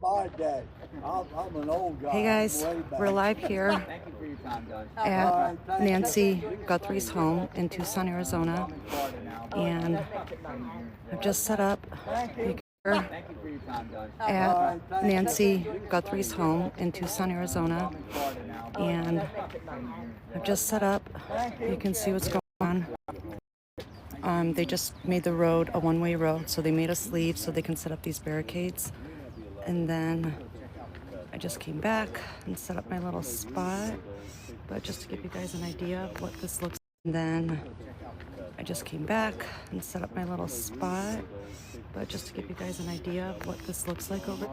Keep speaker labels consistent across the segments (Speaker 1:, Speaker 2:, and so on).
Speaker 1: My day. I'm an old guy.
Speaker 2: Hey guys, we're live here at Nancy Guthrie's home in Tucson, Arizona, and I've just set up here at Nancy Guthrie's home in Tucson, Arizona, and I've just set up. You can see what's going on. They just made the road a one-way road, so they made us leave so they can set up these barricades, and then I just came back and set up my little spot, but just to give you guys an idea of what this looks like. And then I just came back and set up my little spot, but just to give you guys an idea of what this looks like over.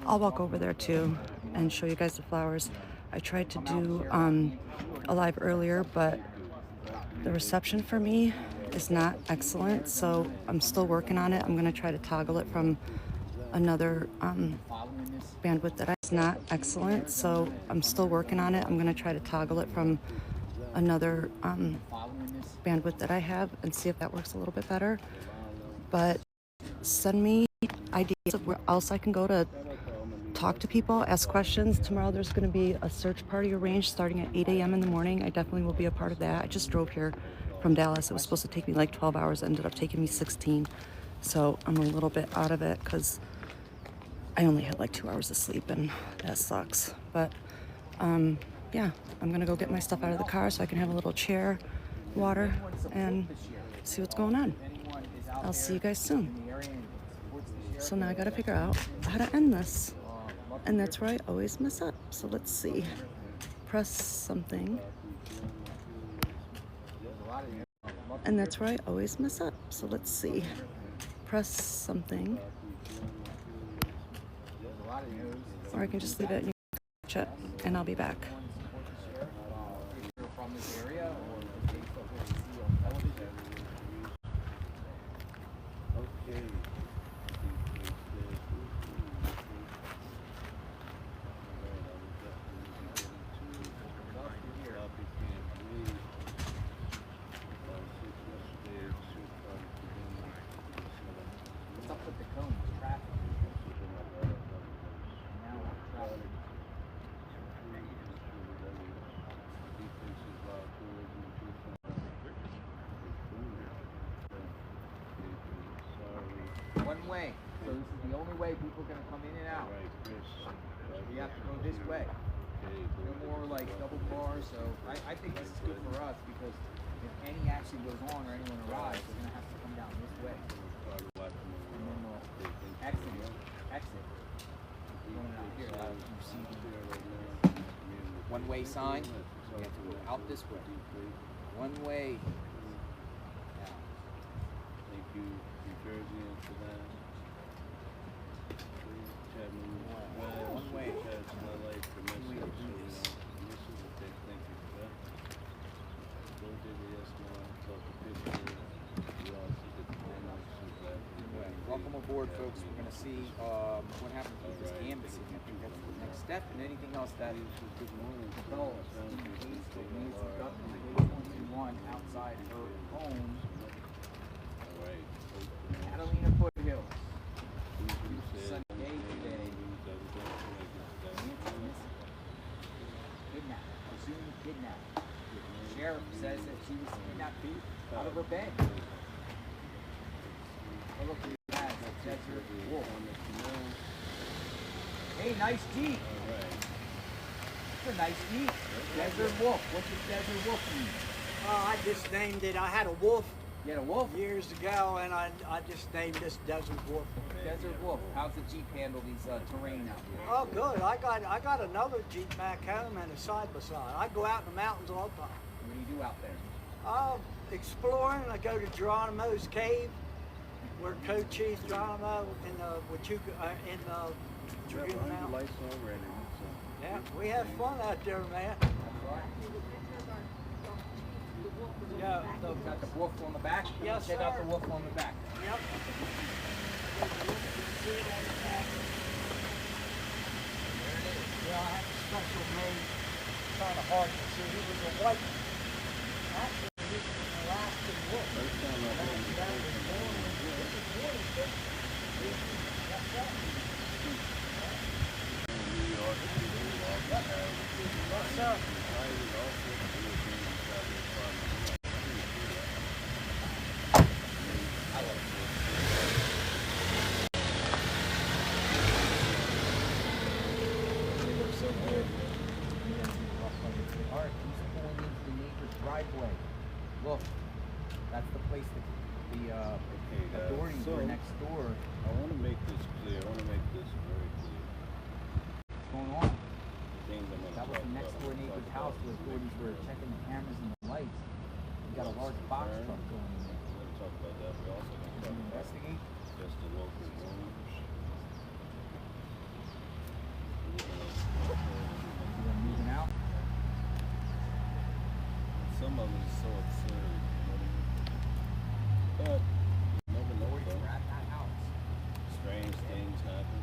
Speaker 2: I'll walk over there too and show you guys the flowers. I tried to do a live earlier, but the reception for me is not excellent, so I'm still working on it. I'm gonna try to toggle it from another bandwidth that is not excellent, so I'm still working on it. I'm going to try to toggle it from another bandwidth that I have and see if that works a little bit better. But send me ideas of where else I can go to talk to people, ask questions. Tomorrow there's going to be a search party arranged starting at 8 a.m. in the morning. I definitely will be a part of that. I just drove here from Dallas. It was supposed to take me like 12 hours. It ended up taking me 16. So I'm a little bit out of it because I only had like 2 hours of sleep, and that sucks. But yeah, I'm gonna go get my stuff out of the car so I can have a little chair, water, and see what's going on. I'll see you guys soon. So now I gotta figure out how to end this, and that's where I always mess up. So let's see. Press something, and that's where I always mess up. So let's see. Press something. Or I can just leave it and watch it, and I'll be back.
Speaker 3: One way. So this is the only way people are going to come in and out. We have to go this way. No more like double cars. So I think this is good for us because if any accident goes on or anyone arrives, they're going to have to come down this way. And then they'll exit. Going out here. One way sign. So we have to go out this way. One way.
Speaker 4: Thank you, New Jersey, for that.
Speaker 3: One way. Welcome aboard, folks. We're going to see what happens with this canvassing. I think that's the next step, and anything else that develops. Outside her home. Catalina Foothills. Sunny day today. Kidnapped. Presumed kidnapped. The sheriff says that she was kidnapped out of her bed. Oh, look at that. That's Desert Wolf. Hey, nice Jeep. That's a nice Jeep. Desert Wolf. What does Desert Wolf mean?
Speaker 1: I just named it. I had a wolf.
Speaker 3: You had a wolf?
Speaker 1: Years ago, and I just named this Desert Wolf.
Speaker 3: Desert Wolf. How's the Jeep handle these terrain out here?
Speaker 1: Oh, good. I got another Jeep back home and a side-by-side. I go out in the mountains all the time.
Speaker 3: What do you do out there?
Speaker 1: Exploring. I go to Geronimo's cave, where Co-Chief Geronimo in the Huachuca, in the Dragoon Mountains. Yeah, we have fun out there, man. Yeah,
Speaker 3: got the wolf on the back?
Speaker 1: Yes,
Speaker 3: Check
Speaker 1: sir.
Speaker 3: out the wolf on the back.
Speaker 1: Yep. Yeah, I have a special made, kind of hard to see. He was a white, actually he was an Alaskan wolf. That was born in, this is born in 50. That's that.
Speaker 3: or
Speaker 4: I want to make this clear. I want to make this very clear.
Speaker 3: what's going on?
Speaker 4: Things I'm going to
Speaker 3: That was
Speaker 4: talk
Speaker 3: the next
Speaker 4: about.
Speaker 3: door neighbor's house where authorities were checking the cameras and the lights. We got a large box truck going in there.
Speaker 4: We're going to talk about that. We're also going to
Speaker 3: Can
Speaker 4: talk
Speaker 3: you
Speaker 4: about
Speaker 3: investigate?
Speaker 4: just the local rules.
Speaker 3: You are moving out?
Speaker 4: Some of it is so absurd. You know what I mean? But you never know.
Speaker 3: We're
Speaker 4: Though.
Speaker 3: at that house.
Speaker 4: Strange things happen.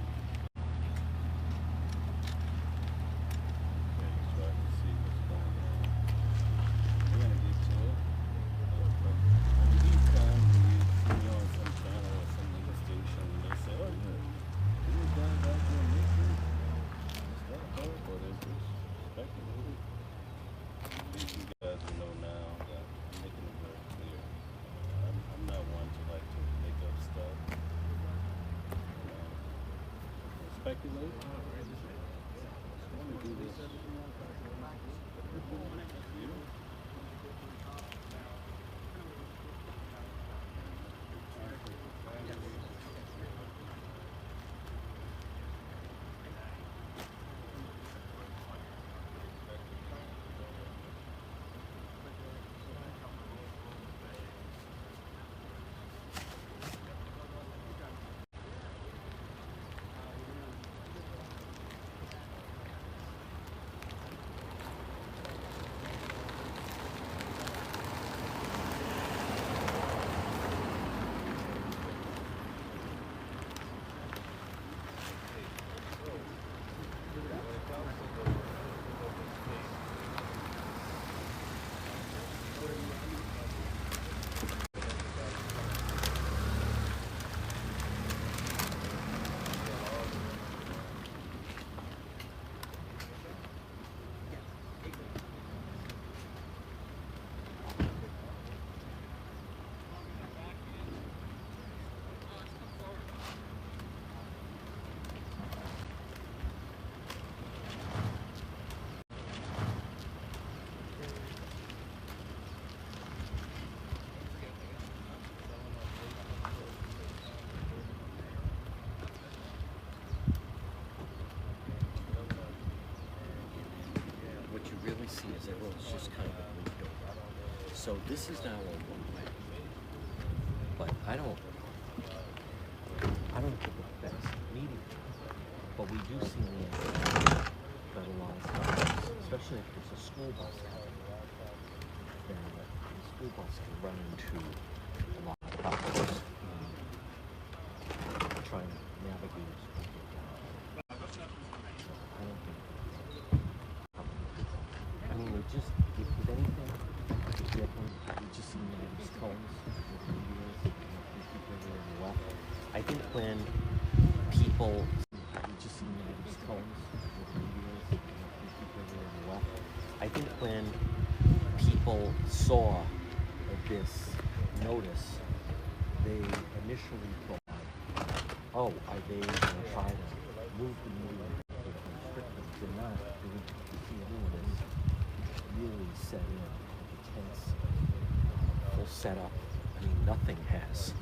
Speaker 4: Try to see what's going on. We're gonna get to it. But when these times when you on some channel or some news station and they say, "Oh yeah, these guys out there missing," it's not horrible. They're just speculating. At least you guys will know now that I'm making it very clear. I'm not one to like to make up stuff. Speculate. I want to do this.
Speaker 5: What you really see is everyone's just kind of moved over. So this is now a one-way. But I don't think that's needed. But we do see in the end that a lot of times, especially if there's a school bus coming, then the school bus can run into a lot of problems trying to navigate. I don't think. I mean, we just, if anything, we just see these cones with medias, these people that are on the left. I think when people, we just see these cones with medias, these people that are on the left. I think when people saw this notice, they initially thought, oh, are they going to try to move the media to constrict them? They're not. You see everyone is really set in, the tents, full setup. I mean, nothing has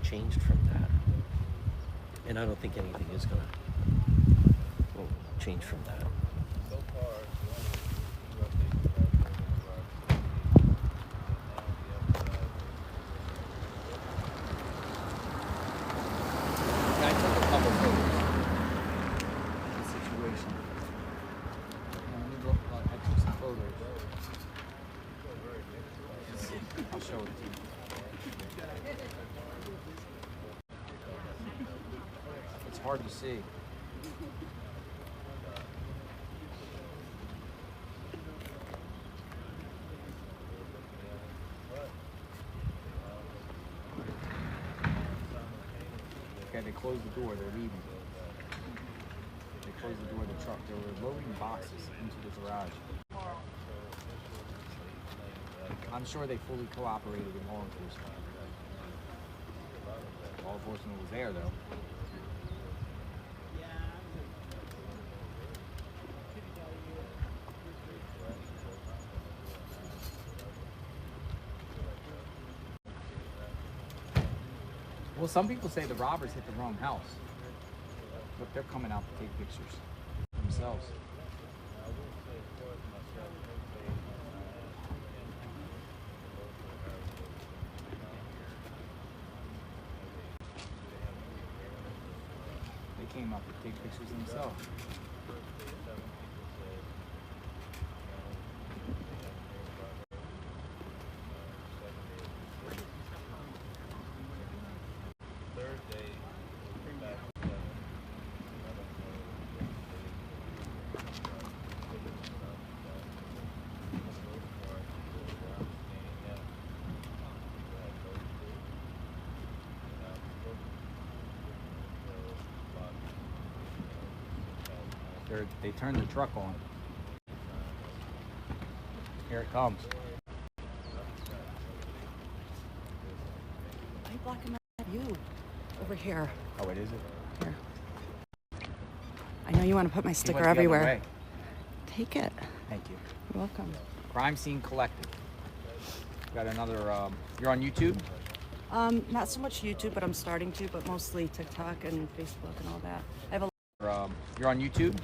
Speaker 5: changed from that. And I don't think anything is going to change from that.
Speaker 3: I took a couple photos of the situation. I took some photos. I'll show it to you. It's hard to see. Okay, they closed the door, they're leaving. They closed the door of the truck. They were loading boxes into the garage. I'm sure they fully cooperated with law enforcement. Law enforcement was there though. Well, some people say the robbers hit the wrong house. Look, they're coming out to take pictures themselves. They came out to take pictures themselves. They turned the truck on. Here it comes.
Speaker 2: Why are you blocking my view? Over here.
Speaker 3: Oh, it is it?
Speaker 2: Here. I know you want to put my sticker
Speaker 3: He went the other
Speaker 2: everywhere.
Speaker 3: way.
Speaker 2: Take it.
Speaker 3: Thank you.
Speaker 2: You're welcome.
Speaker 3: Crime Scene Collective. Got another, you're on YouTube?
Speaker 2: Not so much YouTube, but I'm starting to, but mostly TikTok and Facebook and all that. I have a
Speaker 3: You're on YouTube?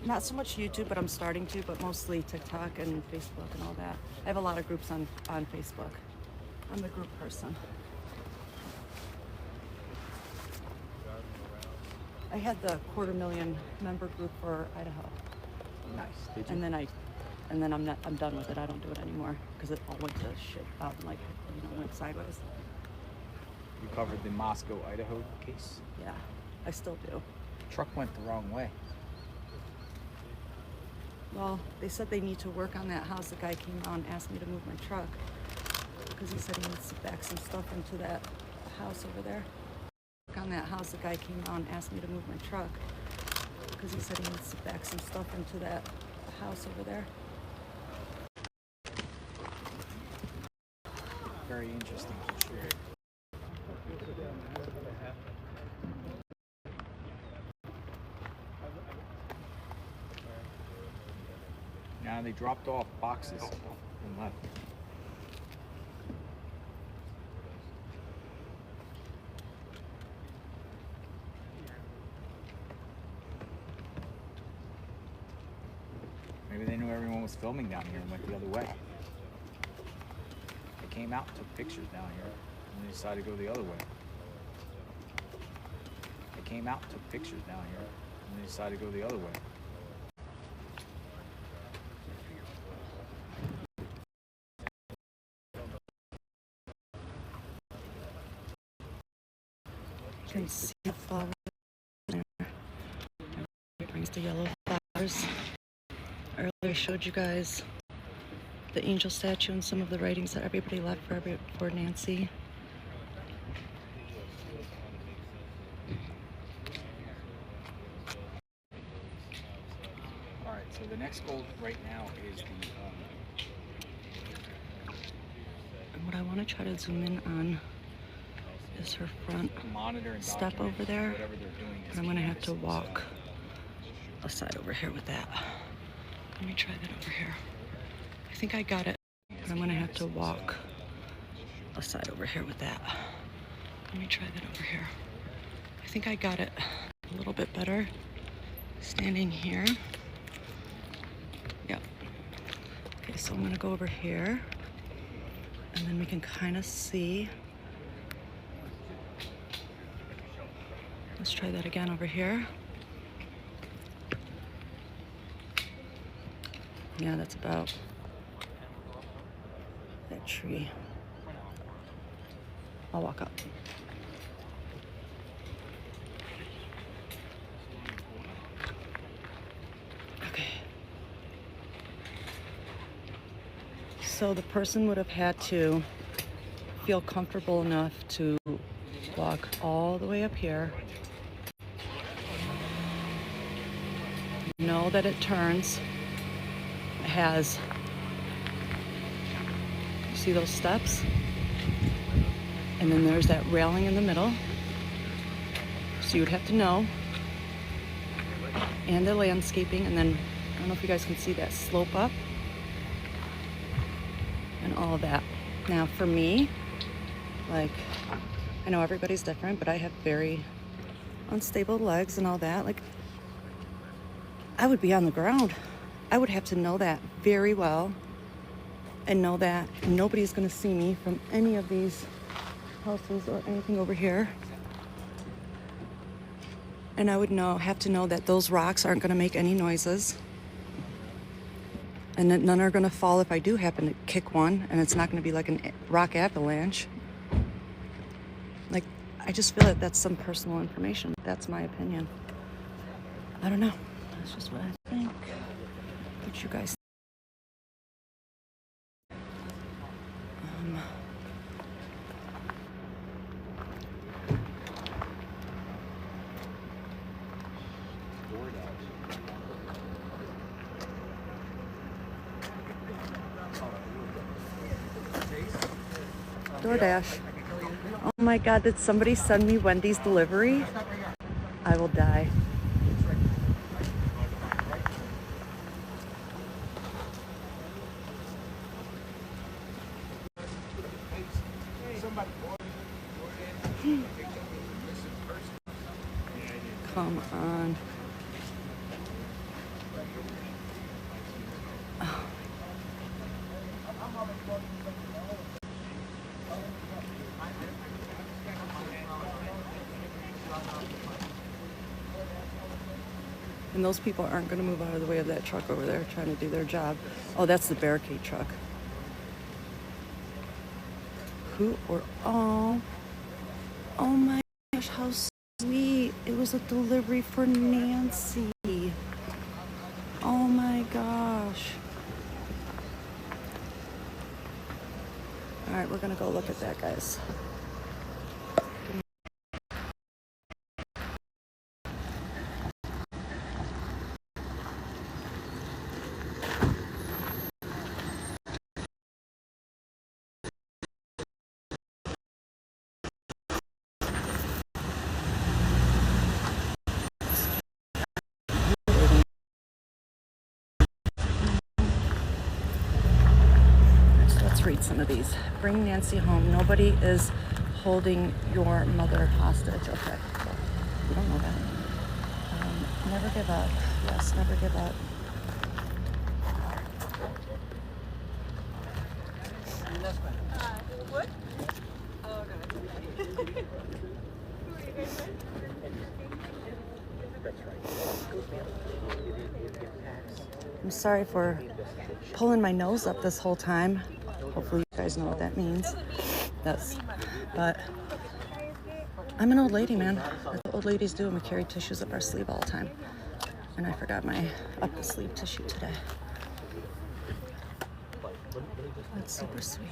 Speaker 2: not so much YouTube, but I'm starting to, but mostly TikTok and Facebook and all that. I have a lot of groups on Facebook. I'm the group person. I had the 250,000 member group for Idaho.
Speaker 3: Nice. Did you?
Speaker 2: And then I'm done with it. I don't do it anymore because it all went to shit out and went sideways.
Speaker 3: You covered the Moscow, Idaho case?
Speaker 2: Yeah, I still do.
Speaker 3: Truck went the wrong way.
Speaker 2: Well, they said they need to work on that house. The guy came out and asked me to move my truck because he said he needs to back some stuff into that house over there. Work on that house. The guy came out and asked me to move my truck because he said he needs to back some stuff into that house over there.
Speaker 3: Very interesting for sure. Now they dropped off boxes and left. Maybe they knew everyone was filming down here and went the other way. They came out and took pictures down here and they decided to go the other way. They came out and took pictures down here and they decided to go the other way.
Speaker 2: You can see the flowers there. It brings the yellow flowers. I earlier showed you guys the angel statue and some of the writings that everybody left for Nancy.
Speaker 3: All right, so the next goal right now is
Speaker 2: And what I want to try to zoom in on is her front
Speaker 3: monitor and
Speaker 2: step over there.
Speaker 3: whatever they're doing.
Speaker 2: But I'm going to have to walk aside over here with that. Let me try that over here. I think I got it. But I'm going to have to walk aside over here with that. Let me try that over here. I think I got it a little bit better standing here. Yep. Okay, so I'm going to go over here. And then we can kind of see. Let's try that again over here. Yeah, that's about that tree. I'll walk up. Okay. So the person would have had to feel comfortable enough to walk all the way up here. Know that it turns. It has, see those steps? And then there's that railing in the middle. So you would have to know. And the landscaping, and then I don't know if you guys can see that slope up. And all of that. Now for me, like, I know everybody's different, but I have very unstable legs and all that. Like, I would be on the ground. I would have to know that very well and know that nobody's gonna see me from any of these houses or anything over here. And I would have to know that those rocks aren't gonna make any noises. And that none are gonna fall if I do happen to kick one, and it's not gonna be like a rock avalanche. Like, I just feel like that's some personal information. That's my opinion. I don't know. That's just what I think. What you guys DoorDash. Oh my God, did somebody send me Wendy's delivery? I will die. Come on. And those people aren't going to move out of the way of that truck over there trying to do their job. Oh, that's the barricade truck. Oh my gosh, how sweet. It was a delivery for Nancy. Oh my gosh. All right, we're going to go look at that, guys. Read some of these. Bring Nancy home. Nobody is holding your mother hostage. Okay. You don't know that. Never give up. Yes, never give up.
Speaker 6: What? Oh, no.
Speaker 2: I'm sorry for pulling my nose up this whole time. Hopefully you guys know what that means. But I'm an old lady, man. That's what old ladies do, and we carry tissues up our sleeve all the time. And I forgot my up the sleeve tissue today. That's super sweet.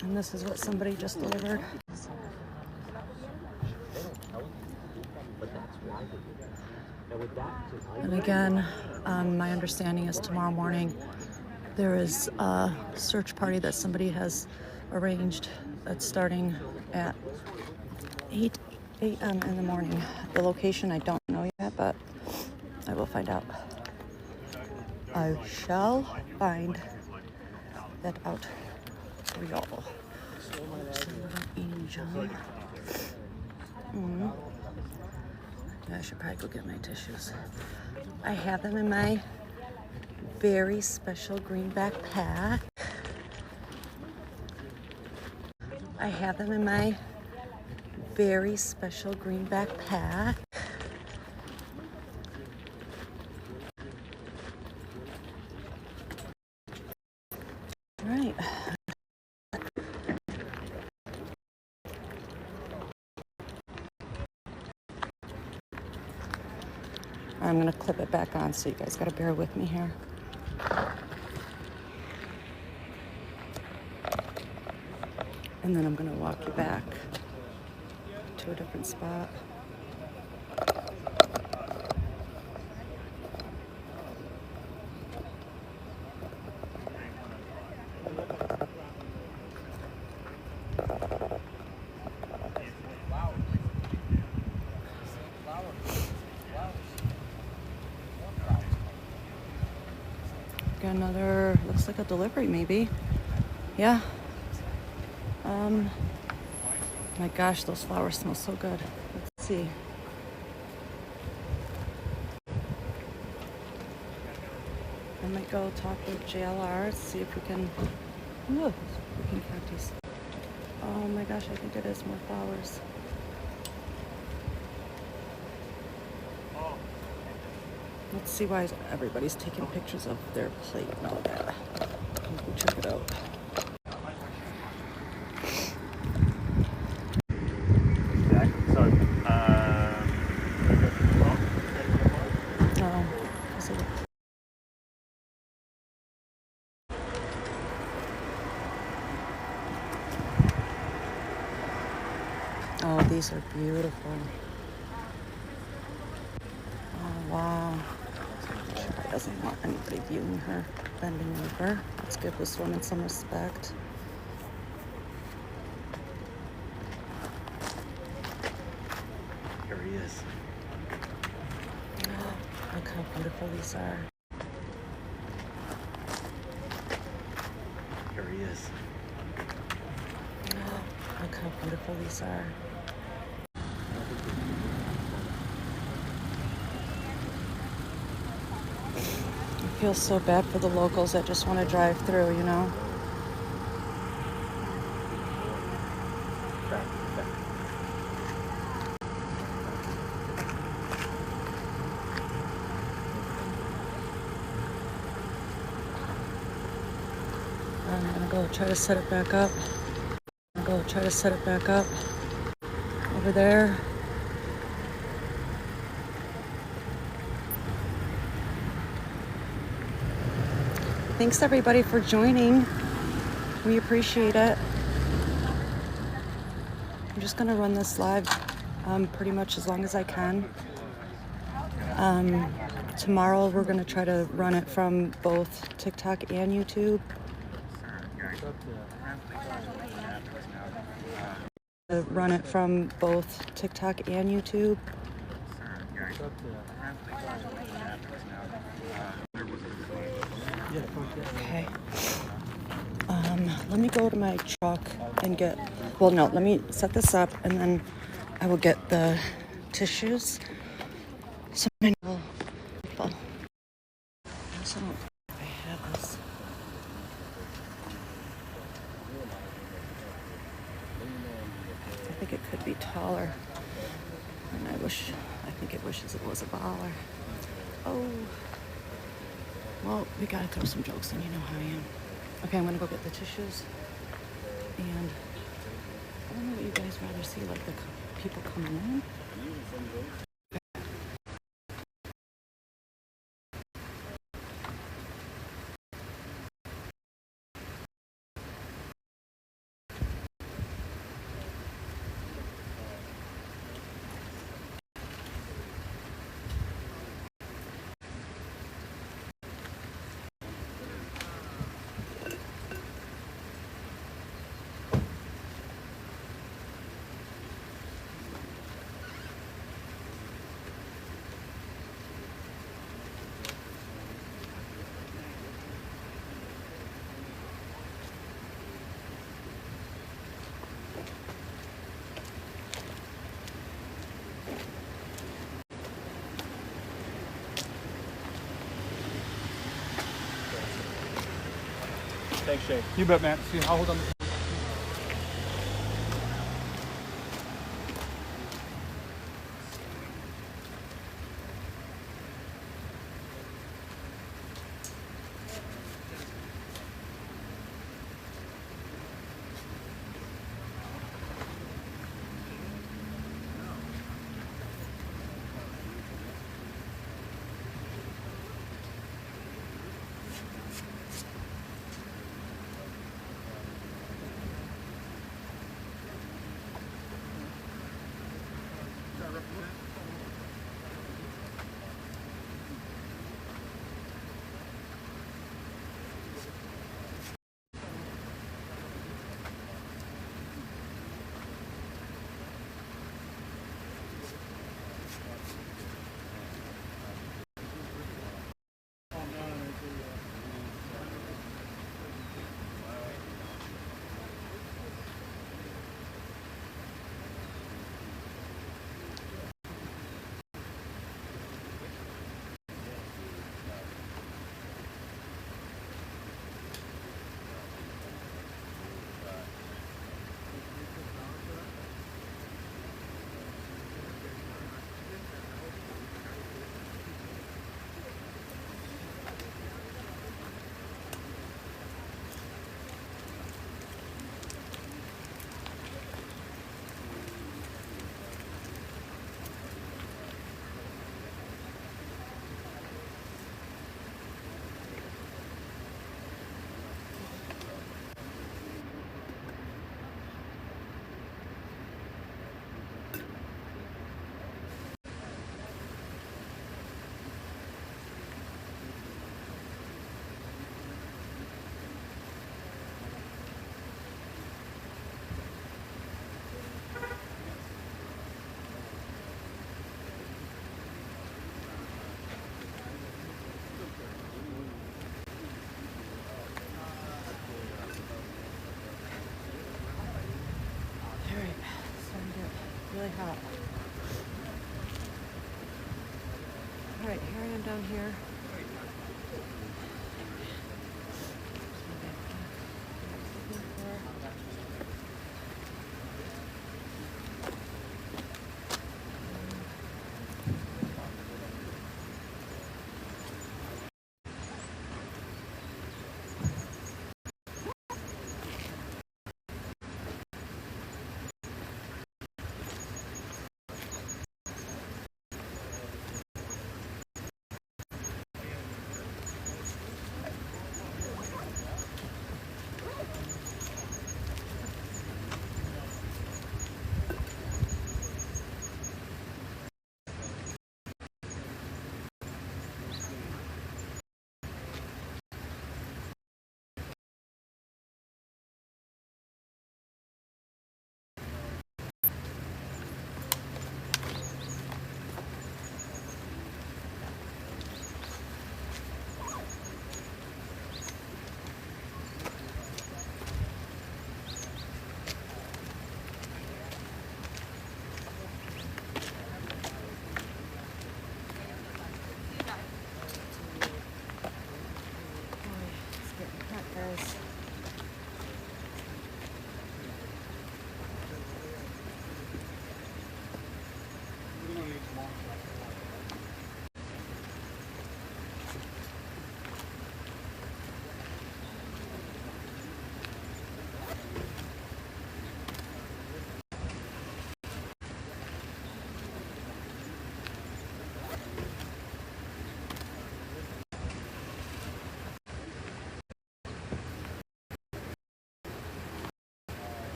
Speaker 2: And this is what somebody just delivered. And again, my understanding is tomorrow morning there is a search party that somebody has arranged that's starting at 8 a.m. in the morning. The location I don't know yet, but I will find out. I shall find that out for y'all. Angel. Yeah, I should probably go get my tissues. I have them in my very special green backpack. I have them in my very special green backpack. All right. I'm going to clip it back on, so you guys got to bear with me here. And then I'm going to walk you back to a different spot. got another, looks like a delivery maybe. Yeah. My gosh, those flowers smell so good. Let's see. I might go talk with JLR, see if we can, ooh, freaking cactus. Oh my gosh, I think it is more flowers. Let's see why everybody's taking pictures of their plate and all that. Let's go check it out. Oh, these are beautiful. Oh, wow. She doesn't want anybody viewing her bending over. Let's give this woman some respect.
Speaker 5: Here he is.
Speaker 2: Look how beautiful these are.
Speaker 5: Here he is.
Speaker 2: Look how beautiful these are. I feel so bad for the locals that just want to drive through, you know? I'm gonna go try to set it back up. Over there. Thanks everybody for joining. We appreciate it. I'm just gonna run this live pretty much as long as I can. Tomorrow we're gonna try to run it from both TikTok and YouTube. Run it from both TikTok and YouTube. Okay. Let me go to my truck and get, well, no, let me set this up and then I will get the tissues. So many people. I also don't think I have this. I think it could be taller. And I think it wishes it was a baller. Oh. Well, we gotta throw some jokes in, you know how I am. Okay, I'm gonna go get the tissues. And I don't know what you guys rather see, like the people coming in.
Speaker 7: Thanks, Shane. You bet, man. See, I'll hold on.
Speaker 2: really hot. All right, here I am down here.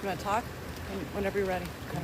Speaker 2: You want to talk? Whenever you're ready. Okay.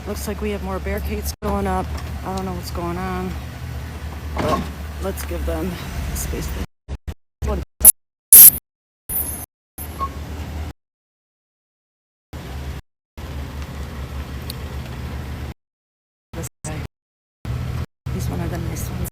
Speaker 2: Looks like we have more barricades going up. I don't know what's going on, but let's give them the space. This guy, he's one of the nice ones.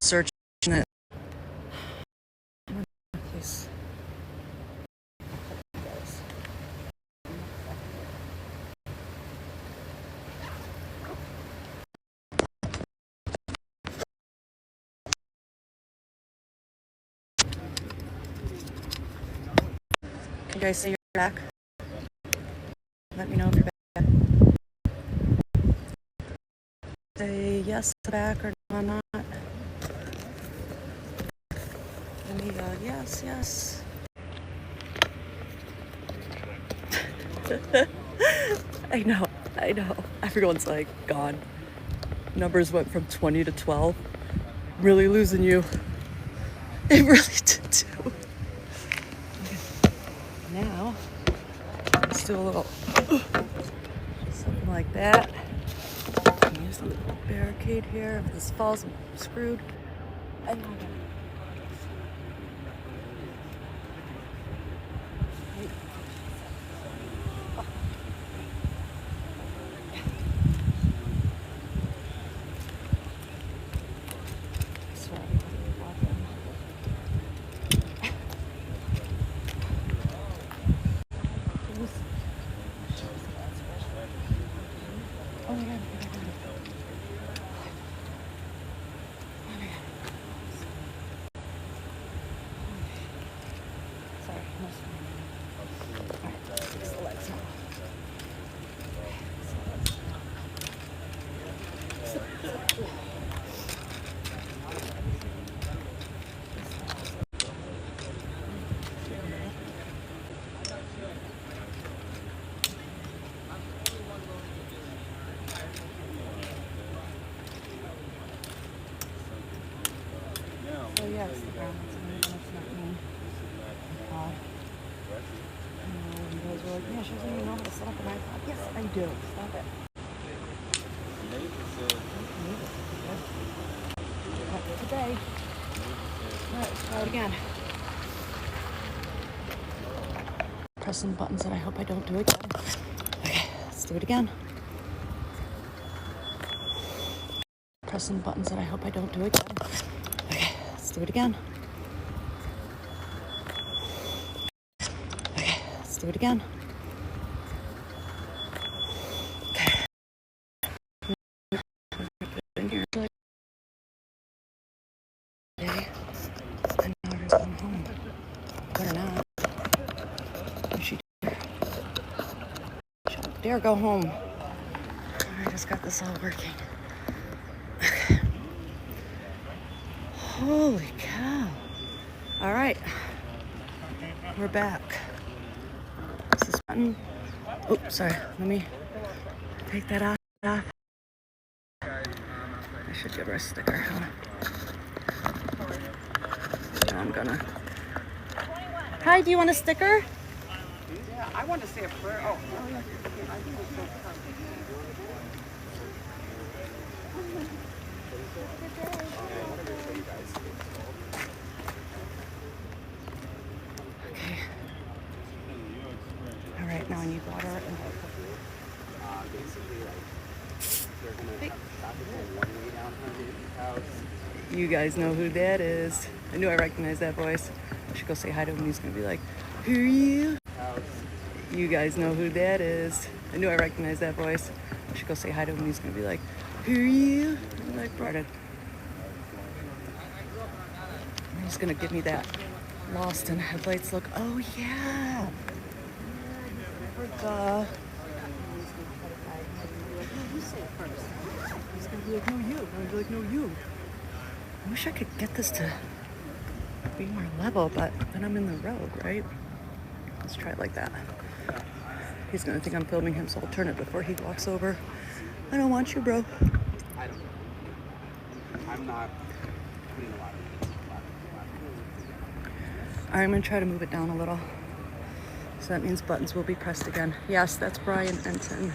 Speaker 2: Searching it. Please. Can you guys say you're back? Let me know if you're back. Say yes, back, or no, I'm not. Let me yes, yes. I know. Everyone's like, gone. Numbers went from 20 to 12. Really losing you. It really did too. Now, let's do a little something like that. Use the barricade here. If this falls, I'm screwed. And then So yeah, it's the ground. It's not me. And you guys were like, yeah, she doesn't even know how to set up an iPod. Yes, I do. Stop it. Not today. Alright, let's try it again. Pressing buttons that I hope I don't do again. Okay, let's do it again. Pressing buttons that I hope I don't do again. Okay, let's do it again. Okay, let's do it again. Okay. In here. Okay. And now we're going home. Better not. She dare go home. I just got this all working. Okay. Holy cow. All right. We're back. This is button. Oh, sorry. Let me take that off. I should give her a sticker. Huh? Now I'm gonna. Hi, do you want a sticker?
Speaker 8: Yeah, I want to say a prayer. Oh, I think it was so perfect.
Speaker 2: Okay. All right, now I need water and
Speaker 8: Basically, like, they're going to stop it for one way down her house.
Speaker 2: you guys know who that is. I knew I recognized that voice. I should go say hi to him. He's gonna be like, who are you? You guys know who that is. I knew I recognized that voice. I should go say hi to him. He's gonna be like, who are you? I'm like, Brandon. He's gonna give me that lost in headlights look. Oh yeah. You say it first. He's gonna be like, no, you. I'm gonna be like, no, you. I wish I could get this to be more level, but then I'm in the road, right? Let's try it like that. He's gonna think I'm filming him, so I'll turn it before he walks over. I don't want you, bro.
Speaker 8: I don't know. I'm not putting a lot of
Speaker 2: All right, I'm gonna try to move it down a little. So that means buttons will be pressed again. Yes, that's Brian Enton.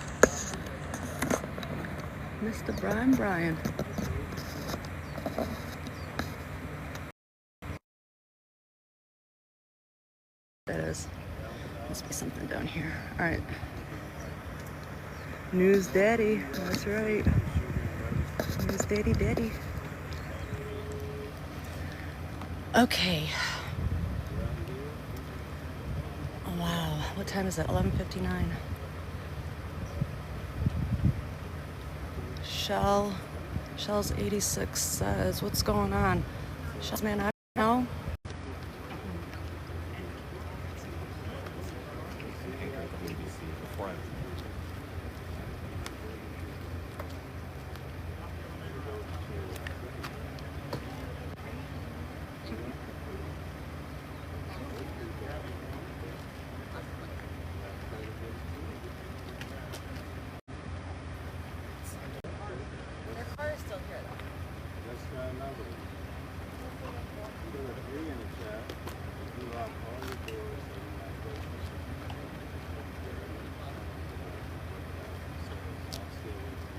Speaker 2: Mr. Brian. That is. Must be something down here. All right. News Daddy. That's right. News Daddy. Okay. Oh, wow. What time is it? 11:59. Shell's 86 says, what's going on? Shell's, man, I don't know.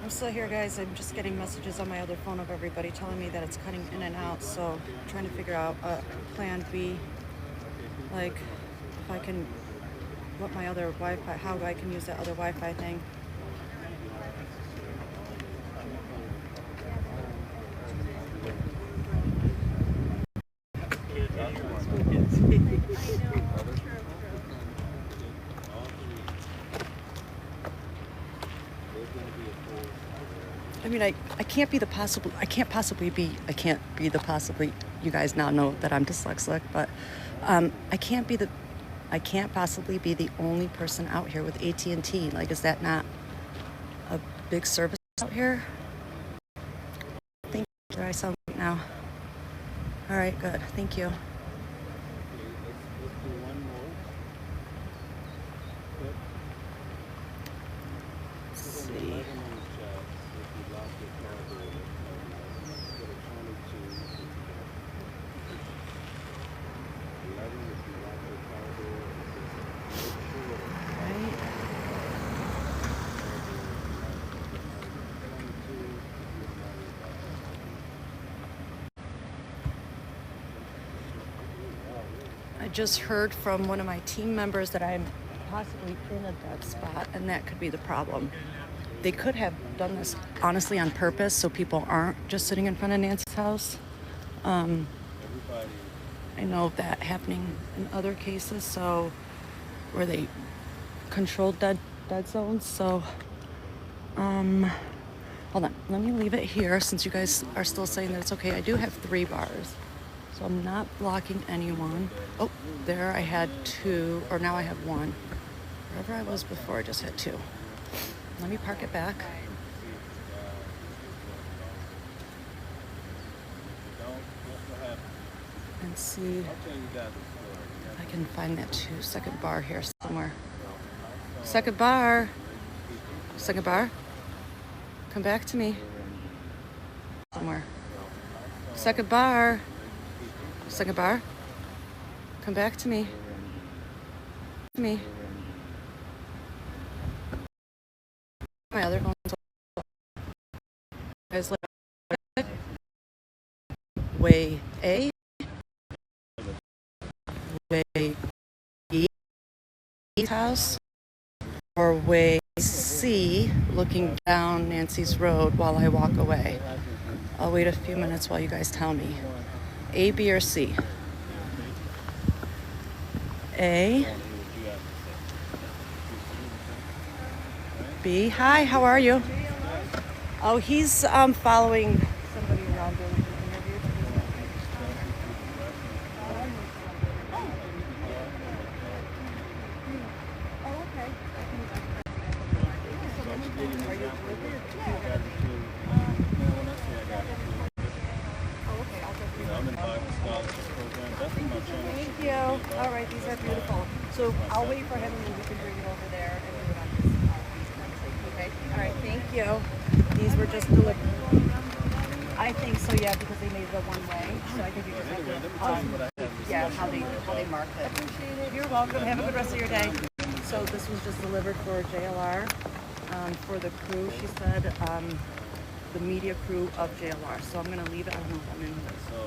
Speaker 2: I'm still here, guys. I'm just getting messages on my other phone of everybody telling me that it's cutting in and out, so I'm trying to figure out a plan B, like if I can, what my other Wi-Fi, how I can use that other Wi-Fi thing. I mean, I can't be the possible. I can't be the possibly. You guys now know that I'm dyslexic, but I can't possibly be the only person out here with AT&T. Like, is that not a big service out here? I think I sound right now. All right, good. Thank you. I just heard from one of my team members that I'm possibly in a dead spot, and that could be the problem. They could have done this honestly on purpose so people aren't just sitting in front of Nancy's house. I know of that happening in other cases, so where they controlled dead zones. So hold on, let me leave it here since you guys are still saying that it's okay. I do have 3 bars, so I'm not blocking anyone. Oh, there I had 2, or now I have 1. Wherever I was before, I just had 2. Let me park it back. And see if I can find that 2-second bar here somewhere. Second bar. Second bar. Come back to me. Somewhere. Second bar. Second bar. Come back to me. Me. My other phone's guys like way A, way B house, or way C, looking down Nancy's road while I walk away. I'll wait a few minutes while you guys tell me. A, B, or C? A. B. Hi, how are you? Oh, he's following somebody around doing an interview. Oh, okay. Thank you. All right, these are beautiful. So I'll wait for him and then we can bring it over there and do it on his website. Okay. All right. Thank you. These were just delivered. I think so, yeah, because they made the one way. So I think you just have to, yeah, how they mark it. Appreciate it. You're welcome. Have a good rest of your day. So this was just delivered for JLR, for the crew. She said the media crew of JLR. So I'm gonna leave it. I don't know if I'm in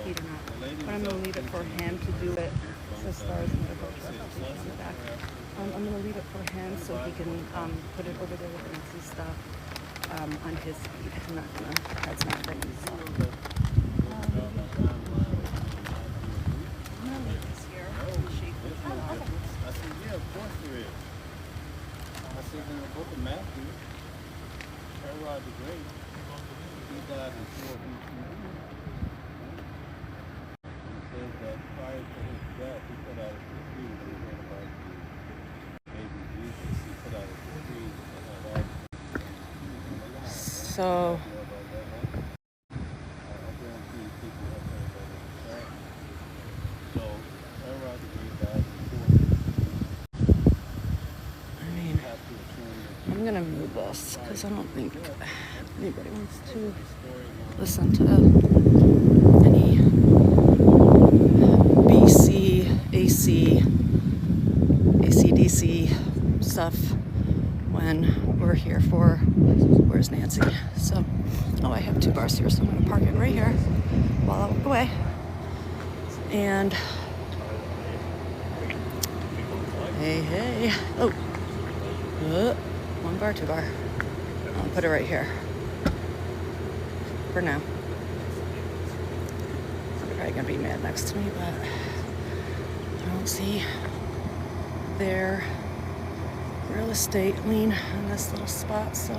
Speaker 2: heat or not, but I'm gonna leave it for him to do it. It says stars medical trust on the back. I'm gonna leave it for him so he can put it over there with the Nancy stuff on his feed. I'm not gonna. That's not for me. So. I'm gonna leave this here. Shape it. Oh, okay.
Speaker 4: I said, yeah, of course there is. I said, in the book of Matthew, Herod the Great, he died in 418. And it says that prior to his death, he put out a decree when he went about the baby Jesus. He put out a decree that had all the
Speaker 2: So. I'm gonna move this because I don't think anybody wants to listen to any BC, AC, ACDC stuff when we're here for Where's Nancy? So, oh, I have 2 bars here, so I'm gonna park it right here while I walk away. And hey, oh. 1 bar, 2 bar. I'll put it right here for now. They're probably gonna be mad next to me, but I don't see their real estate lien in this little spot. So,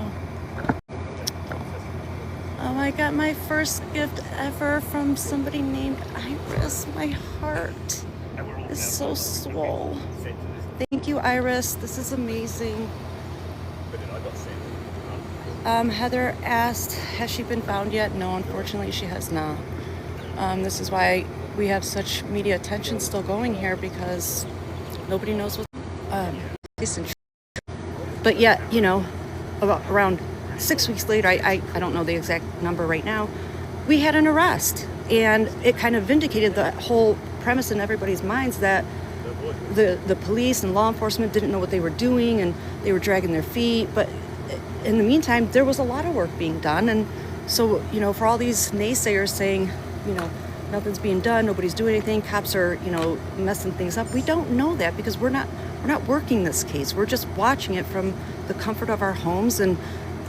Speaker 2: oh, I got my first gift ever from somebody named Iris. My heart is so swole. Thank you, Iris. This is amazing. Heather asked, has she been found yet? No, unfortunately, she has not. This is why we have such media attention still going here, because nobody knows what's but yet, you know, around 6 weeks later, I don't know the exact number right now, we had an arrest. And it kind of vindicated the whole premise in everybody's minds that the police and law enforcement didn't know what they were doing and they were dragging their feet. But in the meantime, there was a lot of work being done. And so, you know, for all these naysayers saying, you know, nothing's being done, nobody's doing anything, cops are, you know, messing things up. We don't know that because we're not working this case. We're just watching it from the comfort of our homes and,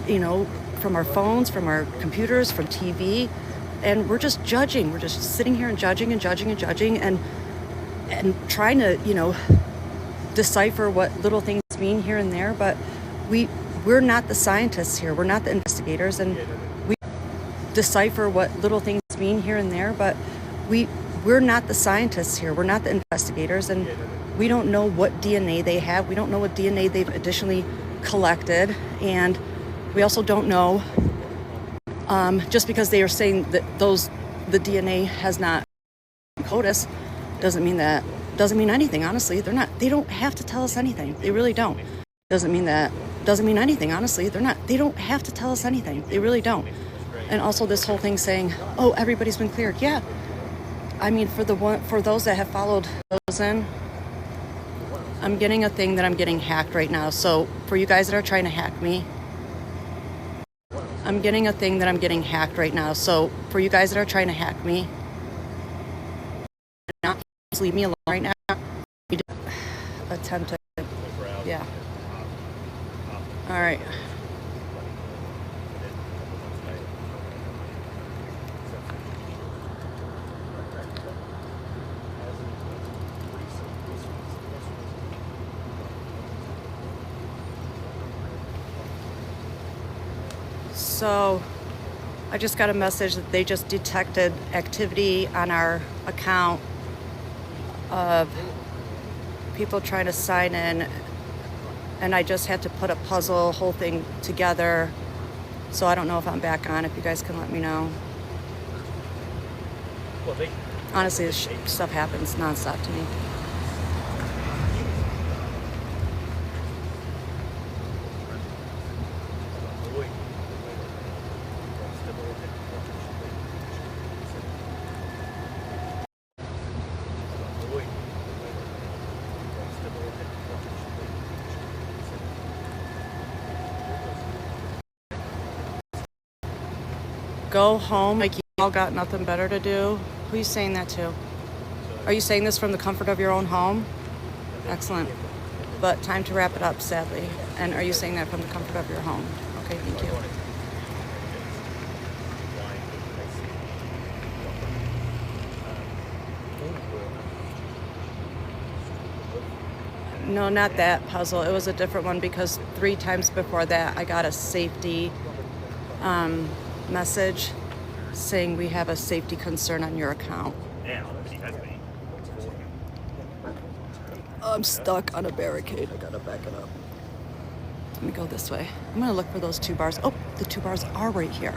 Speaker 2: you know, from our phones, from our computers, from TV, and we're just judging. We're just sitting here and judging and judging and judging and trying to, you know, decipher what little things mean here and there, but we're not the scientists here. We're not the investigators, and we decipher what little things mean here and there, but we're not the scientists here. We're not the investigators, and we don't know what DNA they have. We don't know what DNA they've additionally collected, and we also don't know, just because they are saying that the DNA has not CODIS doesn't mean anything, honestly. They don't have to tell us anything. They really don't. Doesn't mean anything, honestly. They don't have to tell us anything. They really don't. And also this whole thing saying, oh, everybody's been cleared. Yeah. I mean, for those that have followed those in, I'm getting a thing that I'm getting hacked right now. So for you guys that are trying to hack me, I'm getting a thing that I'm getting hacked right now. So for you guys that are trying to hack me, just leave me alone right now. You attempt to, yeah. All right. So I just got a message that they just detected activity on our account of people trying to sign in, and I just had to put a whole thing together. So I don't know if I'm back on, if you guys can let me know. Honestly, this stuff happens nonstop to me. Go home like you all got nothing better to do. Who are you saying that to? Are you saying this from the comfort of your own home? Excellent. But time to wrap it up, sadly. And are you saying that from the comfort of your home? Okay, thank you. No, not that puzzle. It was a different one because 3 times before that I got a safety message saying we have a safety concern on your account. I'm stuck on a barricade. I gotta back it up. Let me go this way. I'm gonna look for those 2 bars. Oh, the 2 bars are right here.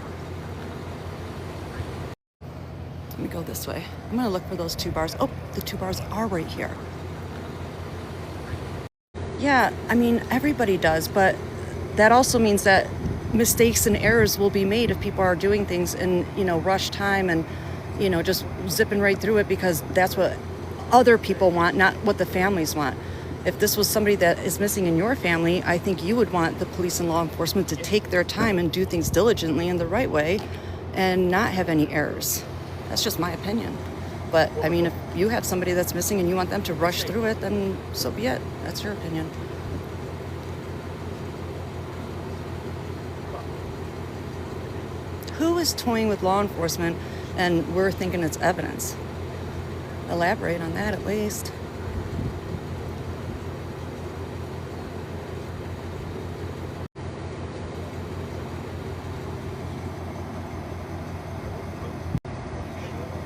Speaker 2: Let me go this way. I'm gonna look for those 2 bars. Oh, the 2 bars are right here. Yeah, I mean, everybody does, but that also means that mistakes and errors will be made if people are doing things in, you know, rush time and, you know, just zipping right through it because that's what other people want, not what the families want. If this was somebody that is missing in your family, I think you would want the police and law enforcement to take their time and do things diligently in the right way and not have any errors. That's just my opinion. But I mean, if you have somebody that's missing and you want them to rush through it, then so be it. That's your opinion. Who is toying with law enforcement and we're thinking it's evidence? Elaborate on that at least.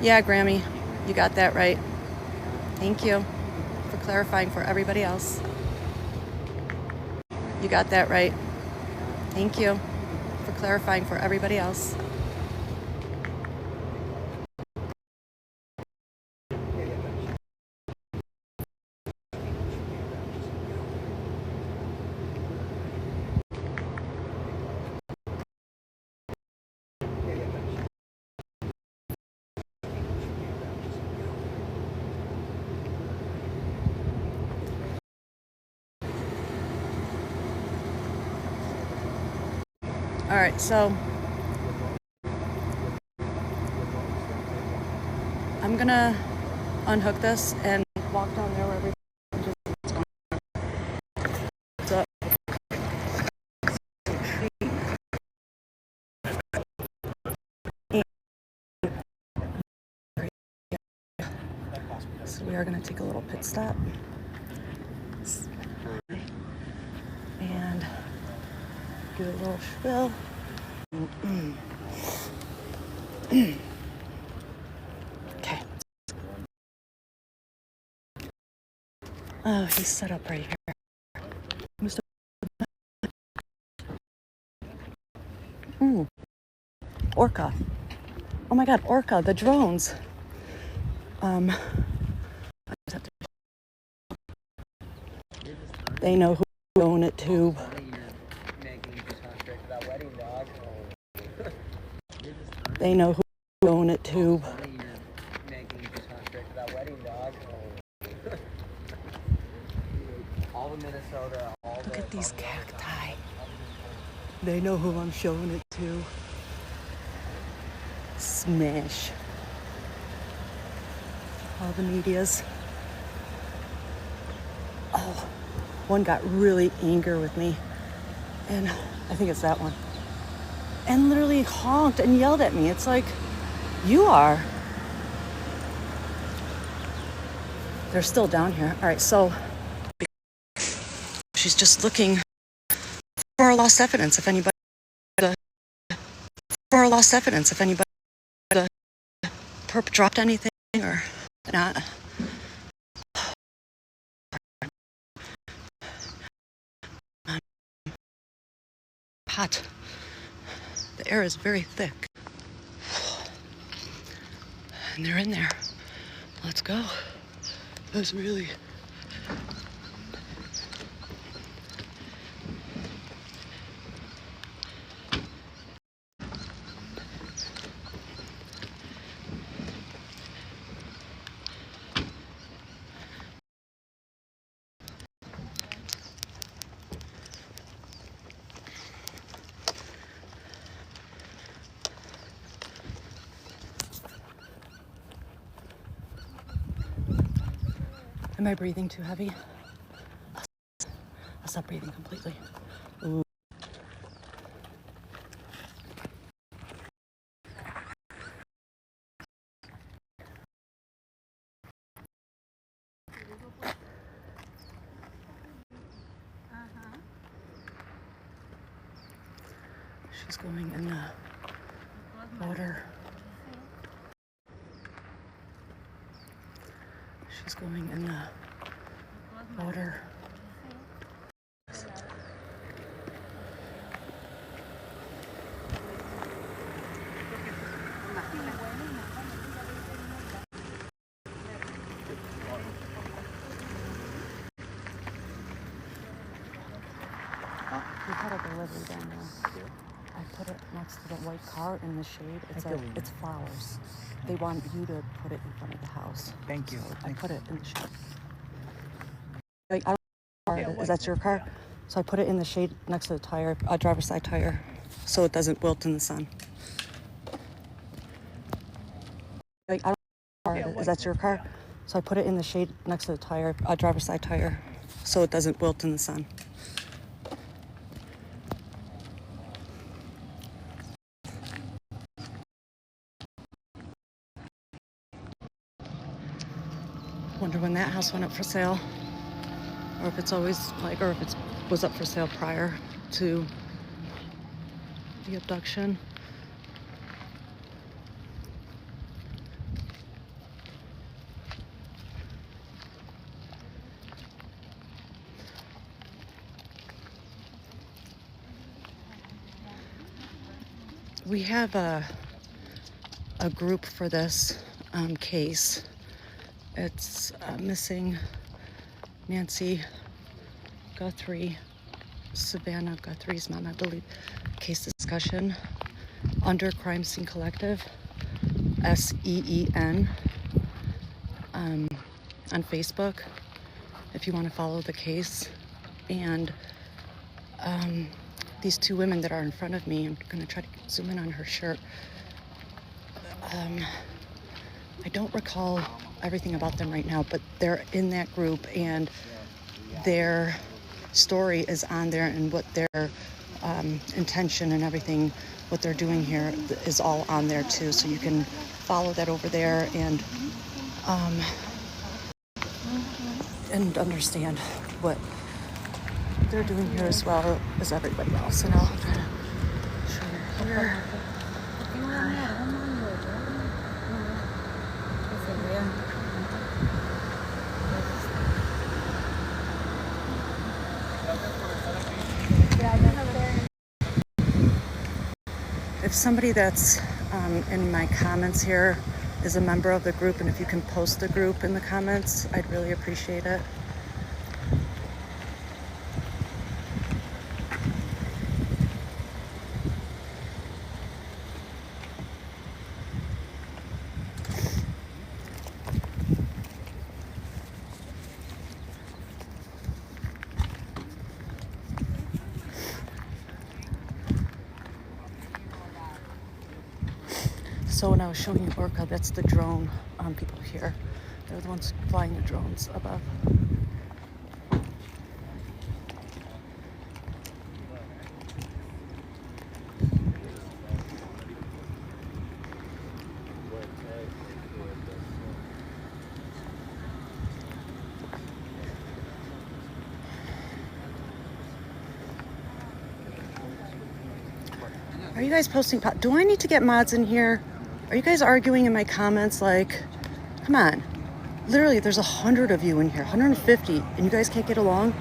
Speaker 2: Yeah, Grammy, you got that right. Thank you for clarifying for everybody else. You got that right. Thank you for clarifying for everybody else. All right, so I'm gonna unhook this and walk down there where everything just going up. So we are gonna take a little pit stop and do a little spill. Okay. Oh, he's set up right here. Mr. Orca. Oh my God, Orca, the drones. They know who own it too. They know who own it too. Look at these cacti. They know who I'm showing it to. Smash. All the medias. Oh, one got really angry with me. And I think it's that one. And literally honked and yelled at me. It's like, you are. They're still down here. All right, so she's just looking for lost evidence if anybody perp dropped anything or not. Hot. The air is very thick. And they're in there. Let's go. That's really... Am I breathing too heavy? I'll stop breathing completely. Ooh. She's going in the water. She's going in the water. We had a delivery down there. I put it next to the white car in the shade. It's flowers. They want you to put it in front of the house.
Speaker 3: Thank you.
Speaker 2: So I put it in the shade. Like, I don't know, is that your car? So I put it in the shade next to the tire, driver's side tire, so it doesn't wilt in the sun. Like, I don't know, is that your car? So I put it in the shade next to the tire, driver's side tire, so it doesn't wilt in the sun. Wonder when that house went up for sale, or if it's always like, or if it was up for sale prior to the abduction. We have a group for this case. It's missing Nancy Guthrie, Savannah Guthrie's mom, I believe. Case discussion under Crime Scene Collective, SEEN, on Facebook, if you want to follow the case. And these two women that are in front of me, I'm going to try to zoom in on her shirt. I don't recall everything about them right now, but they're in that group and their story is on there, and what their intention and everything, what they're doing here is all on there too. So you can follow that over there and understand what they're doing here as well as everybody else. And I'll try to show you here. If somebody that's in my comments here is a member of the group, and if you can post the group in the comments, I'd really appreciate it. So when I was showing you Orca, that's the drone people here. They're the ones flying the drones above. Are you guys posting? Do I need to get mods in here? Are you guys arguing in my comments? Like, come on. Literally, there's 100 of you in here, 150, and you guys can't get along?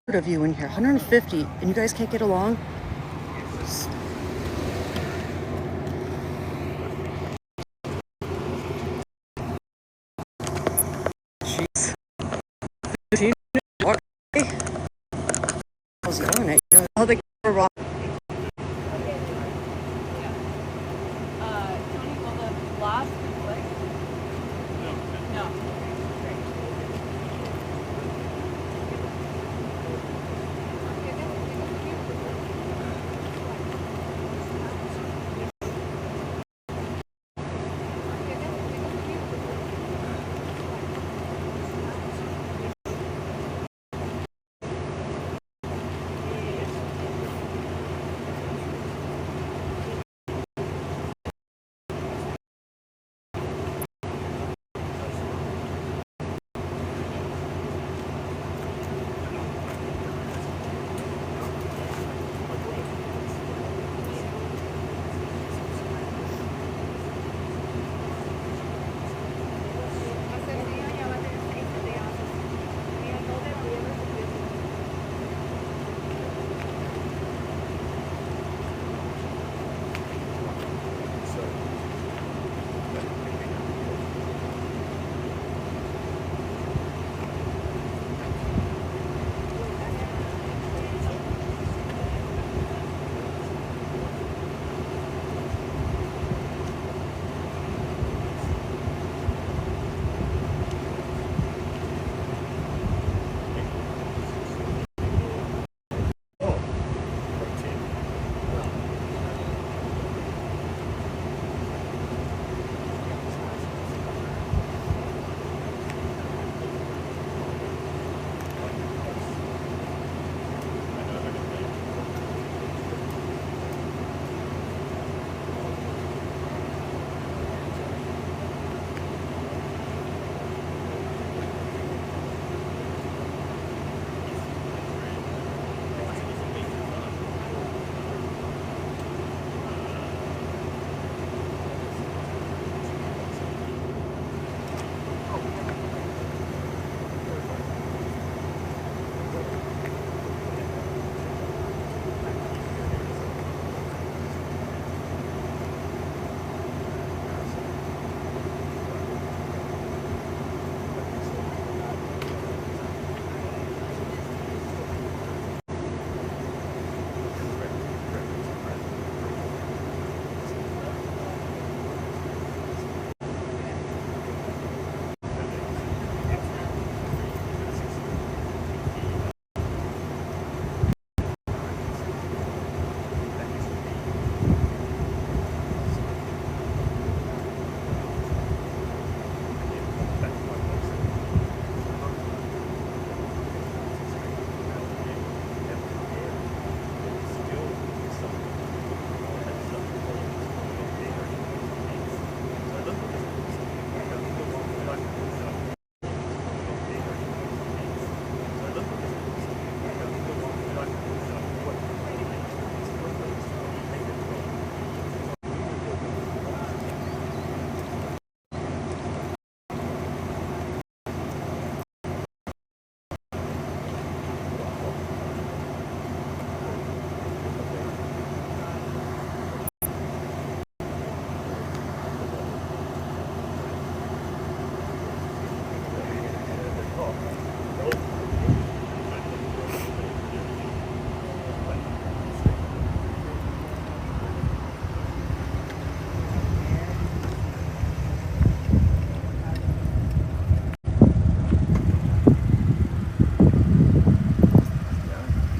Speaker 2: 100 of you in here, 150, and you guys can't get along? Jeez. I was yelling at you. Oh, they were wrong.
Speaker 6: Tony, will the last conflict? No.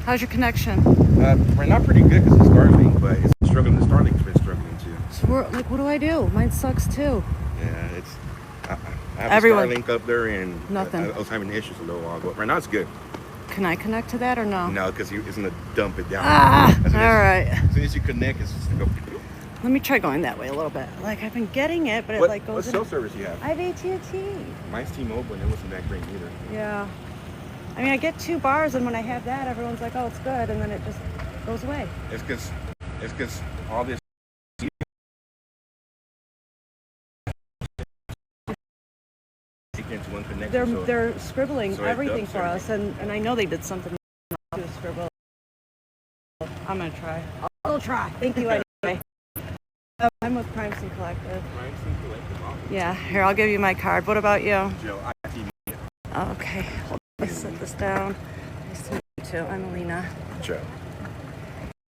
Speaker 2: How's your connection?
Speaker 9: Right now, pretty good because it's Starlink, but it's struggling. The Starlink's been struggling too.
Speaker 2: So we're like, what do I do? Mine sucks too.
Speaker 9: Yeah, it's. I have
Speaker 2: Everyone.
Speaker 9: a Starlink up there, and
Speaker 2: Nothing.
Speaker 9: I was having issues a little while ago. Right now, it's good.
Speaker 2: Can I connect to that or no?
Speaker 9: No, because it's gonna dump it down.
Speaker 2: Ah, all right.
Speaker 9: As soon as you connect, it's just gonna go.
Speaker 2: Let me try going that way a little bit. Like I've been getting it, but it like goes.
Speaker 9: What
Speaker 2: in.
Speaker 9: cell service you have?
Speaker 2: I have AT&T.
Speaker 9: Mine's T-Mobile, and it wasn't that great either.
Speaker 2: Yeah. I mean, I get 2 bars, and when I have that, everyone's like, "Oh, it's good," and then it just goes away.
Speaker 9: It's because all this. Into one connection,
Speaker 2: They're scribbling
Speaker 9: so it
Speaker 2: everything
Speaker 9: dumps
Speaker 2: for us, and I know they did something to scribble. I'm gonna try. I'll try. Thank you anyway. I'm with Primacy Collective. Yeah, here, I'll give you my card. What about you?
Speaker 9: Joe,
Speaker 2: Okay, let me set this down. Nice to meet you too. I'm Alina.
Speaker 9: Joe.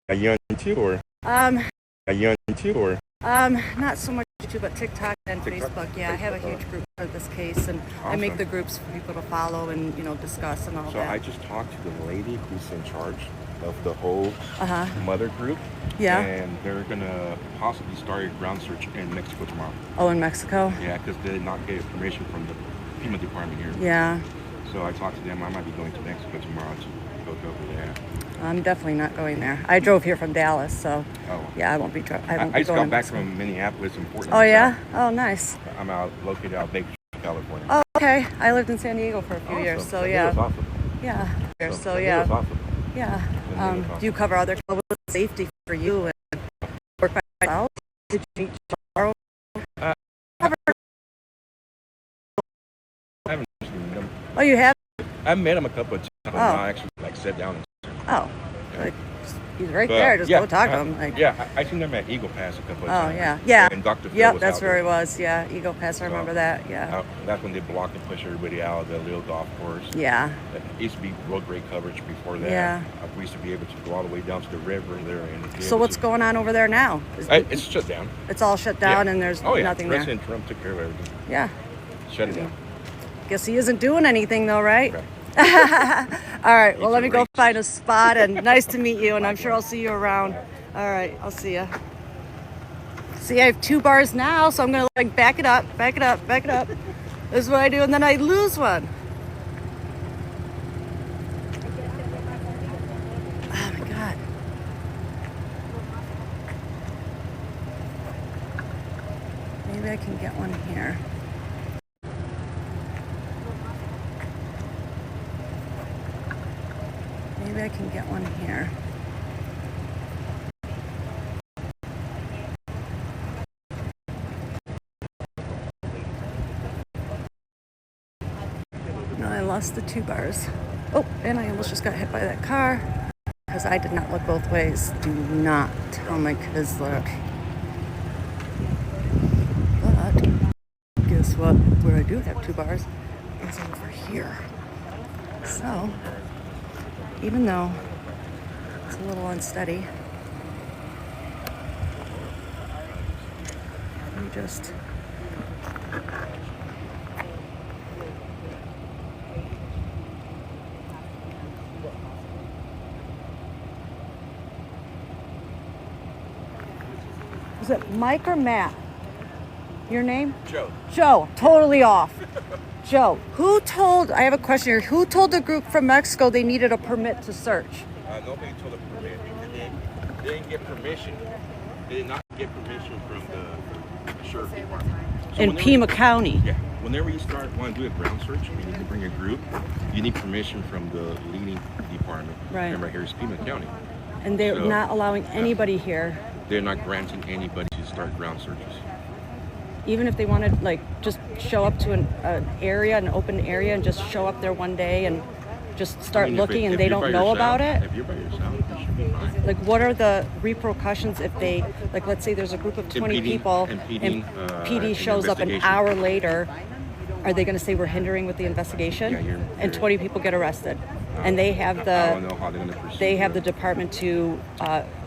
Speaker 9: Are you on YouTube or? Are you on YouTube or?
Speaker 2: Not so much YouTube, but TikTok and Facebook. Yeah, I have a huge group for this case, and I make the groups for people to follow and discuss and all
Speaker 9: So
Speaker 2: that.
Speaker 9: I just talked to the lady who's in charge of the whole mother group.
Speaker 2: Yeah.
Speaker 9: And they're gonna possibly start a ground search in Mexico tomorrow.
Speaker 2: Oh, in Mexico?
Speaker 9: Yeah, because they did not get permission from the FEMA department here.
Speaker 2: Yeah.
Speaker 9: So I talked to them. I might be going to Mexico tomorrow to go over there.
Speaker 2: I'm definitely not going there. I drove here from Dallas, so yeah, I won't be
Speaker 9: I just got back from Minneapolis and Portland.
Speaker 2: Oh yeah? Oh, nice.
Speaker 9: I'm located out in California.
Speaker 2: Oh, okay. I lived in San Diego for a few years, so yeah.
Speaker 9: That was awesome.
Speaker 2: Yeah. So
Speaker 9: That was awesome.
Speaker 2: yeah. Do you cover other safety for you and work by yourself? Did you meet Charles?
Speaker 9: I haven't actually met him.
Speaker 2: Oh, you have?
Speaker 9: I've met him a couple of times.
Speaker 2: Oh.
Speaker 9: I actually sat down and
Speaker 2: Oh, like, he's right there. Just go talk to him. Like,
Speaker 9: I seen them at Eagle Pass a couple of
Speaker 2: oh
Speaker 9: times.
Speaker 2: yeah.
Speaker 9: And Dr. Phil
Speaker 2: Yep,
Speaker 9: was
Speaker 2: that's
Speaker 9: out
Speaker 2: where
Speaker 9: there.
Speaker 2: he was. Yeah, Eagle Pass. I remember that. Yeah.
Speaker 9: That's when they blocked and pushed everybody out of the little golf course.
Speaker 2: Yeah.
Speaker 9: It used to be real great coverage before that.
Speaker 2: Yeah.
Speaker 9: We used to be able to go all the way down to the river there. And
Speaker 2: So what's going on over there now?
Speaker 9: It's shut down.
Speaker 2: It's all shut down, and there's nothing there.
Speaker 9: President Trump took care of everything.
Speaker 2: Yeah.
Speaker 9: Shut it down.
Speaker 2: Guess he isn't doing anything though, right? All right. Well, let me go find a spot, and nice to meet you, and I'm sure I'll see you around. All right. I'll see you. See, I have 2 bars now, so I'm gonna like back it up. This is what I do, and then I lose one. Oh my God. Maybe I can get one here. Maybe I can get one here. No, I lost the 2 bars. Oh, and I almost just got hit by that car because I did not look both ways. Do not tell my kids look. But guess what? Where I do have 2 bars is over here. So, even though it's a little unsteady, let me just is it Mike or Matt? Your name?
Speaker 9: Joe.
Speaker 2: Joe, totally off. Joe, I have a question here. Who told the group from Mexico they needed a permit to search?
Speaker 9: Nobody told them permit. They didn't get permission. They did not get permission from the sheriff department. So
Speaker 2: In Pima County.
Speaker 9: Yeah. Whenever you want to do a ground search, you need to bring a group. You need permission from the leading department.
Speaker 2: Right.
Speaker 9: And right here is Pima County.
Speaker 2: And they're not allowing anybody here.
Speaker 9: They're not granting anybody to start ground searches.
Speaker 2: Even if they wanted, like, just show up to an open area, and just show up there one day and just start looking, and they don't know about it?
Speaker 9: If you're by yourself, you should be fine.
Speaker 2: Like, what are the repercussions if they, like, let's say there's a group of 20 people and PD shows up an hour later, are they going to say we're hindering with the investigation?
Speaker 9: Yeah,
Speaker 2: and 20 people get arrested. And they have
Speaker 9: I don't know how they're going to pursue
Speaker 2: they have the
Speaker 9: that.
Speaker 2: department to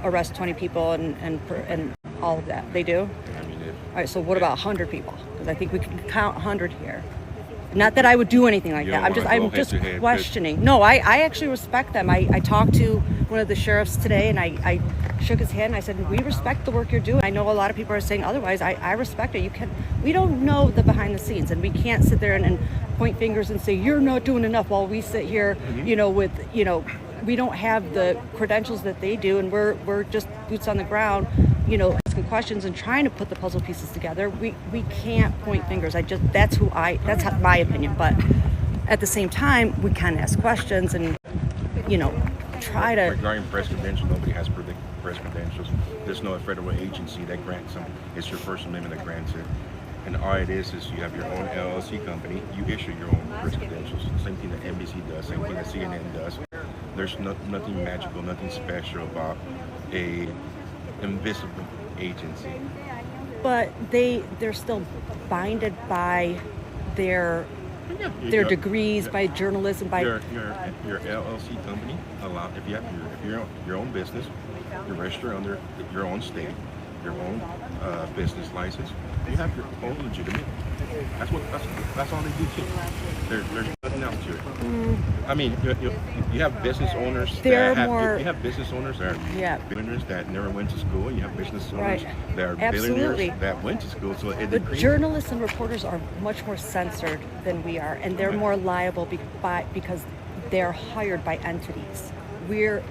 Speaker 2: arrest 20 people and all of that. They do?
Speaker 9: I mean,
Speaker 2: All right, so what about 100 people? Because I think we can count 100 here. Not that I would do anything like
Speaker 9: You
Speaker 2: that.
Speaker 9: don't
Speaker 2: I'm just,
Speaker 9: wanna go
Speaker 2: I'm just
Speaker 9: head to head,
Speaker 2: questioning. No, I actually respect them. I talked to one of the sheriffs today, and I shook his hand and I said, we respect the work you're doing. I know a lot of people are saying otherwise. I respect it. We don't know the behind the scenes, and we can't sit there and point fingers and say you're not doing enough while we sit here, with, we don't have the credentials that they do, and we're just boots on the ground, asking questions and trying to put the puzzle pieces together. We can't point fingers. That's my opinion. But at the same time, we can ask questions and, try to.
Speaker 9: Regarding press credentials, nobody has press credentials. There's no federal agency that grants them. It's your First Amendment that grants it. And all it is you have your own LLC company. You issue your own press credentials. Same thing that NBC does. Same thing that CNN does. There's nothing magical, nothing special about a invisible agency.
Speaker 2: But they're still binded by their degrees, by journalism, by
Speaker 9: your LLC company. If you have your own business, you're registered under your own state, your own business license. You have your own legitimate. That's all they do too. There's nothing else to it. I mean, you have business owners. You have business owners that are billionaires that never went to school. You have business owners that are billionaires that went to school. So
Speaker 2: but journalists and reporters are much more censored than we are, and they're more liable because they're hired by entities. We're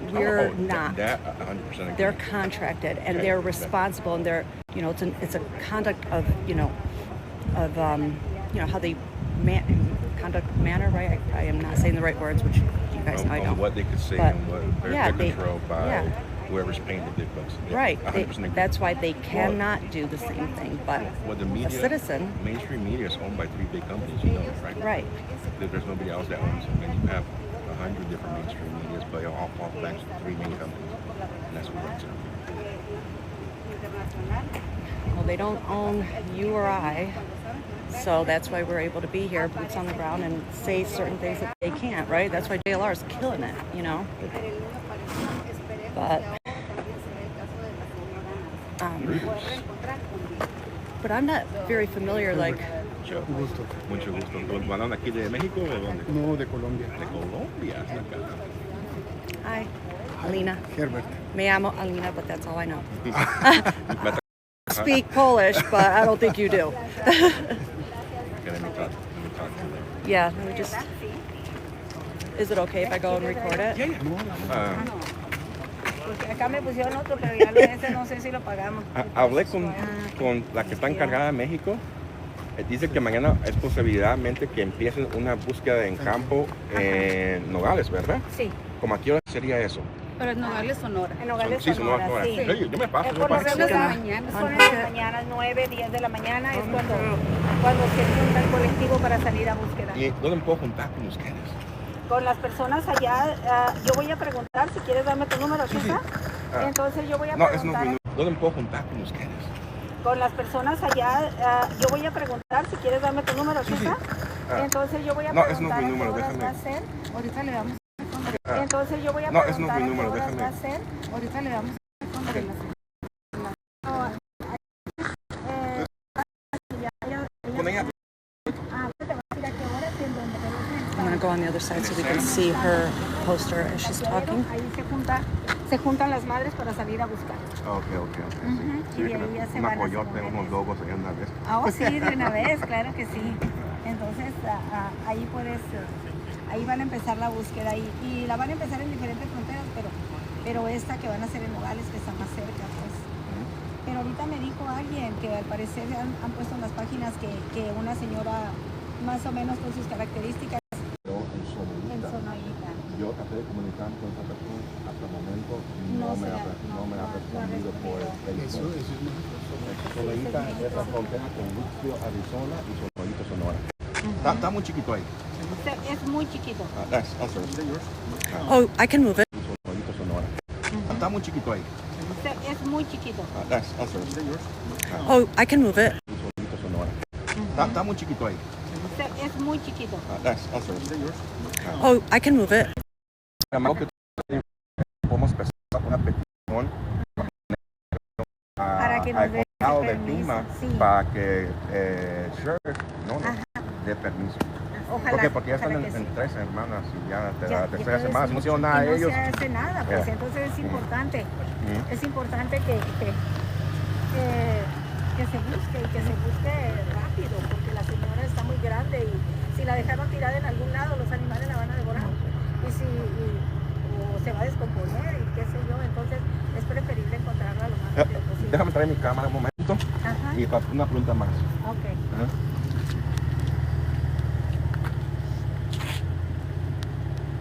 Speaker 2: not.
Speaker 9: That 100%.
Speaker 2: They're contracted and they're responsible, and they're it's a conduct of how they conduct manner, right? I am not saying the right words, which you guys know I don't.
Speaker 9: What they could say and what they're controlled by whoever's paying the big bucks. Yeah,
Speaker 2: right. That's why they cannot do the same thing. But
Speaker 9: the media,
Speaker 2: a citizen,
Speaker 9: mainstream media is owned by 3 big companies, right?
Speaker 2: Right.
Speaker 9: There's nobody else that owns them. And you have 100 different mainstream medias, but it all falls back to 3 main companies. And that's what runs it.
Speaker 2: Well, they don't own you or I, so that's why we're able to be here, boots on the ground, and say certain things that they can't, right? That's why JLR is killing it, But I'm not very familiar, like.
Speaker 9: Mucho gusto. ¿Van aquí de México o de dónde?
Speaker 7: No, de Colombia.
Speaker 9: De Colombia.
Speaker 2: Hi, Alina.
Speaker 7: Herbert.
Speaker 2: Me llamo Alina, but that's all I know. Speak Polish, but I don't think you do.
Speaker 9: Okay, let me talk to them.
Speaker 2: Yeah, let me just. Is it okay if I go and record it?
Speaker 9: Yeah.
Speaker 6: Porque acá me pusieron otro, pero ya ese no sé si lo pagamos.
Speaker 9: Hablé con la que está encargada de México. Dice que mañana es posibilidadmente que empiecen una búsqueda en campo en Nogales, ¿verdad?
Speaker 6: Sí.
Speaker 9: ¿Cómo a qué hora sería eso?
Speaker 6: Pero en Nogales, Sonora. En
Speaker 9: Nogales, Sonora. Sí. Yo me paso.
Speaker 6: Por las de la mañana. Son las de la mañana, 9, 10 de la mañana es cuando se junta el colectivo para salir a búsqueda.
Speaker 9: ¿Y dónde me puedo juntar con ustedes?
Speaker 6: Con las personas allá, yo voy a preguntar si quieres darme tu número, ¿sí? Entonces yo voy a preguntar.
Speaker 9: No, es no mi número. ¿Dónde me puedo juntar con ustedes?
Speaker 6: Con las personas allá, yo voy a preguntar si quieres darme tu número, ¿sí? Entonces yo voy a preguntar.
Speaker 9: No, es no mi número, déjame.
Speaker 6: Ahorita le damos. Entonces yo voy a preguntar.
Speaker 9: No, es no mi número, déjame.
Speaker 6: Ahorita le damos.
Speaker 2: I'm going to go on the other side so we can see her poster as she's talking.
Speaker 6: Ahí se juntan las madres para salir a buscar.
Speaker 9: Okay. Sí,
Speaker 6: y ahí ya se
Speaker 9: una
Speaker 6: van
Speaker 9: coyote, unos lobos allá una vez.
Speaker 6: Oh, sí, de una vez, claro que sí. Entonces, ahí ahí van a empezar la búsqueda y la van a empezar en diferentes fronteras, pero esta que van a hacer en Nogales, que está más cerca, pues. Pero ahorita me dijo alguien que al parecer han puesto en las páginas que una señora más o menos con sus características. En Sonorita.
Speaker 9: Yo traté de comunicarme con esa persona, hasta el momento no me ha respondido por Facebook.
Speaker 7: Eso es México.
Speaker 9: Sonorita es la frontera con Guthrie'S, Arizona y Sonorita, Sonora. Está muy chiquito ahí.
Speaker 6: Es muy chiquito.
Speaker 9: That's sorry.
Speaker 2: Oh, I can move it.
Speaker 9: Sonorita, Sonora. Está muy chiquito ahí.
Speaker 6: Es muy chiquito.
Speaker 9: That's sorry.
Speaker 2: Oh, I can move it.
Speaker 9: Sonorita, Sonora. Está muy chiquito ahí.
Speaker 6: Es muy chiquito.
Speaker 9: That's sorry.
Speaker 2: Oh, I can move it.
Speaker 9: Podemos empezar una petición
Speaker 6: Para que nos
Speaker 9: al
Speaker 6: dé
Speaker 9: condado de
Speaker 6: permiso,
Speaker 9: Pima
Speaker 6: sí.
Speaker 9: para que sheriff no dé permiso.
Speaker 6: Ojalá.
Speaker 9: Porque ya están
Speaker 6: ojalá que
Speaker 9: en
Speaker 6: sí.
Speaker 9: 3 semanas y ya te
Speaker 6: Ya-
Speaker 9: la tercera
Speaker 6: ya
Speaker 9: semana,
Speaker 6: es
Speaker 9: si no hicieron
Speaker 6: mucho,
Speaker 9: nada
Speaker 6: y no
Speaker 9: ellos.
Speaker 6: se hace nada, pues
Speaker 9: Yeah.
Speaker 6: entonces es importante,
Speaker 9: Mm.
Speaker 6: es importante que se busque y que se busque rápido, porque la señora está muy grande y si la dejaron tirada en algún lado, los animales la van a devorar o se va a descomponer y qué sé yo, entonces es preferible encontrarla lo más rápido posible.
Speaker 9: Déjame traer mi cámara un momento.
Speaker 6: Ajá.
Speaker 9: Y una pregunta más.
Speaker 6: Ok.
Speaker 9: Ajá.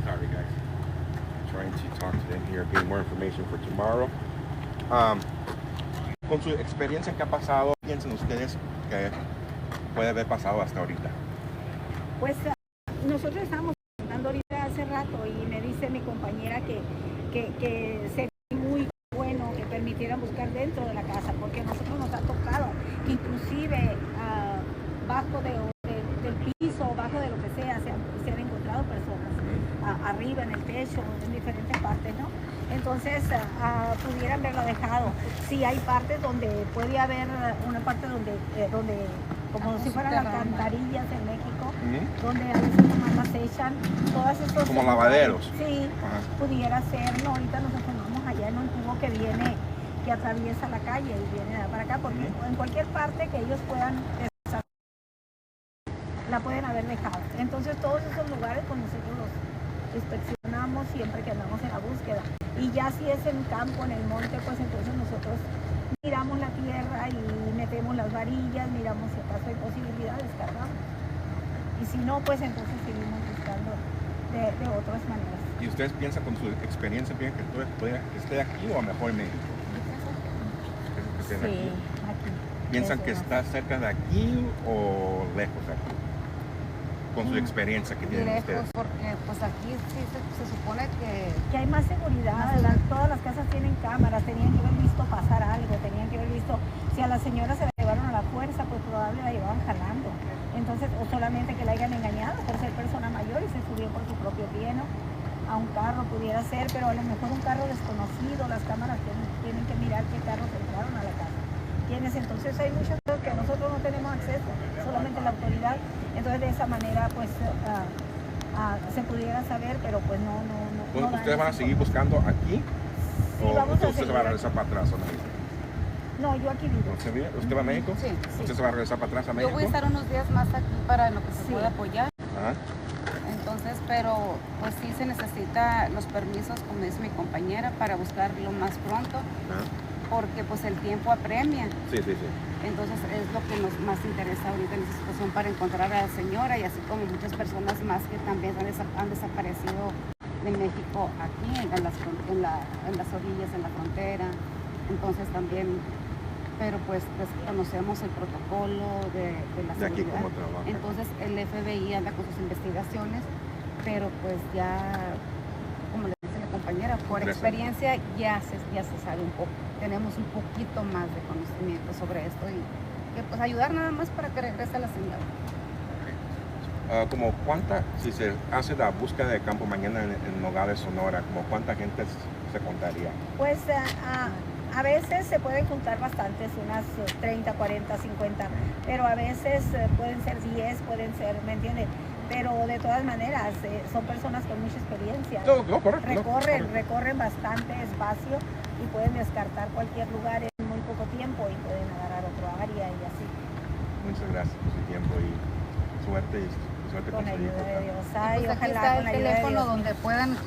Speaker 9: Sorry guys, trying to talk to them here, getting more information for tomorrow. Con su experiencia que ha pasado, piensen ustedes que puede haber pasado hasta ahorita.
Speaker 6: Pues nosotros estábamos hablando ahorita hace rato y me dice mi compañera que sería muy bueno que permitieran buscar dentro de la casa, porque a nosotros nos ha tocado que inclusive bajo del piso, bajo de lo que sea, se han encontrado personas arriba en el techo, en diferentes partes, ¿no? Entonces pudieran haberla dejado. Sí hay partes donde puede haber una parte donde como si fueran alcantarillas en México, donde a veces nomás las echan, todas estas
Speaker 9: Como lavaderos.
Speaker 6: Sí,
Speaker 9: Ajá.
Speaker 6: pudiera ser, no, ahorita nos asomamos allá en un tubo que viene, que atraviesa la calle y viene para acá, porque en cualquier parte que ellos puedan la pueden haber dejado. Entonces todos esos lugares pues nosotros los inspeccionamos siempre que andamos en la búsqueda. Y ya si es en campo, en el monte, pues entonces nosotros miramos la tierra y metemos las varillas, miramos si acaso hay posibilidad, descargamos. Y si no, pues entonces seguimos buscando de otras maneras.
Speaker 9: ¿Y ustedes piensan con su experiencia, piensan que esté aquí o mejor en México? Que esté
Speaker 6: Sí,
Speaker 9: aquí.
Speaker 6: aquí.
Speaker 9: ¿Piensan
Speaker 6: Eso
Speaker 9: que
Speaker 6: no.
Speaker 9: está cerca de aquí o lejos de aquí? Con su experiencia que tienen ustedes.
Speaker 2: porque pues aquí sí se supone que
Speaker 6: Que hay más seguridad, todas las casas tienen cámaras, tenían que haber visto pasar algo, tenían que haber visto, si a la señora se la llevaron a la fuerza, pues probablemente la llevaban jalando. Entonces, o solamente que la hayan engañado por ser persona mayor y se subió por su propio pie, ¿no? A un carro pudiera ser, pero a lo mejor un carro desconocido, las cámaras tienen que mirar qué carros entraron a la casa. Entonces hay muchas cosas que nosotros no tenemos acceso, solamente la autoridad. Entonces de esa manera pues se pudiera saber, pero pues no
Speaker 9: ¿Ustedes van a seguir buscando aquí?
Speaker 6: Sí,
Speaker 9: ¿O
Speaker 6: vamos a
Speaker 9: usted se va a regresar para atrás a México?
Speaker 6: No, yo aquí vivo.
Speaker 9: ¿Usted va a México?
Speaker 2: Sí.
Speaker 9: ¿Usted se va a regresar para atrás a México?
Speaker 2: yo voy a estar unos días más aquí para lo que se pueda apoyar.
Speaker 9: Ajá.
Speaker 2: Entonces, pero pues sí se necesita los permisos, como dice mi compañera, para buscarlo más pronto,
Speaker 9: Ajá.
Speaker 2: porque pues el tiempo apremia.
Speaker 9: Sí.
Speaker 2: Entonces es lo que nos más interesa ahorita en esta situación para encontrar a la señora y así como muchas personas más que también han desaparecido de México aquí en las orillas, en la frontera. Entonces también, pero pues desconocemos el protocolo de la
Speaker 9: De aquí
Speaker 2: seguridad.
Speaker 9: cómo trabaja.
Speaker 2: Entonces el FBI anda con sus investigaciones, pero pues ya, como le dice la compañera, por
Speaker 9: Gracias.
Speaker 2: experiencia ya se sabe un poco, tenemos un poquito más de conocimiento sobre esto y que pues ayudar nada más para que regrese la señora.
Speaker 9: Como cuánta, si se hace la búsqueda de campo mañana en Nogales, Sonora, como cuánta gente se contaría?
Speaker 6: Pues a veces se pueden juntar bastantes, unas 30, 40, 50, pero a veces pueden ser 10, pueden ser, ¿me entiendes? Pero de todas maneras son personas con mucha experiencia.
Speaker 9: No, correcto.
Speaker 6: Recorren bastante espacio y pueden descartar cualquier lugar en muy poco tiempo y pueden agarrar otro área y así.
Speaker 9: Muchas gracias por su tiempo y suerte con
Speaker 6: Con
Speaker 9: su
Speaker 6: ayuda
Speaker 9: hijo.
Speaker 6: de Dios. Ay,
Speaker 2: Pues aquí
Speaker 6: ojalá
Speaker 2: está
Speaker 6: con
Speaker 2: el
Speaker 6: ayuda de
Speaker 2: teléfono
Speaker 6: Dios.
Speaker 2: donde puedan
Speaker 9: Sí.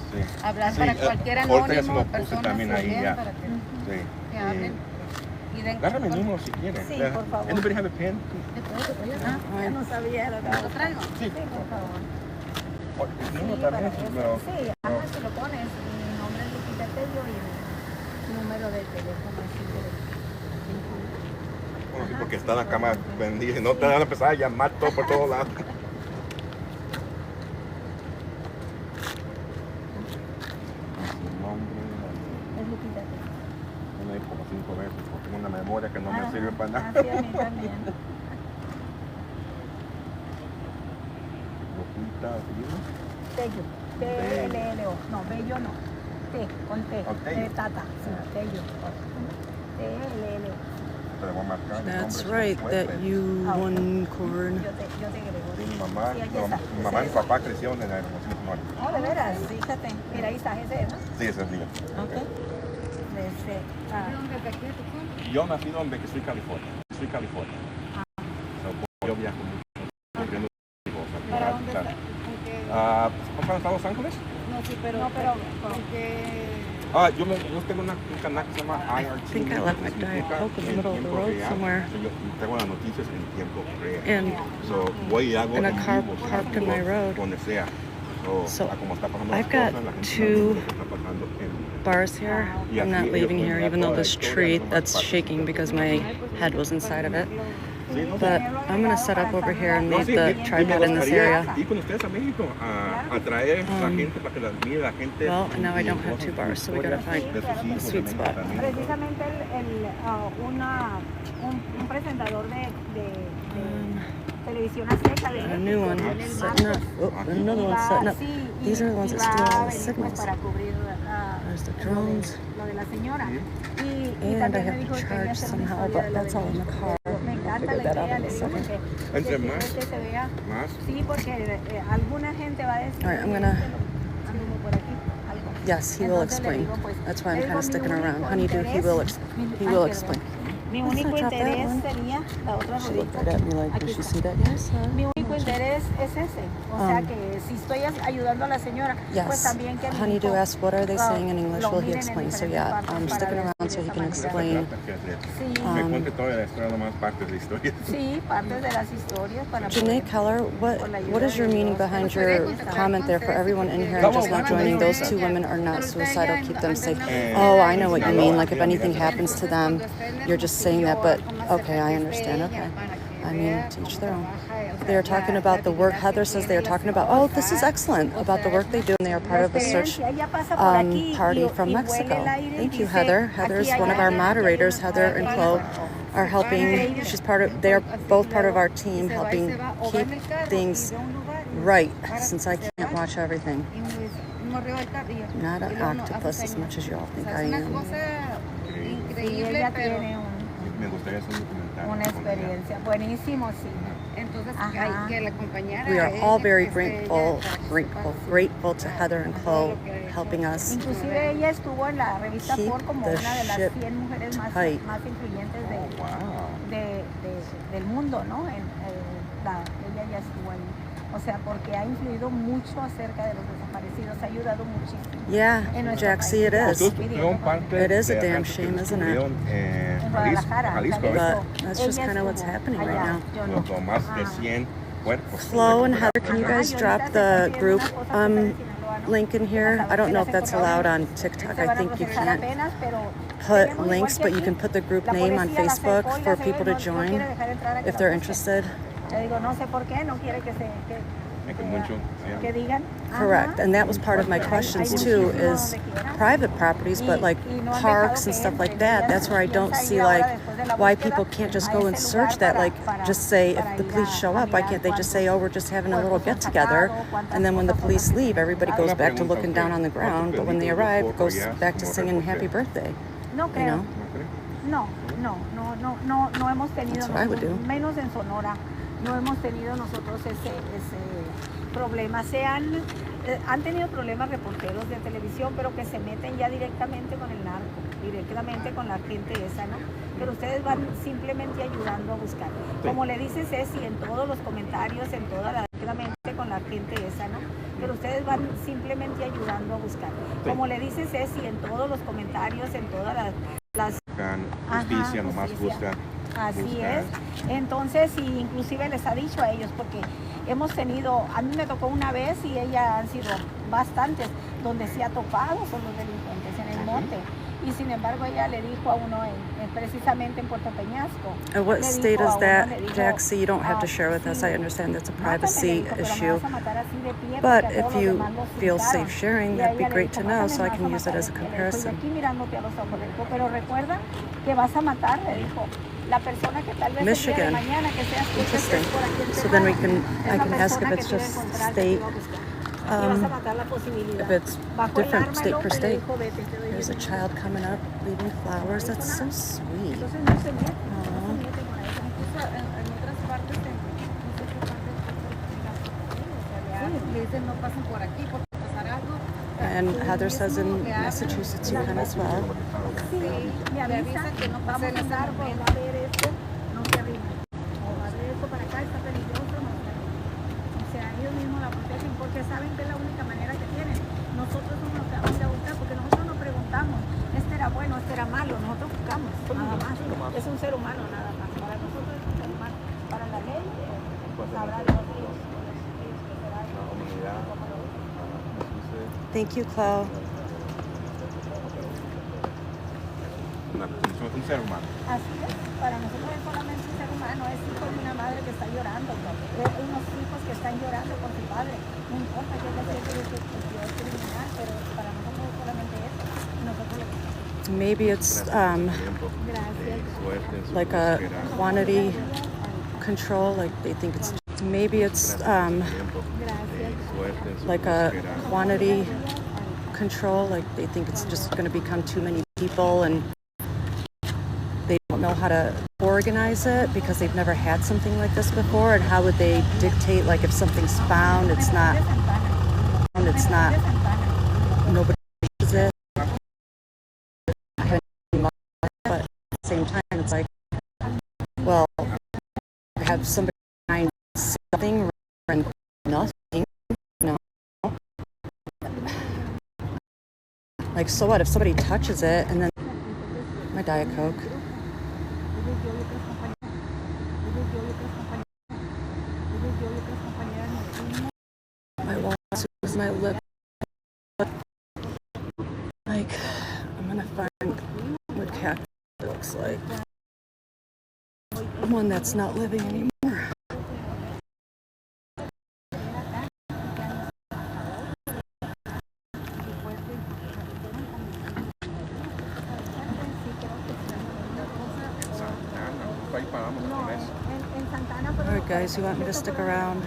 Speaker 2: hablar
Speaker 9: Sí,
Speaker 2: para cualquier
Speaker 9: ahorita ya se
Speaker 2: anónimo,
Speaker 9: lo puse
Speaker 2: personas
Speaker 9: también ahí
Speaker 2: bien,
Speaker 9: ya.
Speaker 2: para que
Speaker 9: Sí.
Speaker 2: que hablen. Y den
Speaker 9: Agárrame el número si quieren.
Speaker 6: Sí, por favor.
Speaker 9: Anybody have a pen?
Speaker 6: Ya no sabía lo que
Speaker 2: ¿Lo traigo?
Speaker 9: Sí.
Speaker 6: por favor.
Speaker 9: El
Speaker 6: Sí,
Speaker 9: número
Speaker 6: para
Speaker 9: también,
Speaker 6: eso.
Speaker 9: pero...
Speaker 6: Sí, si lo pones, mi nombre es Lupita Tello y el número de teléfono es 525.
Speaker 9: Bueno, sí, porque está la cama vendida y no te van a empezar a llamar todo por todos lados.
Speaker 6: Es Lupita Tello.
Speaker 9: Tengo ahí como 5 veces porque tengo una memoria que no me sirve para nada.
Speaker 6: Sí, a mí también.
Speaker 9: Lupita,
Speaker 6: Tello. T-L-L-O. No, Bello no. T, con T.
Speaker 9: Con Tello.
Speaker 6: De Tata. Sí, Tello. T-L-L-O.
Speaker 2: That's right, that unicorn.
Speaker 6: Yo te agrego.
Speaker 9: Mi mamá,
Speaker 6: Sí, aquí
Speaker 9: no,
Speaker 6: está.
Speaker 9: mi mamá y mi papá crecieron en la Hermosillo, Sonora.
Speaker 6: Oh, de veras, fíjate. Mira, ahí está, ese es, ¿no?
Speaker 9: Sí, ese es mío.
Speaker 6: Ok.
Speaker 9: Yo nací en Bakersfield, California. So, yo viajo mucho.
Speaker 6: ¿Para dónde está?
Speaker 9: ¿Para Los Ángeles?
Speaker 6: No, sí, pero ¿con qué?
Speaker 9: Yo tengo un canal que se llama IRT.
Speaker 2: I think I left my Diet Coke in the middle of the road somewhere.
Speaker 9: So, yo tengo las noticias en tiempo real.
Speaker 2: And
Speaker 9: So, voy y hago
Speaker 2: in a
Speaker 9: en
Speaker 2: car
Speaker 9: vivo,
Speaker 2: parked in my road.
Speaker 9: donde sea.
Speaker 2: So,
Speaker 9: como está pasando
Speaker 2: I've
Speaker 9: las
Speaker 2: got
Speaker 9: cosas, la gente
Speaker 2: two
Speaker 9: sabe lo que está pasando en-
Speaker 2: bars here. I'm not leaving here, even though this tree that's shaking because my head was inside of it. But I'm gonna set up over here and leave the tripod in this area.
Speaker 9: Ir con ustedes a México a traer la gente para que las mire la gente.
Speaker 2: Well, and now I don't have two bars, so we gotta find a sweet spot.
Speaker 6: Precisamente un presentador de televisión azteca de
Speaker 2: A new one setting up. Oh, another one setting up. These are the ones that steal all the signals.
Speaker 6: para cubrir
Speaker 2: There's the drones.
Speaker 6: lo de la señora.
Speaker 2: And I have to charge somehow, but that's all in the car.
Speaker 6: Me encanta
Speaker 2: Figure
Speaker 6: la
Speaker 2: that out
Speaker 6: idea,
Speaker 2: in a
Speaker 6: le digo,
Speaker 2: second.
Speaker 6: porque
Speaker 9: Entre
Speaker 6: que
Speaker 9: más,
Speaker 6: se vea.
Speaker 9: más.
Speaker 6: Sí, porque alguna gente va a decir.
Speaker 2: All right, I'm gonna-
Speaker 6: Ando por aquí, algo.
Speaker 2: Yes, he will
Speaker 6: Entonces le
Speaker 2: explain.
Speaker 6: digo, pues,
Speaker 2: That's why I'm
Speaker 6: le
Speaker 2: kind
Speaker 6: digo,
Speaker 2: of sticking
Speaker 6: mi
Speaker 2: around.
Speaker 6: único
Speaker 2: Honeydew, he
Speaker 6: interés-
Speaker 2: will
Speaker 6: Ay,
Speaker 2: explain.
Speaker 6: Mi
Speaker 2: Let's
Speaker 6: único
Speaker 2: not drop that
Speaker 6: interés
Speaker 2: one.
Speaker 6: sería la otra
Speaker 2: She looked
Speaker 6: rodilla.
Speaker 2: right at me like,
Speaker 6: Aquí
Speaker 2: did she
Speaker 6: está.
Speaker 2: see that? Yes.
Speaker 6: Mi único interés es ese, o sea que si estoy ayudando a la señora, pues
Speaker 2: Yes.
Speaker 6: también que mi
Speaker 2: Honeydew
Speaker 6: hijo,
Speaker 2: asked, what are they saying in English?
Speaker 6: lo
Speaker 2: Will he
Speaker 6: miren en
Speaker 2: explain? So
Speaker 6: diferentes
Speaker 2: yeah,
Speaker 6: partes
Speaker 2: I'm
Speaker 6: para
Speaker 2: sticking
Speaker 6: ver
Speaker 2: around
Speaker 6: si
Speaker 2: so
Speaker 6: de
Speaker 2: he
Speaker 6: esa
Speaker 2: can
Speaker 6: manera.
Speaker 2: explain.
Speaker 6: Sí.
Speaker 9: Me cuente toda la historia, nomás partes de la historia.
Speaker 6: Sí, partes de las historias para
Speaker 2: Janae Keller, what is your meaning behind your comment there for everyone in here and just not joining? Those two women are not suicidal. Keep them safe. Oh, I know what you mean. Like if anything happens to them, you're just saying that. But okay, I understand. Okay. I mean, to each their own. They are talking about the work. Heather says they are talking about, oh, this is excellent, about the work they do. And they are part of the search party from Mexico. Thank you, Heather. Heather is one of our moderators. Heather and Chloe are helping. They are both part of our team, helping keep things right, since I can't watch everything. Not an octopus as much as y'all think I am.
Speaker 6: Ella tiene
Speaker 9: Me gustaría hacer un documental.
Speaker 6: una experiencia. Buenísimo, sí.
Speaker 10: Entonces,
Speaker 6: Ajá.
Speaker 10: que la acompañara.
Speaker 2: We are all very grateful to Heather and Chloe helping us
Speaker 6: Inclusive ella estuvo en la revista
Speaker 2: keep
Speaker 6: Ford como
Speaker 2: the
Speaker 6: una de las
Speaker 2: ship
Speaker 6: 100 mujeres más
Speaker 2: tight.
Speaker 6: influyentes
Speaker 9: Wow.
Speaker 6: del mundo, ¿no? Ella ya estuvo ahí. O sea, porque ha influido mucho acerca de los desaparecidos, ha ayudado muchísimo.
Speaker 2: Yeah,
Speaker 6: en nuestro
Speaker 2: Jack,
Speaker 6: país.
Speaker 2: see, it is.
Speaker 9: It
Speaker 2: is a damn shame, isn't it?
Speaker 6: En Guadalajara,
Speaker 9: Jalisco.
Speaker 2: But that's just
Speaker 6: Ella
Speaker 2: kind of what's
Speaker 6: estuvo
Speaker 2: happening right
Speaker 6: allá,
Speaker 2: now.
Speaker 6: yo no.
Speaker 9: Lo más de 100 cuerpos.
Speaker 2: Chloe and Heather, can you guys drop the group link in here? I don't know if that's allowed on TikTok. I think you can't put links, but you can put the group name on Facebook for people to join if they're interested.
Speaker 6: Le digo, no sé por qué, no quiere que que digan.
Speaker 2: Correct, and that was part of my questions too, is private properties, but like parks and stuff like that, that's where I don't see like why people can't just go and search that, like just say if the police show up, why can't they just say, oh, we're just having a little get together, and then when the police leave, everybody goes back to looking down on the ground, but when they arrive, it goes back to singing happy birthday,
Speaker 6: No
Speaker 2: you
Speaker 6: creo.
Speaker 2: know?
Speaker 6: No hemos tenido,
Speaker 2: That's what I would do.
Speaker 6: menos en Sonora, no hemos tenido nosotros ese problema. Han tenido problemas reporteros de televisión, pero que se meten ya directamente con el narco, directamente con la gente esa, ¿no? Pero ustedes van simplemente ayudando a buscar. Como le dice Ceci en todos los comentarios, directamente con la gente esa, ¿no? Pero ustedes van simplemente ayudando a buscar. Como le dice Ceci en todos los comentarios, en todas las
Speaker 9: justicia, nomás busca.
Speaker 6: Así es. Entonces, y inclusive les ha dicho a ellos, porque hemos tenido, a mí me tocó una vez y ella han sido bastantes, donde se ha topado con los delincuentes en el monte. Y sin embargo ella le dijo a uno precisamente en Puerto Peñasco.
Speaker 2: And what state is that, Jack? See, you don't have to share with us. I understand that's a privacy issue. But if you feel safe sharing, that'd be great to know, so I can use it as a comparison.
Speaker 6: Aquí mirándote a los ojos, le dijo, pero recuerda que vas a matar, le dijo. La persona que tal vez
Speaker 2: Michigan.
Speaker 6: El día de mañana que seas tú, que
Speaker 2: Interesting.
Speaker 6: estés por aquí
Speaker 2: So then I
Speaker 6: enterrado,
Speaker 2: can
Speaker 6: es la
Speaker 2: ask if
Speaker 6: persona
Speaker 2: it's
Speaker 6: que tú
Speaker 2: just
Speaker 6: encontraste
Speaker 2: state
Speaker 6: que iba a buscar.
Speaker 2: if it's different state per state. There's a child coming up, leaving flowers. That's so sweet. And Heather says in Massachusetts you can as well. Thank you, Chloe.
Speaker 9: Un ser humano.
Speaker 6: Así es, para nosotros es solamente un ser humano, es hijo de una madre que está llorando, hay unos hijos que están llorando por su padre, no importa que es criminal, pero para nosotros es solamente eso, nosotros
Speaker 2: Maybe it's like a quantity control, like they think it's, maybe it's like a quantity control, like they think it's just going to become too many people and they don't know how to organize it because they've never had something like this before, and how would they dictate, like if something's found, it's not, nobody uses it, but at the same time it's like, well, have somebody find something and nothing, like, so what if somebody touches it and then my Diet Coke. My wallet is my lip. Like, I'm gonna find what cactus looks like. One that's not living anymore. Alright guys, you want me to stick around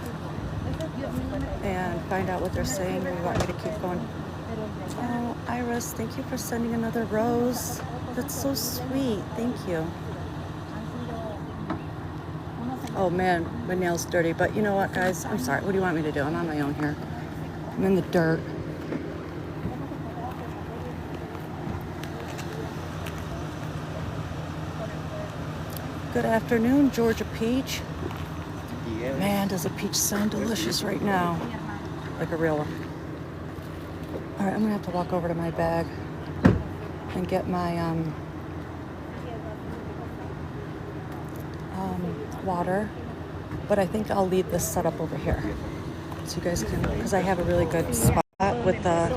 Speaker 2: and find out what they're saying, or you want me to keep going? Oh, Iris, thank you for sending another rose. That's so sweet. Thank you. Oh man, my nail's dirty, but you know what guys? I'm sorry. What do you want me to do? I'm on my own here. I'm in the dirt. Good afternoon, Georgia Peach. Man, does a peach sound delicious right now. Like a real one. All right, I'm gonna have to walk over to my bag and get my water. But I think I'll leave this set up over here so you guys can, because I have a really good spot with the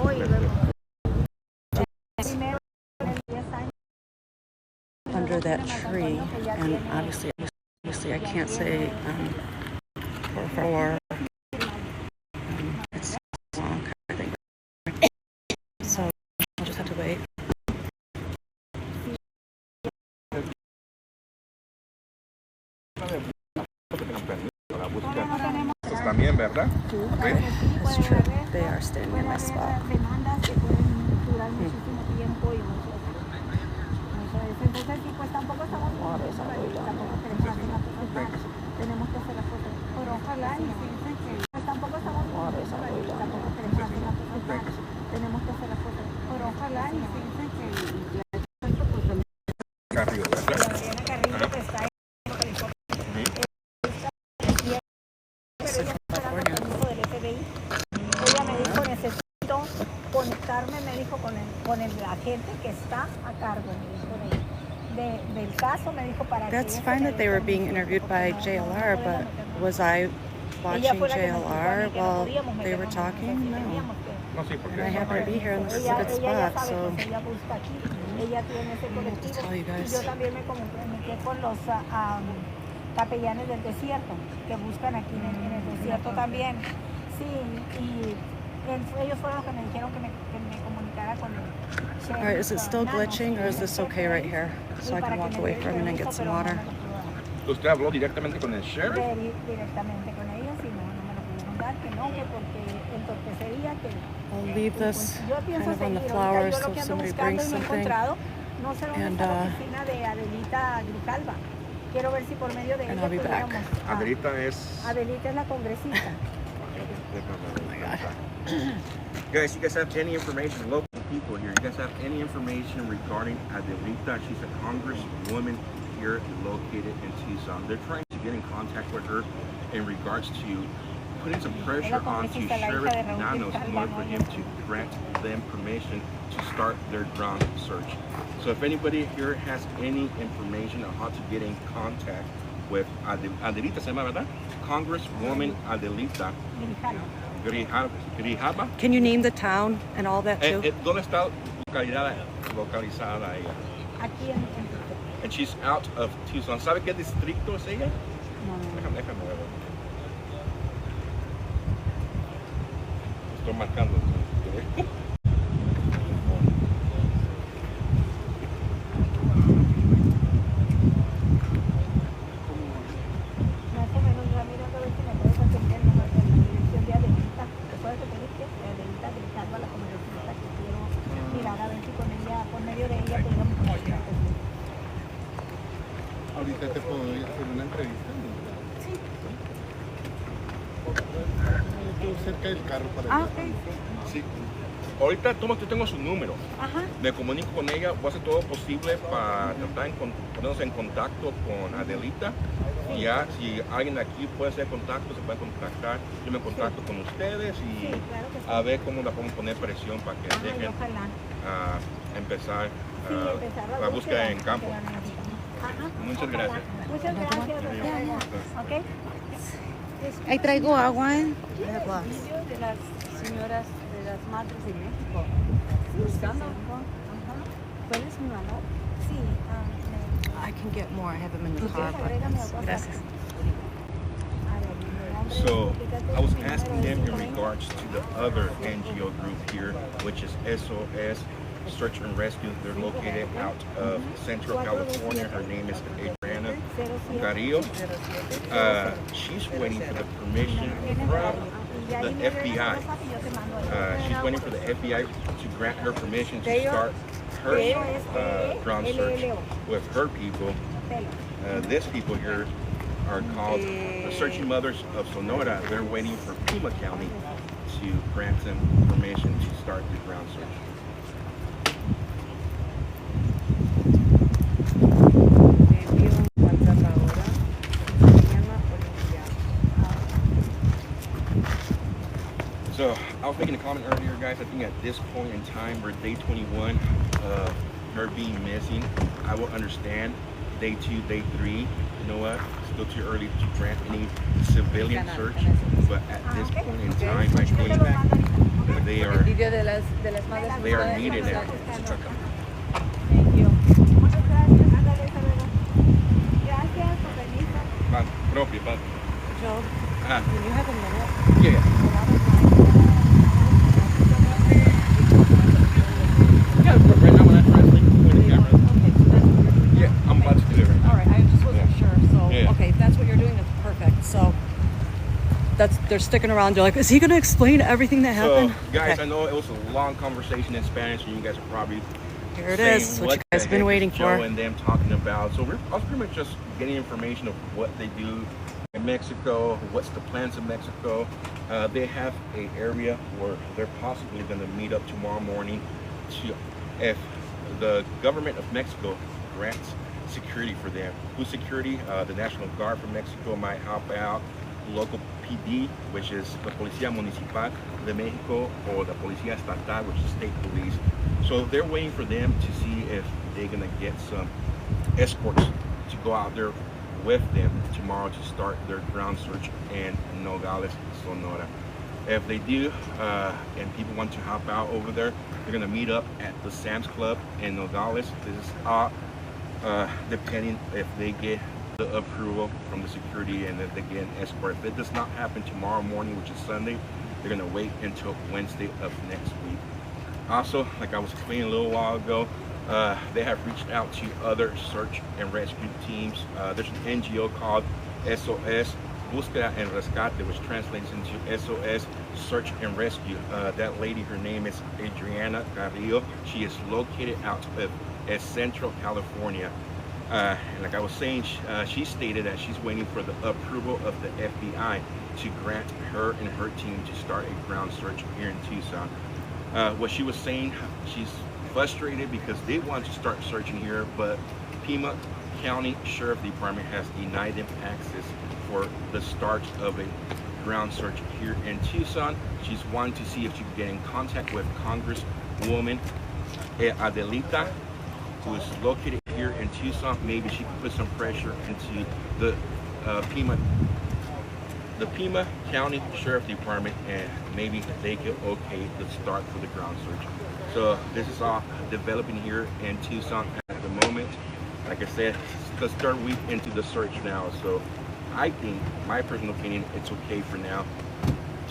Speaker 2: under that tree, and obviously I can't say por favor. It's long, I think. So I'll just have to wait.
Speaker 9: También, ¿verdad?
Speaker 2: That's true. They are standing in my spot.
Speaker 6: Conectarme, me dijo, con la gente que está a cargo, me dijo, del caso, me dijo, para que...
Speaker 2: That's fine that they were being interviewed by JLR, but was I watching JLR while they were talking? No. And I happen to be here, and this is a good spot, so to tell you guys.
Speaker 6: Yo también me comuniqué con los capellanes del desierto, que buscan aquí en el desierto también. Sí, y ellos fueron los que me dijeron que me comunicara con el...
Speaker 2: Alright, is it still glitching, or is this okay right here? So I can walk away from it and get some water.
Speaker 9: ¿Usted habló directamente con el sheriff?
Speaker 6: Directamente con ellos y no me lo pudieron mandar, que no, que porque entorpecería, que
Speaker 2: I'll leave this
Speaker 6: yo pienso
Speaker 2: kind of on the
Speaker 6: seguir.
Speaker 2: flowers
Speaker 6: Ahorita yo
Speaker 2: so
Speaker 6: lo que ando
Speaker 2: somebody
Speaker 6: buscando
Speaker 2: brings
Speaker 6: y no he
Speaker 2: something.
Speaker 6: encontrado, no sé dónde
Speaker 2: And,
Speaker 6: está la oficina de Adelita Grijalva. Quiero ver si por medio de
Speaker 2: and
Speaker 6: ella
Speaker 2: I'll be back.
Speaker 6: pudiéramos.
Speaker 9: Adelita es.
Speaker 6: Adelita es la congresista.
Speaker 2: Oh my God.
Speaker 9: Guys, you guys have any information, local people here, you guys have any information regarding Adelita? She's a congresswoman here located in Tucson. They're trying to get in contact with her in regards to putting some pressure onto Sheriff Nanos in order for him to grant them permission to start their ground search. So if anybody here has any information on how to get in contact with Adelita, se llama, ¿verdad? Congresswoman Adelita Grijalva.
Speaker 2: Can you name the town and all that too?
Speaker 9: ¿Dónde está localizada ella?
Speaker 6: Aquí en
Speaker 9: And she's out of Tucson. ¿Sabe qué distrito es ella?
Speaker 6: no.
Speaker 9: Déjame ver. Estoy marcando.
Speaker 6: Más o menos, Ramiro, a ver si me puedes atender nomás en la dirección de Adelita. ¿Te puedes atender que Adelita Grijalva, la congresista, que quiero mirar a ver si con ella, por medio de ella, podemos comunicar.
Speaker 4: Ahorita te puedo hacer una entrevista.
Speaker 6: Sí.
Speaker 4: Estoy cerca del carro para
Speaker 6: Ah,
Speaker 4: allá.
Speaker 6: ok.
Speaker 9: Sí. Ahorita yo tengo su número.
Speaker 6: Ajá.
Speaker 9: Me comunico con ella, voy a hacer todo posible para tratar de ponernos en contacto con Adelita. Y ya, si alguien de aquí puede hacer contacto, se puede contactar. Yo me contacto con ustedes y
Speaker 6: Sí, claro que sí.
Speaker 9: a ver cómo la podemos poner presión para que
Speaker 6: Ajá, y
Speaker 9: dejen
Speaker 6: ojalá.
Speaker 9: empezar
Speaker 6: Sí, empezar
Speaker 9: la búsqueda en
Speaker 6: que
Speaker 9: campo.
Speaker 6: la necesitamos. Ajá.
Speaker 9: Muchas
Speaker 6: Ojalá.
Speaker 9: gracias.
Speaker 6: Muchas gracias. Ok.
Speaker 2: Ahí traigo agua, ¿eh?
Speaker 6: Vídeo de las señoras, de las madres de México. Buscando. Ajá. ¿Cuál es mi valor? Sí.
Speaker 2: I can get more. I have them in the car, but gracias.
Speaker 9: So I was asking them in regards to the other NGO group here, which is SOS Search and Rescue. They're located out of Central California. Her name is Adriana Carrillo. She's waiting for the permission from the FBI. She's waiting for the FBI to grant her permission to start her ground search with her people. These people here are called the Searching Mothers of Sonora. They're waiting for Pima County to grant them permission to start the ground search. So I was making a comment earlier, guys. I think at this point in time, we're day 21 of her being missing. I will understand day 2, day 3. You know what? Still too early to grant any civilian search, but at this point in time, I think they are needed now.
Speaker 6: Thank you. Muchas gracias. Ándale, hasta luego. Gracias, con permiso.
Speaker 9: Propio, pa.
Speaker 2: Joe,
Speaker 9: Ah,
Speaker 2: when you have a minute,
Speaker 9: yeah. Yeah, but right now when I translate between the cameras, yeah, I'm about to do it right now.
Speaker 2: all right, I just wasn't sure. So,
Speaker 9: Yeah.
Speaker 2: okay, if that's what you're doing, that's perfect. So, they're sticking around. They're like, is he going to explain everything that happened?
Speaker 9: So, guys,
Speaker 2: Okay.
Speaker 9: I know it was a long conversation in Spanish, and you guys are probably
Speaker 2: Here it
Speaker 9: saying,
Speaker 2: is. What you guys
Speaker 9: the
Speaker 2: have been
Speaker 9: heck
Speaker 2: waiting
Speaker 9: is Joe
Speaker 2: for.
Speaker 9: and them talking about. So I was pretty much just getting information of what they do in Mexico, what's the plans in Mexico. They have an area where they're possibly going to meet up tomorrow morning to, if the government of Mexico grants security for them. Who's security? The National Guard from Mexico might help out. Local PD, which is the Policía Municipal de Mexico, or the Policía Estatal, which is state police. So they're waiting for them to see if they're gonna get some escorts to go out there with them tomorrow to start their ground search in Nogales, Sonora. If they do, and people want to help out over there, they're gonna meet up at the Sam's Club in Nogales. This is depending if they get the approval from the security and if they get an escort. If it does not happen tomorrow morning, which is Sunday, they're gonna wait until Wednesday of next week. Also, like I was explaining a little while ago, they have reached out to other search and rescue teams. There's an NGO called SOS Búsqueda and Rescate, which translates into SOS, Search and Rescue. That lady, her name is Adriana Carrillo. She is located out of Central California. And like I was saying, she stated that she's waiting for the approval of the FBI to grant her and her team to start a ground search here in Tucson. What she was saying, she's frustrated because they want to start searching here, but Pima County Sheriff Department has denied them access for the start of a ground search here in Tucson. She's wanting to see if she can get in contact with Congresswoman Adelita, who is located here in Tucson. Maybe she can put some pressure into the Pima County Sheriff Department, and maybe they can okay the start for the ground search. So this is all developing here in Tucson at the moment. Like I said, it's the third week into the search now, so I think, my personal opinion, it's okay for now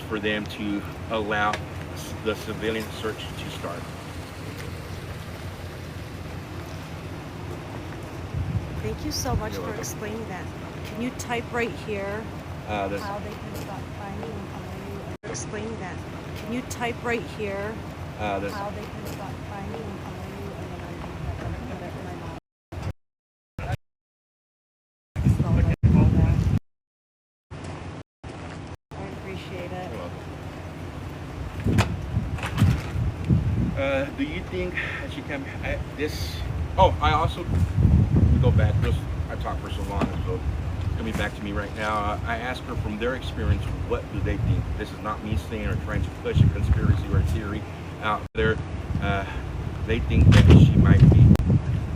Speaker 9: for them to allow the civilian search to start.
Speaker 2: Thank you so much for explaining that. Can you type right here
Speaker 6: How they can start finding and following you.
Speaker 2: explaining that? Can you type right here
Speaker 6: How they can start finding and following you, and then I put it in my mouth.
Speaker 2: I appreciate it.
Speaker 9: Do you think she can? I also go back. I talked for so long, so coming back to me right now. I asked her from their experience, what do they think? This is not me saying or trying to push a conspiracy or a theory out there. They think that she might be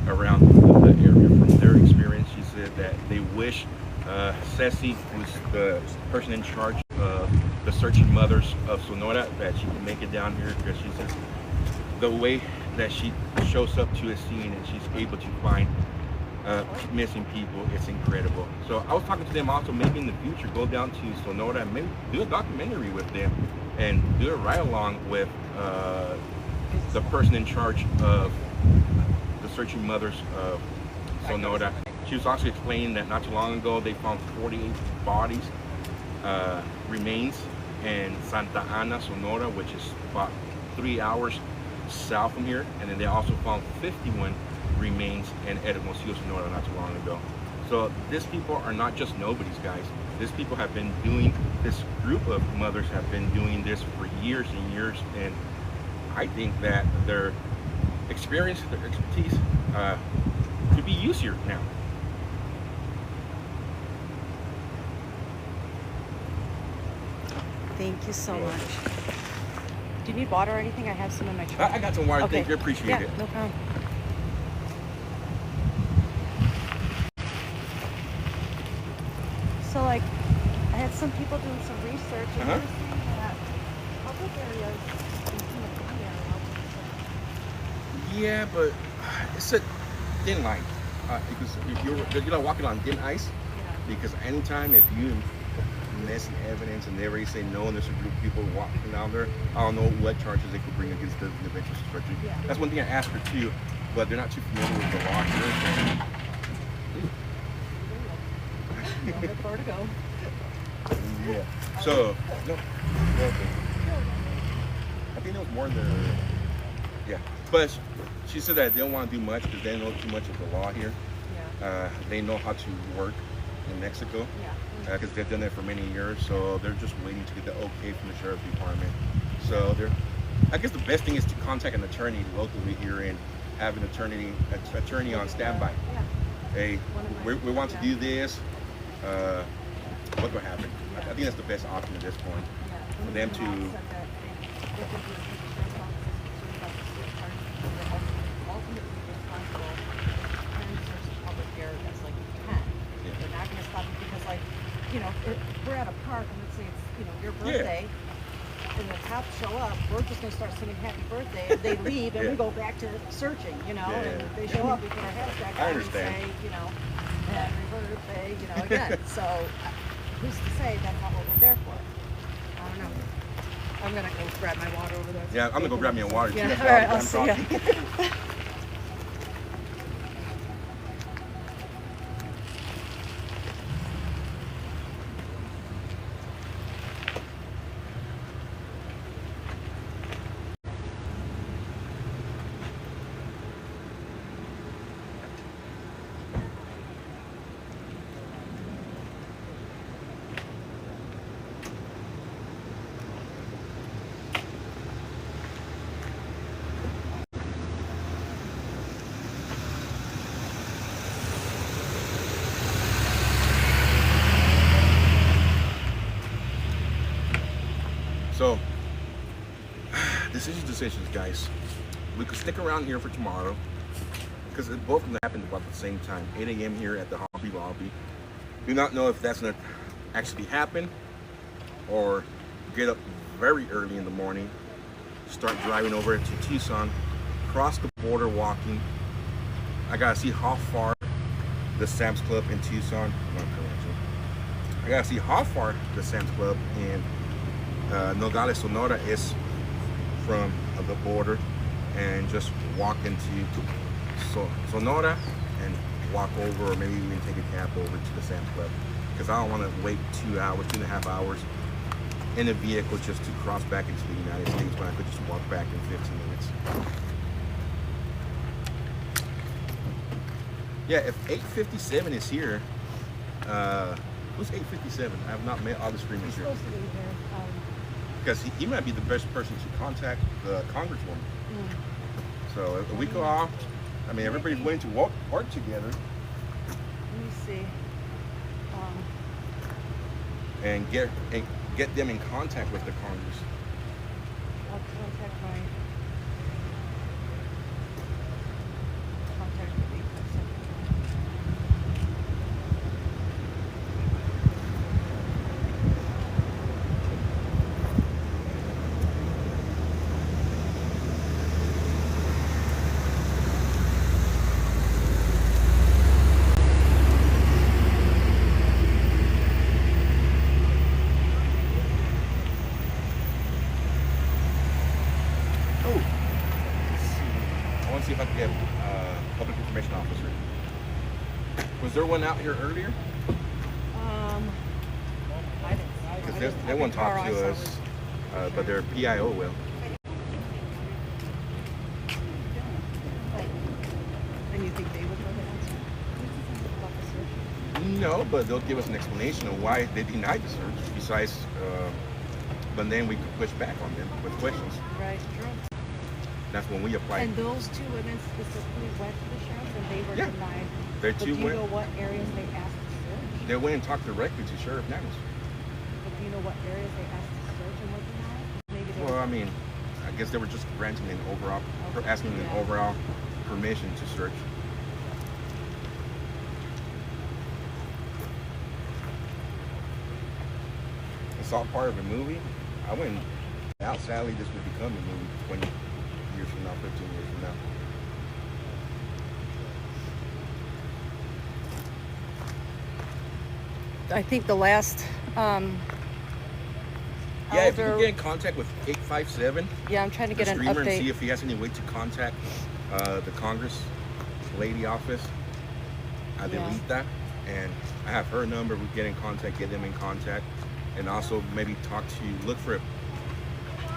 Speaker 9: around the area. From their experience, she said that they wish Ceci, who's the person in charge of the searching mothers of Sonora, that she can make it down here, because she says the way that she shows up to a scene and she's able to find missing people, it's incredible. So I was talking to them also, maybe in the future go down to Sonora and maybe do a documentary with them and do a ride along with the person in charge of the searching mothers of Sonora. She was also explaining that not too long ago they found 48 bodies, remains in Santa Ana, Sonora, which is about 3 hours south from here, and then they also found 51 remains in Hermosillo, Sonora, not too long ago. So these people are not just nobodies, guys. These people have been doing, this group of mothers have been doing this for years and years, and I think that their experience, their expertise could be used here now.
Speaker 2: Thank you so much. Do you need water or anything? I have some in my truck.
Speaker 9: I got some water.
Speaker 2: Okay.
Speaker 9: Thank you. Appreciate it.
Speaker 2: No problem. So, like, I had some people doing some research, and they were saying that public areas in California are
Speaker 9: Yeah, but it's a thin line. Because you're not walking on thin ice. Because anytime if you messy evidence and they already say no, and there's a group of people walking down there, I don't know what charges they could bring against the individual structure. That's one thing I asked her too, but they're not too familiar with the law here.
Speaker 2: Don't have far to go.
Speaker 9: Yeah. So, no. Okay. I think there was more there. Yeah. But she said that they don't want to do much because they know too much of the law here. They know how to work in Mexico. Because they've done that for many years, so they're just waiting to get the okay from the sheriff department. So I guess the best thing is to contact an attorney locally here and have an attorney on standby. Hey, we want to do this. What will happen? I think that's the best option at this point for them to.
Speaker 2: You know, if we're at a park and let's say it's, your birthday, and the cops show up, we're just going to start singing happy birthday, and they leave, and we go back to searching, and they show up, we put our hats back on and say, happy birthday, again. So who's to say that's not what we're there for? I don't know. I'm going to go grab my water over there.
Speaker 9: Yeah, I'm going to go grab me a water too.
Speaker 2: Yeah, all right, I'll see you.
Speaker 9: So, decisions, guys. We could stick around here for tomorrow because both of them happened about the same time, 8 a.m. here at the Hobby Lobby. Do not know if that's gonna actually happen or get up very early in the morning, start driving over to Tucson, cross the border walking. I gotta see how far the Sam's Club in Tucson, I gotta see how far the Sam's Club in Nogales, Sonora is from the border, and just walk into Sonora and walk over, or maybe even take a cab over to the Sam's Club, because I don't want to wait 2.5 hours in a vehicle just to cross back into the United States when I could just walk back in 15 minutes. Yeah, if 857 is here, who's 857? I have not met all the screamers here.
Speaker 6: Supposed to be here.
Speaker 9: Because he might be the best person to contact the congresswoman. So if we go off, I mean, everybody's willing to work together.
Speaker 6: Let me see.
Speaker 9: And get them in contact with the Congress.
Speaker 6: I'll contact my contact with
Speaker 9: See if I can get public information officer. Was there one out here earlier?
Speaker 6: I didn't see.
Speaker 9: Because they won't talk to us, but their PIO will.
Speaker 6: And you think they would know the answer?
Speaker 9: No, but they'll give us an explanation of why they denied the search. Besides, but then we could push back on them with questions.
Speaker 6: Right, true.
Speaker 9: That's when we apply.
Speaker 6: And those two women specifically went to the sheriff and they were denied.
Speaker 9: They're
Speaker 6: But
Speaker 9: two
Speaker 6: do you
Speaker 9: women.
Speaker 6: know what areas they asked to search?
Speaker 9: They went and talked directly to Sheriff Nanos.
Speaker 6: But do you know what areas they asked to search and what denied? Maybe they
Speaker 9: Well, I mean, I guess they were just granting an overall, asking an overall permission to search. It's all part of a movie. I wouldn't doubt, sadly, this would become a movie 20 years from now, 15 years from now.
Speaker 2: I think the last
Speaker 9: Yeah, if you can get in contact with 857,
Speaker 2: yeah, I'm trying to
Speaker 9: the
Speaker 2: get an
Speaker 9: streamer, and see
Speaker 2: update.
Speaker 9: if he has any way to contact the Congress lady office. I delete that, and I have her number. We get in contact, get them in contact, and also maybe look for a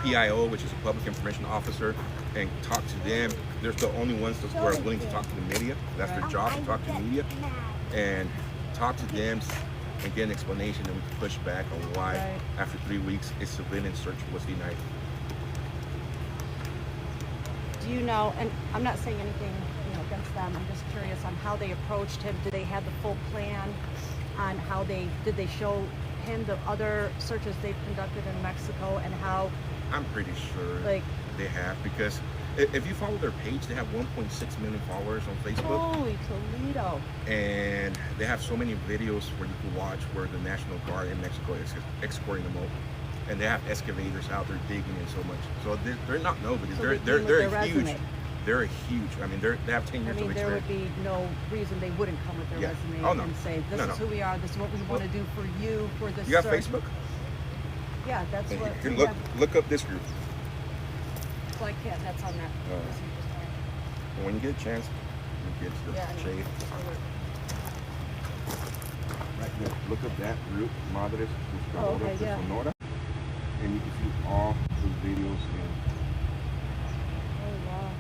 Speaker 9: PIO, which is a public information officer, and talk to them. They're the only ones who are willing to talk to the media. That's their job, to talk to the media, and talk to them and get an explanation, and we can push back on why after 3 weeks a civilian search was denied.
Speaker 2: Do you know, and I'm not saying anything, against them, I'm just curious on how they approached him. Did they have the full plan on how did they show him the other searches they've conducted in Mexico and how?
Speaker 9: I'm pretty sure they have, because if you follow their page, they have 1.6 million followers on Facebook.
Speaker 2: Holy Toledo.
Speaker 9: And they have so many videos where you can watch where the National Guard in Mexico is escorting them over. And they have excavators out there digging and so much. So they're not nobody.
Speaker 2: So
Speaker 9: they're huge.
Speaker 2: resume.
Speaker 9: They're huge. I mean, they have 10 years of experience.
Speaker 2: There would be no reason they wouldn't come with their resume and say, this is who we are, this is what we want to do for you, for this
Speaker 9: You got
Speaker 2: search.
Speaker 9: Facebook?
Speaker 2: Yeah, that's what.
Speaker 9: Here, look up this group.
Speaker 2: So I can't, that's on that.
Speaker 9: And when you get a chance, you get to the shade. Right there. Look up that group, Madres Buscadoras de Sonora. And you can see all the videos.
Speaker 2: Oh, wow.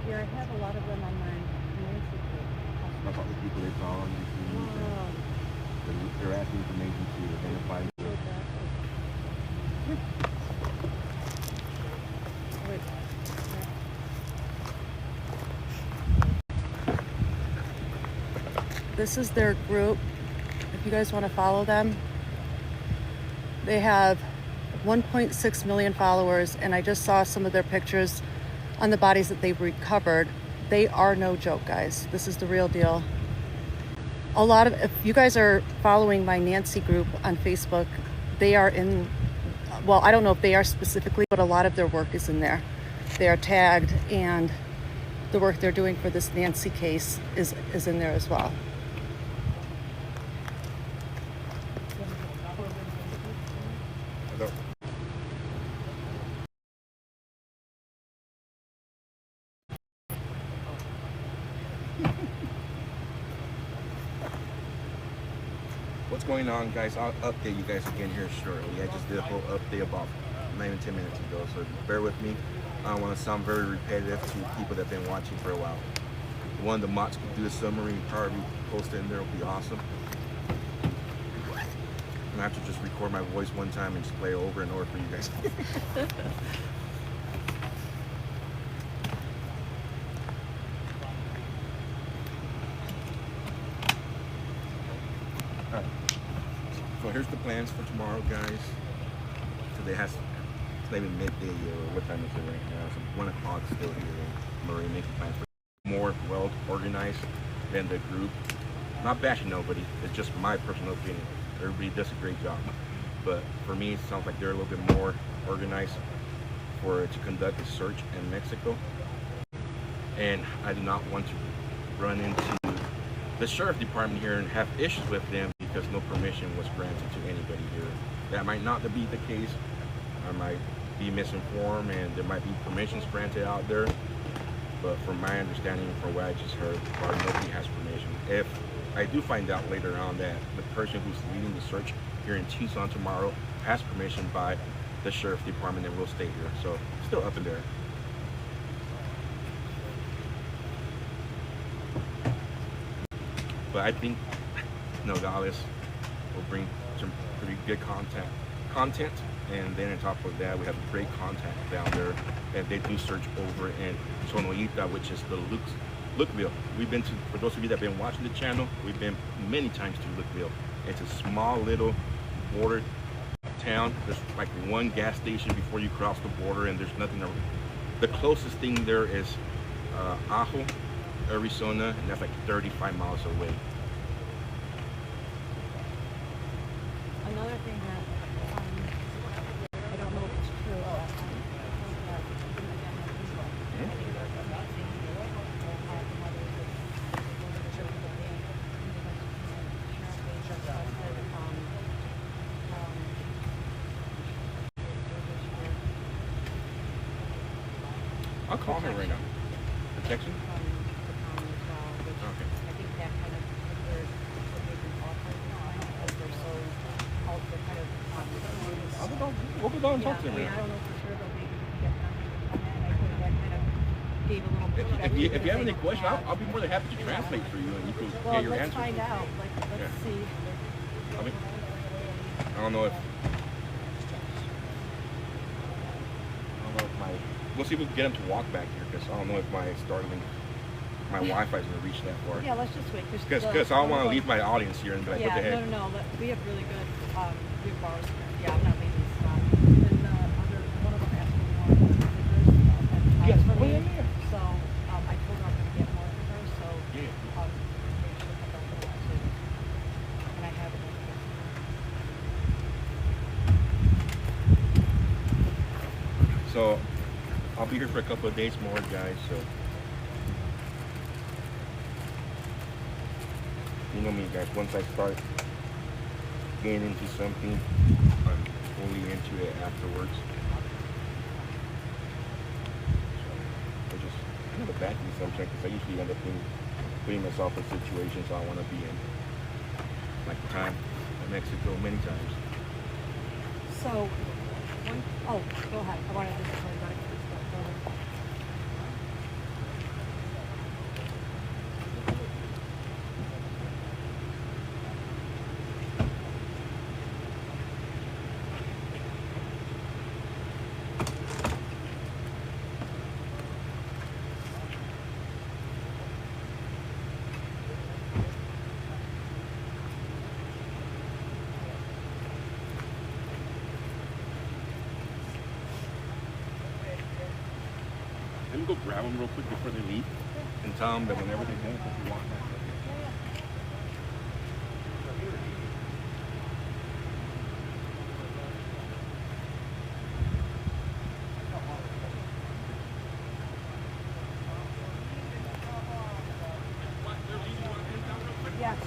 Speaker 2: Yeah, I have a lot of them on my Instagram.
Speaker 9: That's all the people they saw on YouTube.
Speaker 2: Wow.
Speaker 9: They're asking information to identify.
Speaker 2: This is their group. if you guys want to follow them. They have 1.6 million followers, and I just saw some of their pictures on the bodies that they've recovered. They are no joke, guys. This is the real deal. A lot of, if you guys are following my Nancy group on Facebook, they are in, well, I don't know if they are specifically, but a lot of their work is in there. They are tagged, and the work they're doing for this Nancy case is in there as well.
Speaker 9: What's going on, guys? I'll update you guys again here shortly. I just did a whole update about 9 or 10 minutes ago, so bear with me. I don't want to sound very repetitive to people that have been watching for a while. One of the mods could do a summary and probably post it in there. It'll be awesome. And I have to just record my voice one time and just play it over and over for you guys. Alright. So here's the plans for tomorrow, guys. Today has, it's not even midday or what time is it right now? It's 1 o'clock still here in Murray, making plans for more well organized than the group. Not bashing nobody, it's just my personal opinion. Everybody does a great job, but for me it sounds like they're a little bit more organized to conduct a search in Mexico, and I do not want to run into the sheriff department here and have issues with them because no permission was granted to anybody here. That might not be the case. I might be misinformed and there might be permissions granted out there, but from my understanding, from what I just heard, nobody has permission. If I do find out later on that the person who's leading the search here in Tucson tomorrow has permission by the sheriff department, and will stay here. So still up in there. But I think Nogales will bring some pretty good content, and then on top of that, we have great contact down there, and they do search over in Sonoita, which is the Lookville. We've been to, for those of you that have been watching the channel, we've been many times to Lookville. It's a small little border town. There's like one gas station before you cross the border, and there's nothing around. The closest thing there is Ajo, Arizona, and that's like 35 miles away.
Speaker 2: Another thing that I don't know if it's true.
Speaker 9: I'll call her right now. Protection? Okay.
Speaker 2: I think that kind of
Speaker 9: We'll go down and talk to them.
Speaker 2: I don't know for sure, but maybe we can get them. I think that kind of gave a little.
Speaker 9: If you have any questions, I'll be more than happy to translate for you, and you can get your answers.
Speaker 2: Let's find out. Let's see.
Speaker 9: I mean, I don't know if we'll see if we can get them to walk back here, because I don't know if my Wi-Fi is going to reach that far.
Speaker 2: Yeah, let's just wait.
Speaker 9: Because I don't want to leave my audience here and be like,
Speaker 2: yeah,
Speaker 9: what the heck?
Speaker 2: No. We have really good, we have bars. Yeah, I'm not leaving this spot. And one of them asked me more pictures.
Speaker 9: Yes.
Speaker 2: For me.
Speaker 9: Yeah.
Speaker 2: So I told her I'm going to get more pictures. So
Speaker 9: Yeah.
Speaker 2: make sure to come back to that too. And I have it.
Speaker 9: So I'll be here for a couple of days more, guys. So you know me, guys. Once I start getting into something, I'm fully into it afterwards. So I just kind of back in something, because I usually end up putting myself in situations I want to be in, like the time in Mexico many times.
Speaker 2: So, oh, go ahead. I wanted to just about it.
Speaker 9: can go grab them real quick before they leave and tell them that whenever they're done, if you want that.
Speaker 6: Yes.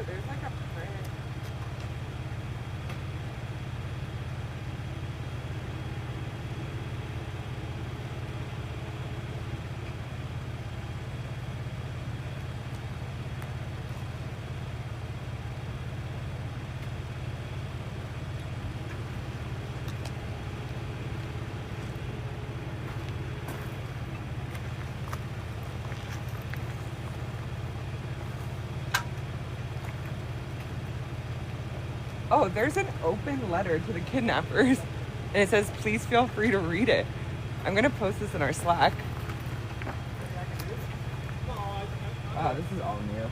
Speaker 10: there's like a print. Oh, there's an open letter to the kidnappers, and it says, please feel free to read it. I'm gonna post this in our Slack. Wow, this is all new.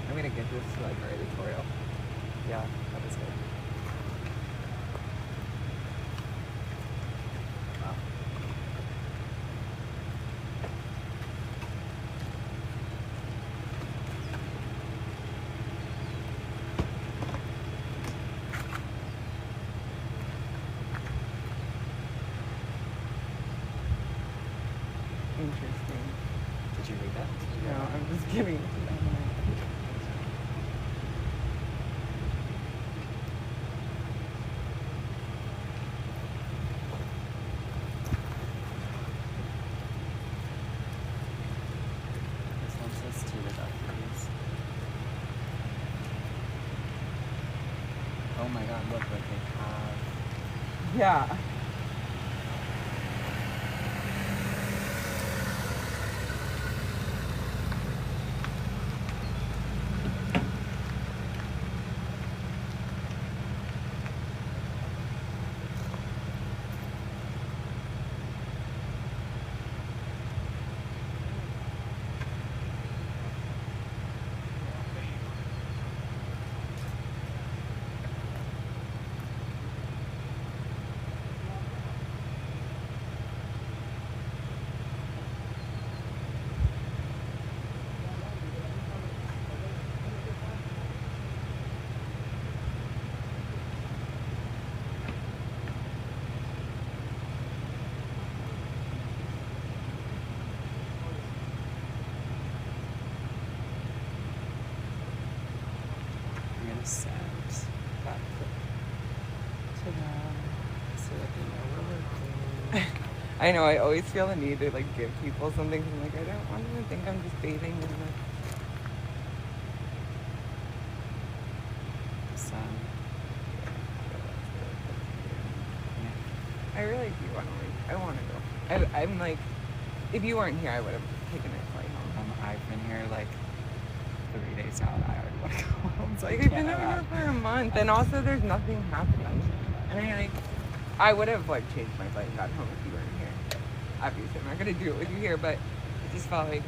Speaker 10: I'm gonna get this to like our editorial. Yeah, that is good. Interesting.
Speaker 5: Did you read that?
Speaker 10: No, I'm just giving it to them.
Speaker 5: This one says to the Guthrie'S. Oh my god, look what they have.
Speaker 10: Yeah.
Speaker 5: I'm gonna send that to them so that they know we're working.
Speaker 10: I know, I always feel the need to like give people something. 'Cause I'm like, I don't want them to think I'm just bathing in the
Speaker 5: Sun.
Speaker 10: I really do want to leave. I want to go. I'm like, if you weren't here, I would have taken a flight home.
Speaker 5: I've been here like 3 days now and I already want to go home. So
Speaker 10: Like, I've been over here for a month, and also there's nothing happening. And I would have like changed my flight and got home if you weren't here. Obviously, I'm not gonna do it with you here, but it just felt like.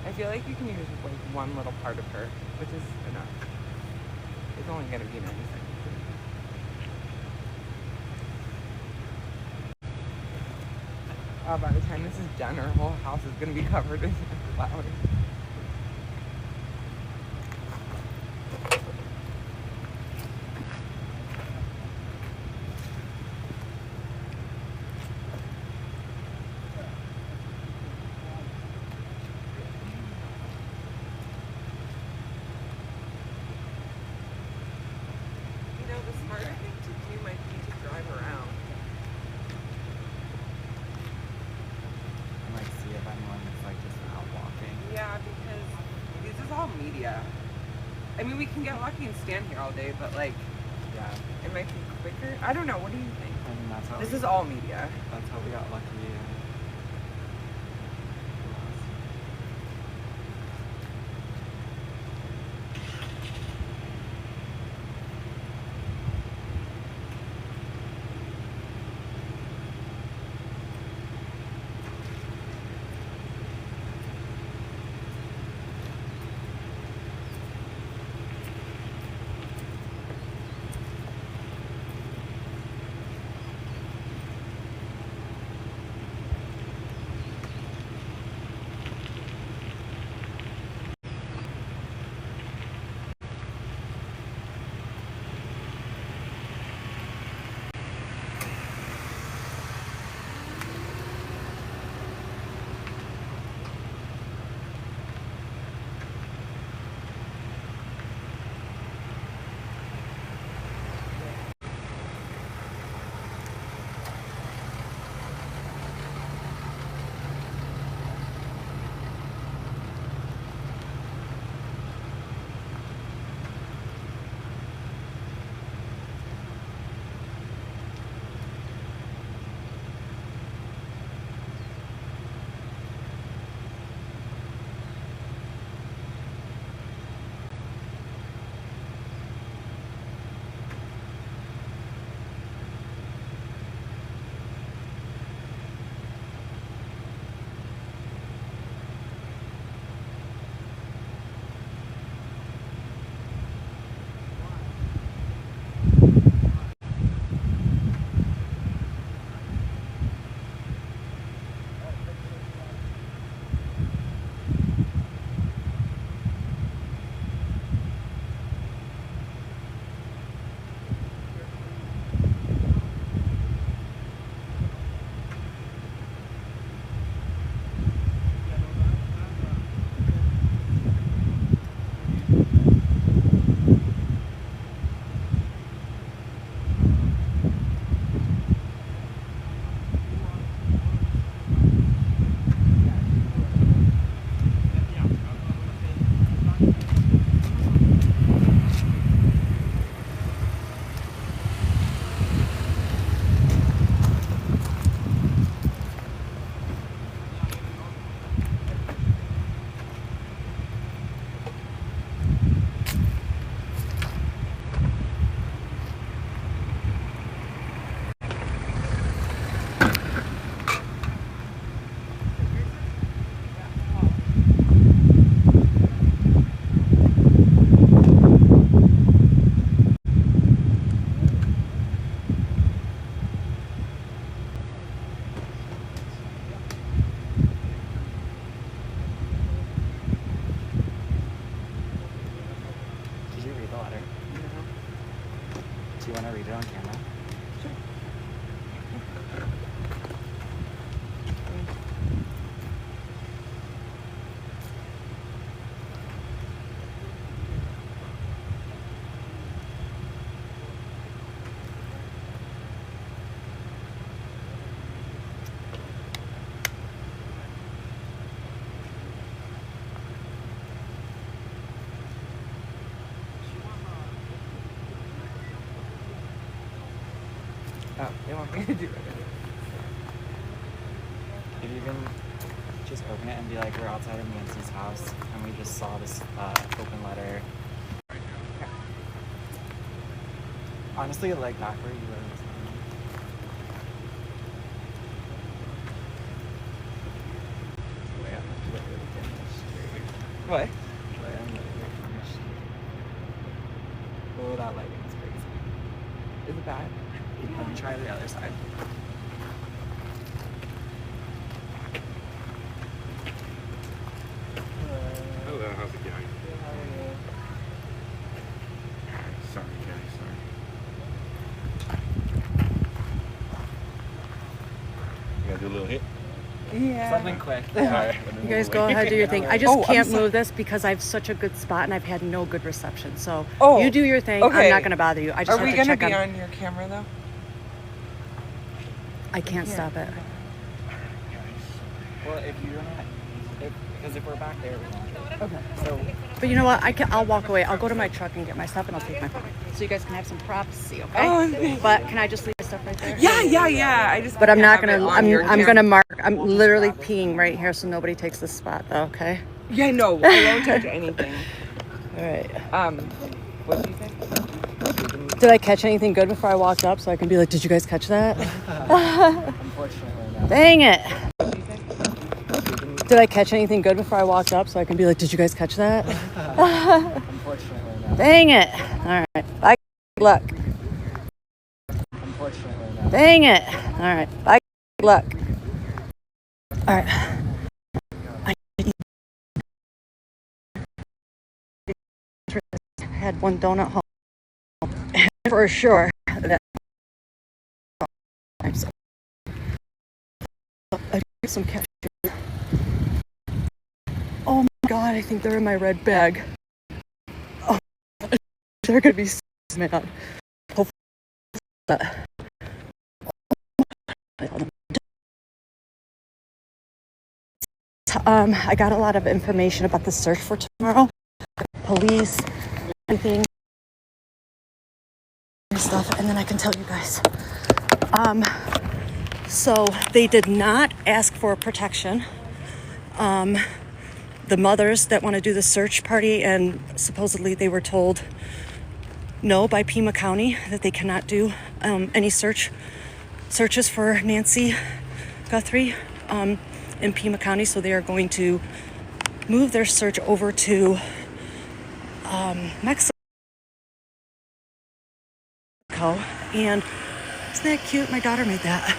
Speaker 10: I feel like you can use like one little part of her, which is enough. It's only gonna be 90 seconds. By the time this is done, our whole house is gonna be covered in flowers. You know, the smarter thing to do might be to drive around.
Speaker 5: And like see if anyone is like just out walking.
Speaker 10: Yeah, because this is all media. I mean, we can get lucky and stand here all day, but like,
Speaker 5: Yeah.
Speaker 10: it might be quicker. I don't know. What do you think?
Speaker 5: I mean that's how
Speaker 10: This
Speaker 5: we,
Speaker 10: is all media.
Speaker 5: that's how we got lucky.
Speaker 11: letter. Do you want to read it on camera?
Speaker 10: Sure. Oh, they want me to do it.
Speaker 11: If you can just open it and be like, we're outside of Nancy's house and we just saw this open letter. Honestly, like back where you were.
Speaker 10: What?
Speaker 11: Oh, that lighting is crazy.
Speaker 10: Is it bad?
Speaker 11: Let me try the other side.
Speaker 9: Hello, how's it going? Sorry, guys, sorry. You gotta do a little hit?
Speaker 10: Yeah.
Speaker 11: Something quick.
Speaker 9: Alright.
Speaker 2: You guys go ahead, do your thing. I just can't move this because I have such a good spot and I've had no good reception. So you do your thing.
Speaker 10: Okay.
Speaker 2: I'm not going to bother you. I just
Speaker 10: Are
Speaker 2: have
Speaker 10: we
Speaker 2: to
Speaker 10: gonna
Speaker 2: check
Speaker 10: be
Speaker 2: on.
Speaker 10: on your camera though?
Speaker 2: I can't stop it.
Speaker 11: Well, if you don't, because if we're back there, we won't.
Speaker 10: Okay.
Speaker 11: So,
Speaker 2: But you know what? I'll walk away. I'll go to my truck and get my stuff and I'll take my phone. So you guys can have some privacy, okay?
Speaker 10: Oh,
Speaker 2: but can I just leave the stuff right there?
Speaker 10: Yeah. I just.
Speaker 2: But I'm
Speaker 10: can't
Speaker 2: not
Speaker 10: have it
Speaker 2: gonna.
Speaker 10: on your
Speaker 2: I'm
Speaker 10: camera.
Speaker 2: gonna mark. I'm literally peeing right here, so nobody takes this spot, though. Okay.
Speaker 10: Yeah, no, I won't touch anything.
Speaker 2: All right.
Speaker 10: What did you say?
Speaker 2: Did I catch anything good before I walked up, so I can be like, "Did you guys catch that?"
Speaker 11: unfortunately, no.
Speaker 2: Dang it. Did I catch anything good before I walked up, so I can be like, "Did you guys catch that?"
Speaker 11: Unfortunately, no.
Speaker 2: Dang it. All right. Bye. Good luck.
Speaker 11: Unfortunately, no.
Speaker 2: Dang it. All right. Bye. Good luck. All right. I had one donut home. For sure. That I'm so. I get some cashews. Oh my god, I think they're in my red bag. Oh, they're gonna be so mad. Hopefully that. I got a lot of information about the search for tomorrow. Police, everything, and stuff, and then I can tell you guys. So they did not ask for protection. The mothers that want to do the search party, and supposedly they were told no by Pima County that they cannot do any searches for Nancy Guthrie in Pima County. So they are going to move their search over to Mexico. And isn't that cute? My daughter made that.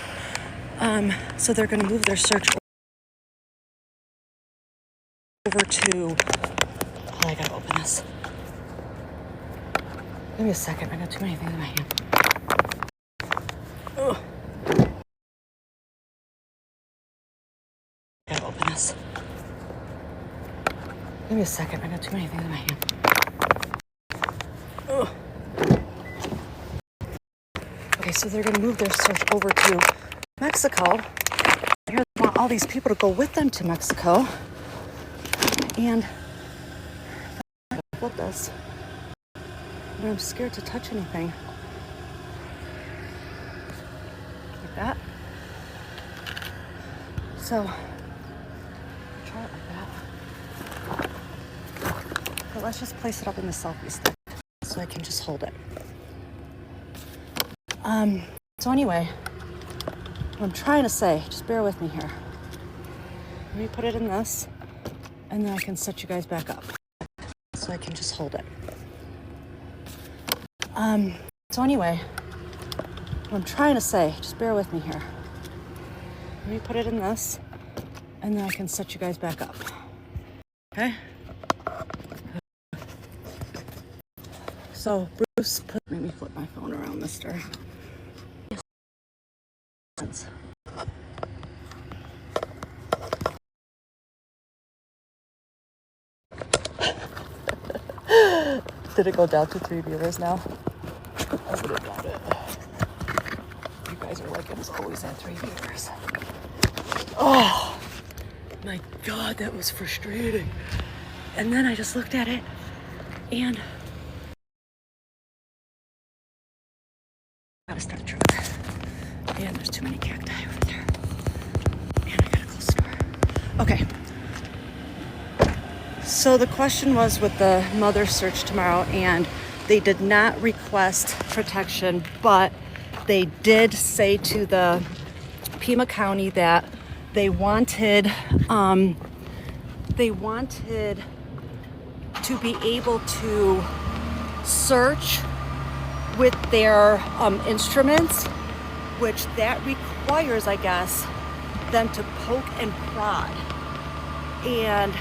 Speaker 2: So they're going to move their search over to. Oh, I gotta open this. Give me a second. I got too many things in my hand. Ugh. I gotta open this. Give me a second. I got too many things in my hand. Ugh. Okay, so they're gonna move their search over to Mexico. I hear they want all these people to go with them to Mexico. And I'm gonna flip this. But I'm scared to touch anything. Like that. So try it like that. But let's just place it up in the selfie stick so I can just hold it. So anyway, what I'm trying to say, just bear with me here. Let me put it in this, and then I can set you guys back up so I can just hold it. So anyway, what I'm trying to say, just bear with me here. Let me put it in this, and then I can set you guys back up. Okay? So Bruce made me flip my phone around, mister. Did it go down to 3 viewers now? I wouldn't doubt it. You guys are like, it was always at 3 viewers. Oh my God, that was frustrating. And then I just looked at it and I gotta start a truck. And there's too many cacti over there. And I gotta close the door. Okay. So the question was with the mother search tomorrow, and they did not request protection, but they did say to the Pima County that they wanted to be able to search with their instruments, which that requires, I guess, them to poke and prod. And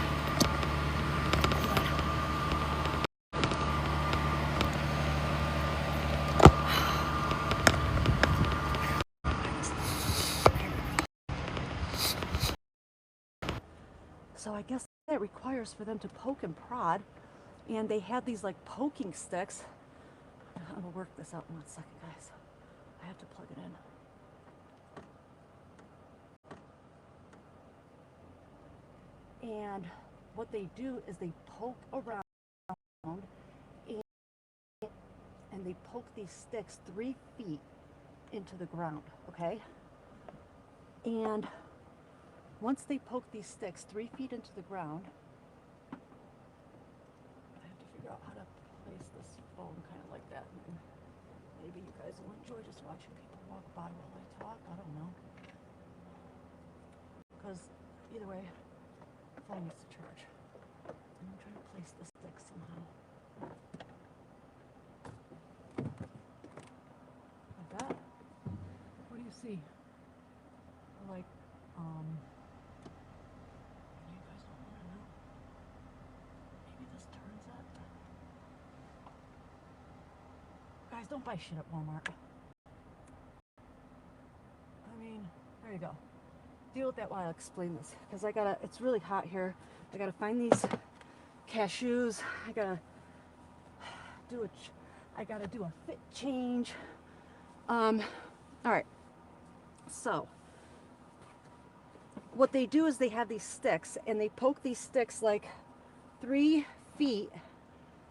Speaker 2: so I guess that requires for them to poke and prod, and they had these like poking sticks. I'm gonna work this out in 1 second, guys. I have to plug it in. And what they do is they poke around and they poke these sticks 3 feet into the ground, okay? And once they poke these sticks 3 feet into the ground, I have to figure out how to place this phone kind of like that. And maybe you guys will enjoy just watching people walk by while I talk. I don't know. Because either way, the phone needs to charge. And I'm trying to place the stick somehow. Like that. What do you see? Like, you guys don't want to know. Maybe this turns it. Guys, don't buy shit at Walmart. I mean, there you go. Deal with that while I explain this. Because it's really hot here. I gotta find these cashews. I gotta do a fit change. All right. So, what they do is they have these sticks, and they poke these sticks like 3 feet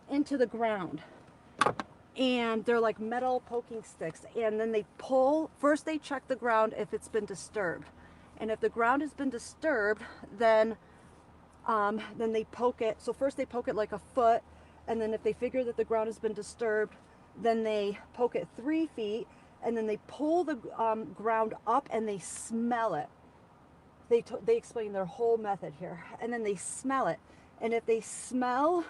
Speaker 2: into the ground. And they're like metal poking sticks. And then they pull, first they check the ground if it's been disturbed. And if the ground has been disturbed, then they poke it. So first they poke it like a foot, and then if they figure that the ground has been disturbed, then they poke it 3 feet, and then they pull the ground up and they smell it. They explain their whole method here, and then they smell it. And if they smell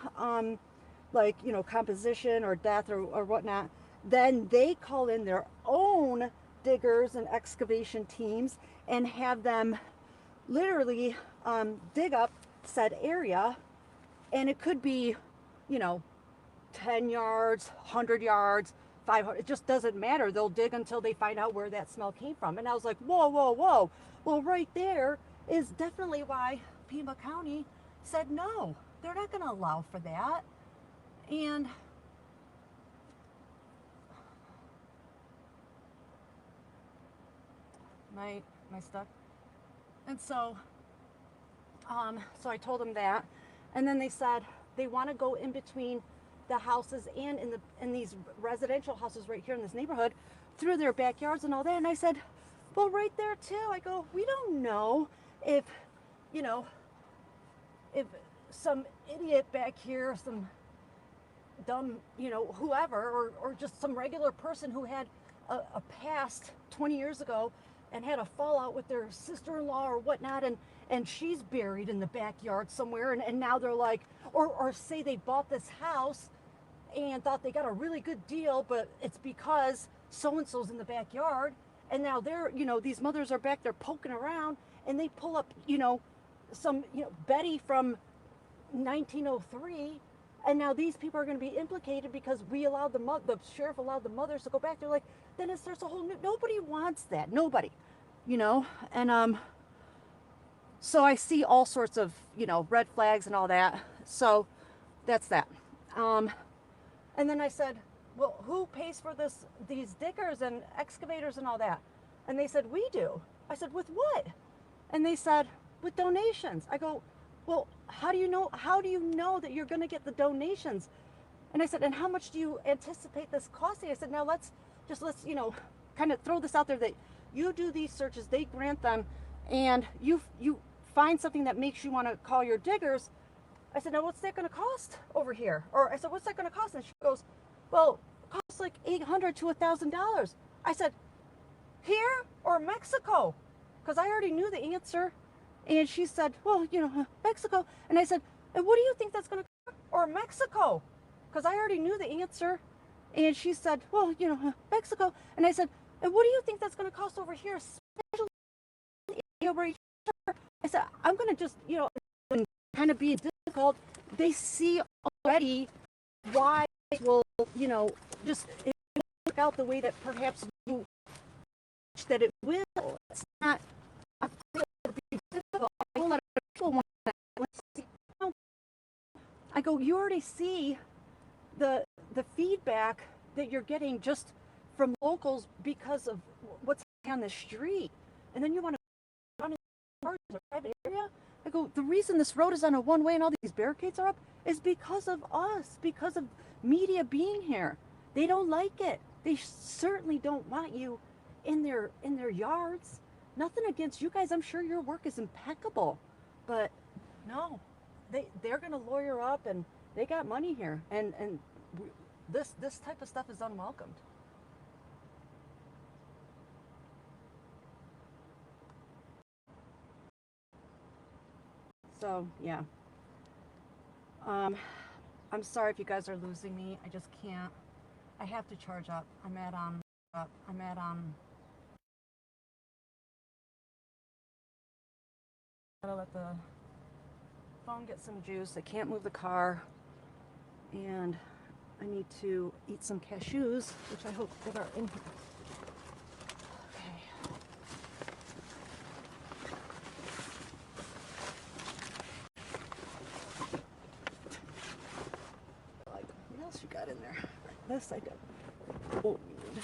Speaker 2: like, you know, composition or death or whatnot, then they call in their own diggers and excavation teams and have them literally dig up said area. And it could be, you know, 10 yards, 100 yards, 500, it just doesn't matter. They'll dig until they find out where that smell came from. And I was like, whoa, whoa, whoa. Well, right there is definitely why Pima County said no. They're not going to allow for that. And my stuff. And so so I told them that, and then they said they want to go in between the houses and in these residential houses right here in this neighborhood through their backyards and all that. And I said, well, right there too. I go, we don't know if, you know, if some idiot back here, some dumb, you know, whoever, or just some regular person who had a past 20 years ago and had a fallout with their sister-in-law or whatnot, and she's buried in the backyard somewhere, and now they're like, or say they bought this house and thought they got a really good deal, but it's because so-and-so's in the backyard, and now they're, you know, these mothers are back there poking around, and they pull up, you know, some, you know, Betty from 1903, And now these people are going to be implicated because we allowed the sheriff allowed the mothers to go back. They're like, then it starts a whole new, nobody wants that. Nobody, you know? And, so I see all sorts of, you know, red flags and all that. So that's that. And then I said, well, who pays for these diggers and excavators and all that? And they said, we do. I said, with what? And they said, with donations. I go, well, how do you know that you're going to get the donations? And I said, and how much do you anticipate this costing? I said, now let's, you know, kind of throw this out there that you do these searches, they grant them, and you find something that makes you want to call your diggers. I said, now what's that going to cost over here? Or I said, what's that going to cost? And she goes, well, it costs like $800 to $1,000. I said, here or Mexico? Because I already knew the answer. And she said, well, you know, Mexico. And I said, and what do you think that's going to cost? Or Mexico? Because I already knew the answer. And she said, well, you know, Mexico. And I said, and what do you think that's going to cost over here? Especially over here. I said, I'm going to just, you know, kind of be difficult. They see already why it will, you know, just it will work out the way that perhaps you that it will. It's not. I feel it'll be difficult. A whole lot of people want that. I go, you already see the feedback that you're getting just from locals because of what's on the street, and then you want to run in a private area. I go, the reason this road is on a one-way and all these barricades are up is because of us, because of media being here. They don't like it. They certainly don't want you in their yards. Nothing against you guys. I'm sure your work is impeccable, but no, they're gonna lawyer up, and they got money here, and this type of stuff is unwelcomed. So yeah, I'm sorry if you guys are losing me. I just can't. I have to charge up. I'm at gotta let the phone get some juice. I can't move the car, and I need to eat some cashews, which I hope that are in here. Got in there. This I don't need.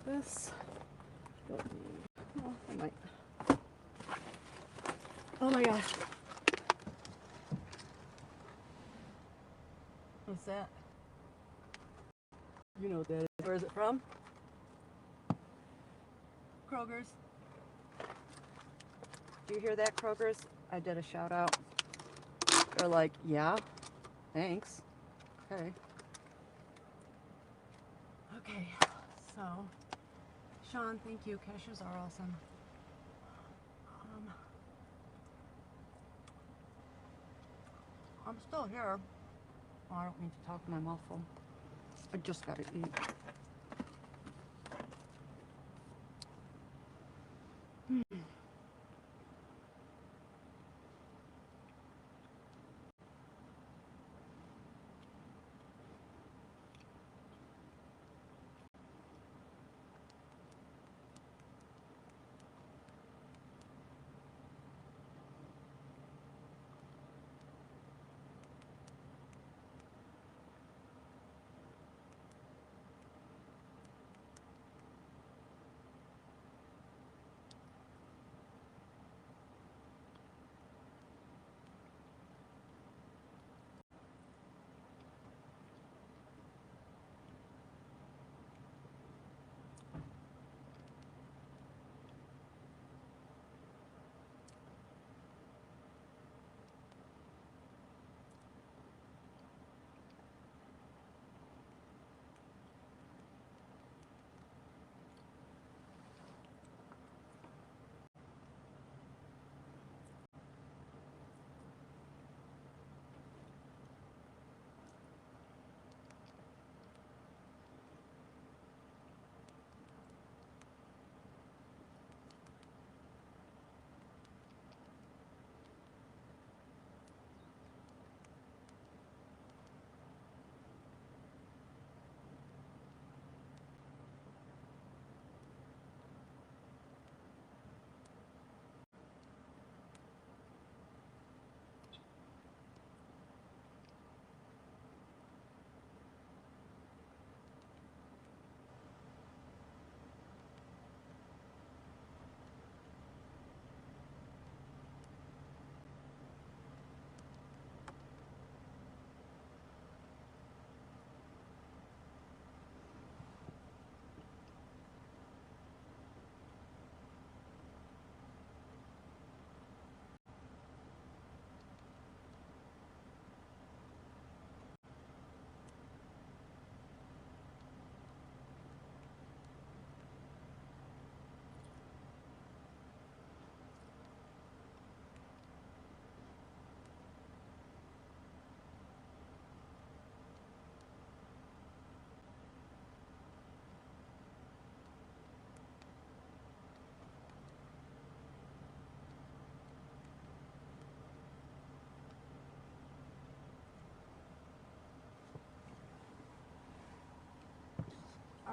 Speaker 2: This don't need. Well, I might. Oh my gosh. What's that? You know what that is. Where is it from? Kroger's. Do you hear that, Kroger's? I did a shout out. They're like, yeah, thanks. Okay. Okay, so, Sean, thank you. Cashews are awesome. I'm still here. Oh, I don't need to talk to my mouth full. I just gotta eat.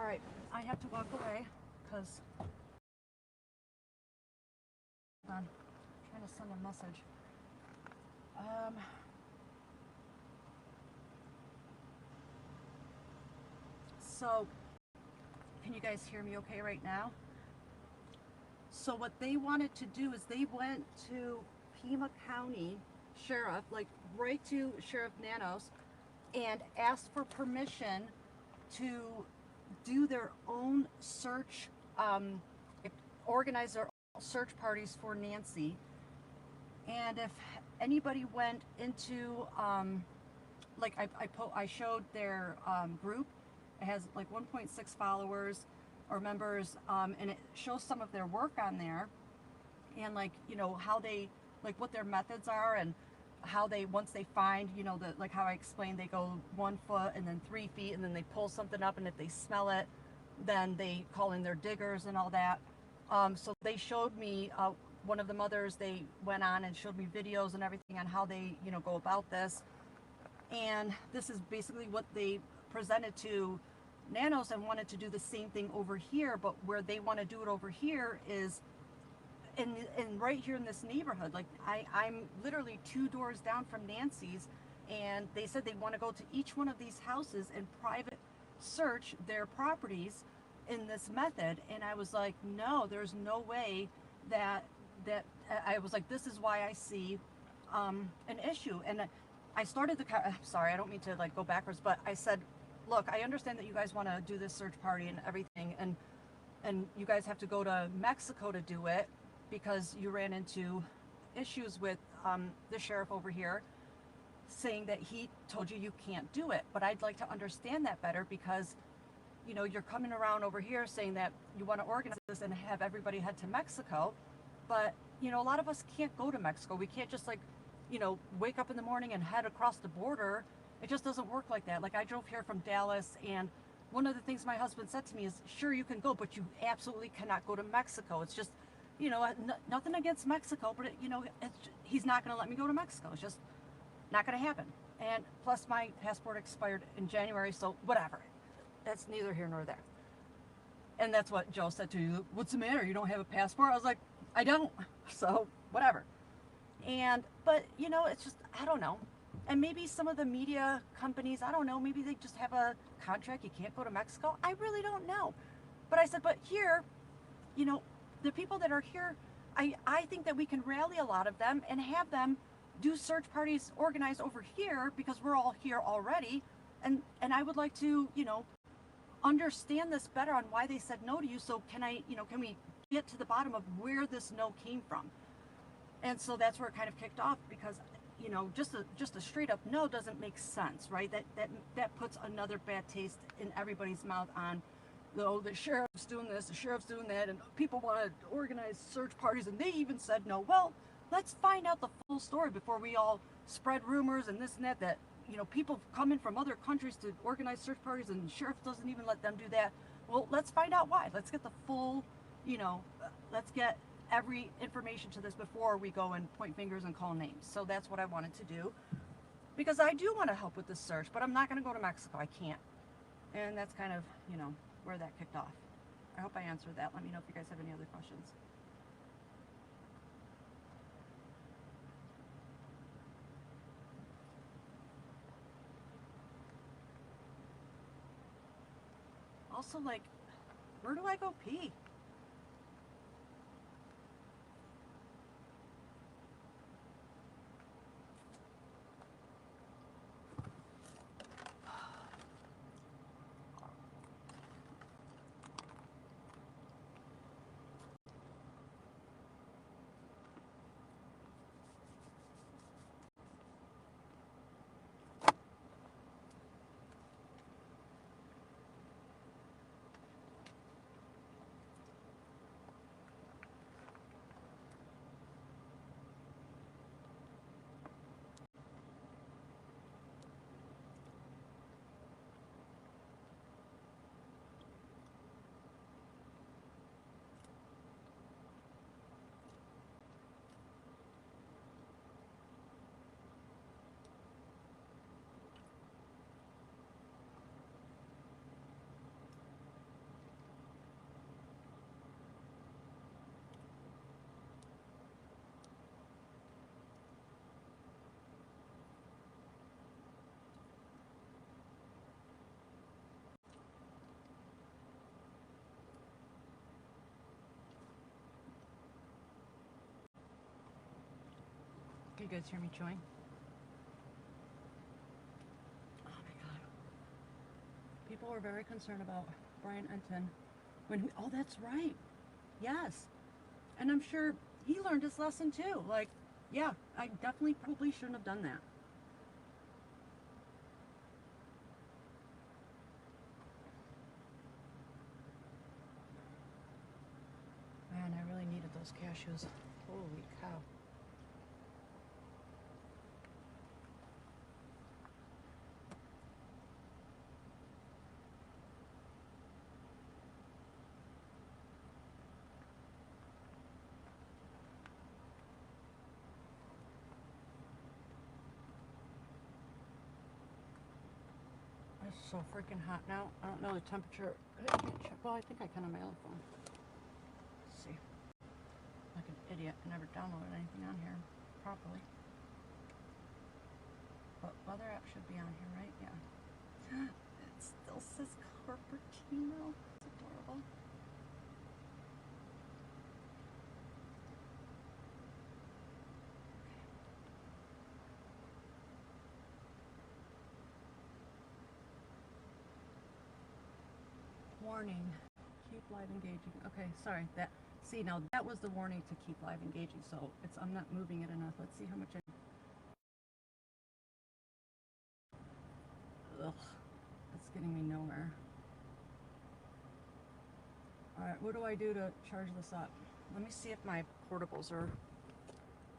Speaker 2: All right, I have to walk away because I'm trying to send a message. So, can you guys hear me okay right now? So what they wanted to do is they went to Pima County Sheriff, like right to Sheriff Nanos, and asked for permission to do their own search, organize their own search parties for Nancy. And if anybody went into, like I showed their group, it has like 1.6 followers or members, and it shows some of their work on there, and like, you know, how they, like what their methods are, and how they, once they find, you know, the, like how I explained, they go 1 foot and then 3 feet, and then they pull something up, and if they smell it, then they call in their diggers and all that. So they showed me, one of the mothers, they went on and showed me videos and everything on how they, you know, go about this. And this is basically what they presented to Nanos, and wanted to do the same thing over here, but where they want to do it over here is in right here in this neighborhood. Like I'm literally 2 doors down from Nancy's, and they said they want to go to each one of these houses and private search their properties in this method. And I was like, no, there's no way that I was like, this is why I see an issue. And I started the, sorry, I don't mean to like go backwards, but I said, look, I understand that you guys want to do this search party and everything, and you guys have to go to Mexico to do it because you ran into issues with the sheriff over here saying that he told you you can't do it. But I'd like to understand that better, because you know, you're coming around over here saying that you want to organize this and have everybody head to Mexico, but you know, a lot of us can't go to Mexico. We can't just like, you know, wake up in the morning and head across the border. It just doesn't work like that. Like I drove here from Dallas, and one of the things my husband said to me is, sure, you can go, but you absolutely cannot go to Mexico. It's just, you know, nothing against Mexico, but it, you know, he's not going to let me go to Mexico. It's just not going to happen. And plus my passport expired in January, so whatever. That's neither here nor there. And that's what Joe said to you. What's the matter? You don't have a passport? I was like, I don't. So whatever. And, but you know, it's just, I don't know. And maybe some of the media companies, I don't know, maybe they just have a contract. You can't go to Mexico. I really don't know. But I said, but here, you know, the people that are here, I think that we can rally a lot of them and have them do search parties organized over here, because we're all here already. And I would like to, you know, understand this better on why they said no to you. So can I, you know, can we get to the bottom of where this no came from? And so that's where it kind of kicked off, because, you know, just a straight up no doesn't make sense, right? That puts another bad taste in everybody's mouth on, oh, the sheriff's doing this, the sheriff's doing that, and people want to organize search parties, and they even said no. Well, let's find out the full story before we all spread rumors and this and that, you know, people come in from other countries to organize search parties and the sheriff doesn't even let them do that. Well, let's find out why. Let's get the full, you know, let's get every information to this before we go and point fingers and call names. So that's what I wanted to do, because I do want to help with this search, but I'm not going to go to Mexico. I can't. And that's kind of, you know, where that kicked off. I hope I answered that. Let me know if you guys have any other questions. Also, like, where do I go pee? guys hear me chewing? Oh my God. People were very concerned about Brian Enton when he, oh, that's right. Yes. And I'm sure he learned his lesson too. Like, yeah, I definitely probably shouldn't have done that. Man, I really needed those cashews. Holy cow. It's so freaking hot now. I don't know the temperature. I can't check. Well, I think I can on my other phone. Let's see. Like an idiot. I never downloaded anything on here properly. But weather app should be on here, right? Yeah. It still says Cupertino. It's adorable. Warning, keep live engaging. Okay, sorry. That, see, now that was the warning to keep live engaging, so it's, I'm not moving it enough. Let's see how much ugh, that's getting me nowhere. Alright, what do I do to charge this up? Let me see if my portables are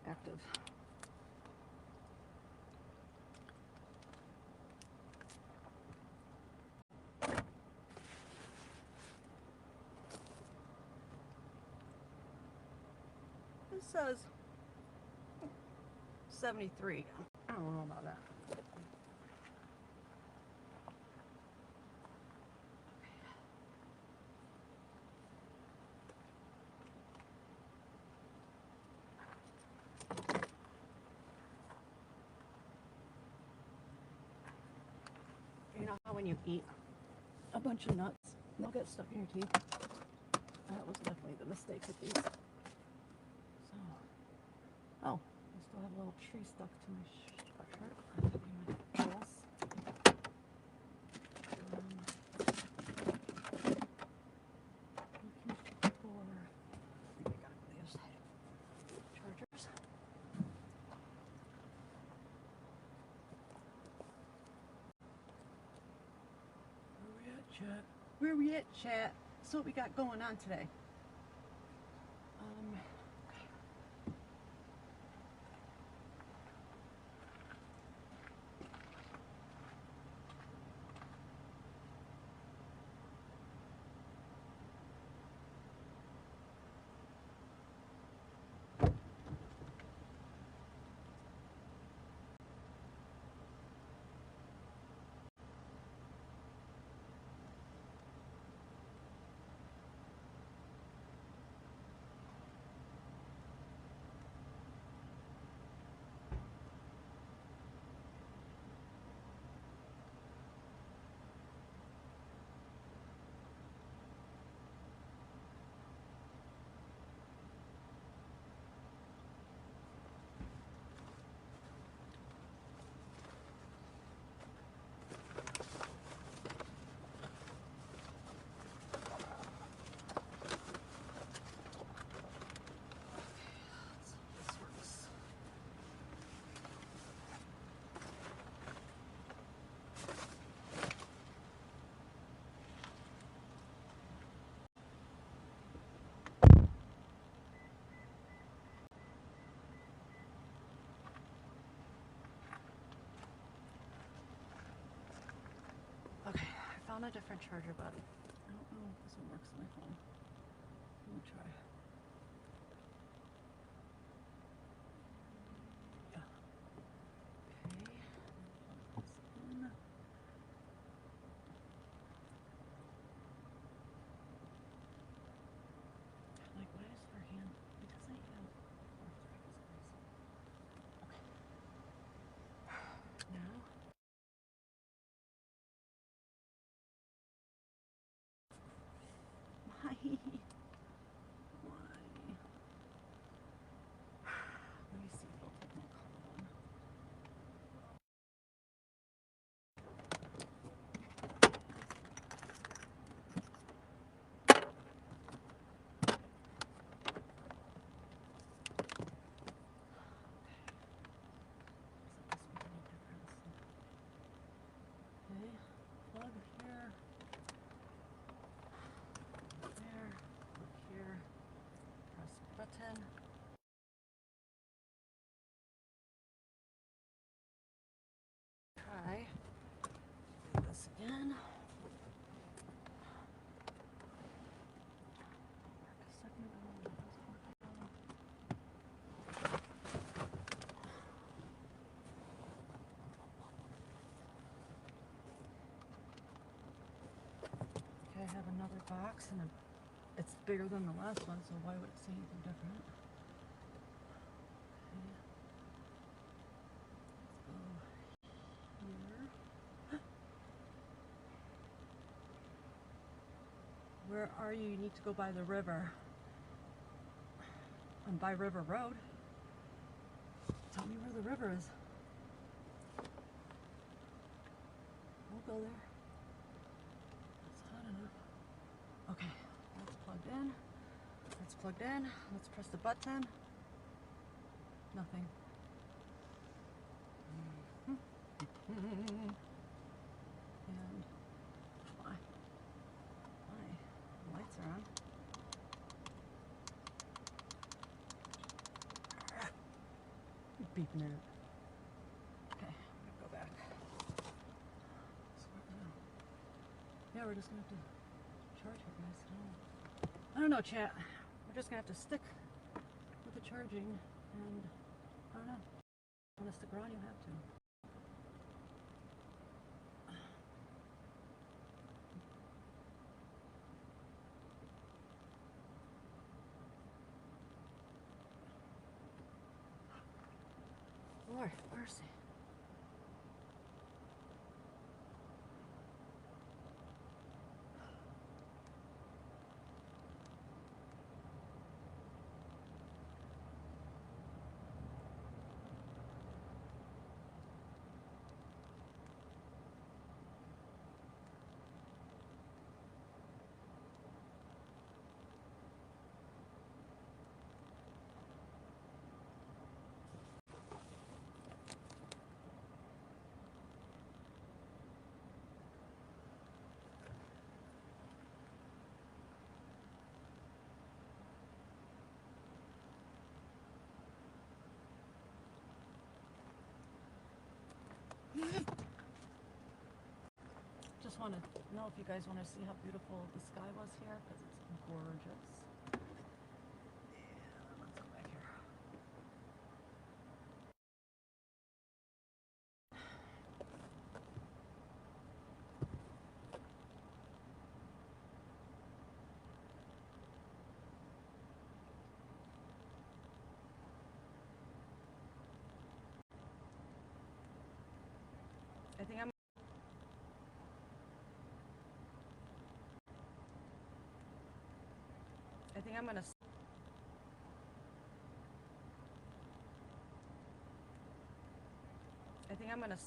Speaker 2: active. It says 73. I don't know about that. You know how when you eat a bunch of nuts, they'll get stuck in your teeth? That was definitely the mistake with these. So, oh, I still have a little tree stuck to my sweatshirt. That'd be my dress. Looking for, I think I gotta go to the other side. Chargers. Where we at, chat? Where we at, chat? So what we got going on today? Okay, I found a different charger, but I don't know if this one works on my phone. Let me try. Yeah. Okay. This one. Like, why is her hand? It doesn't have. Okay. Now. Why? I have another box and it's bigger than the last one, so why would it say anything different? Okay. Let's go here. Where are you? You need to go by the river. I'm by River Road. Tell me where the river is. We'll go there. It's hot enough. Okay, that's plugged in. That's plugged in. Let's press the button. Nothing. And why? The lights are on. You're beeping at it. Okay, I'm gonna go back. Yeah, we're just gonna have to charge it, guys. I don't know, chat. We're just gonna have to stick with the charging, and I don't know. If you wanna stick around, you have to. Lord, mercy. Just want to know if you guys want to see how beautiful the sky was here, because it's gorgeous. Yeah, let's go back here. I think I'm gonna. I think I'm gonna.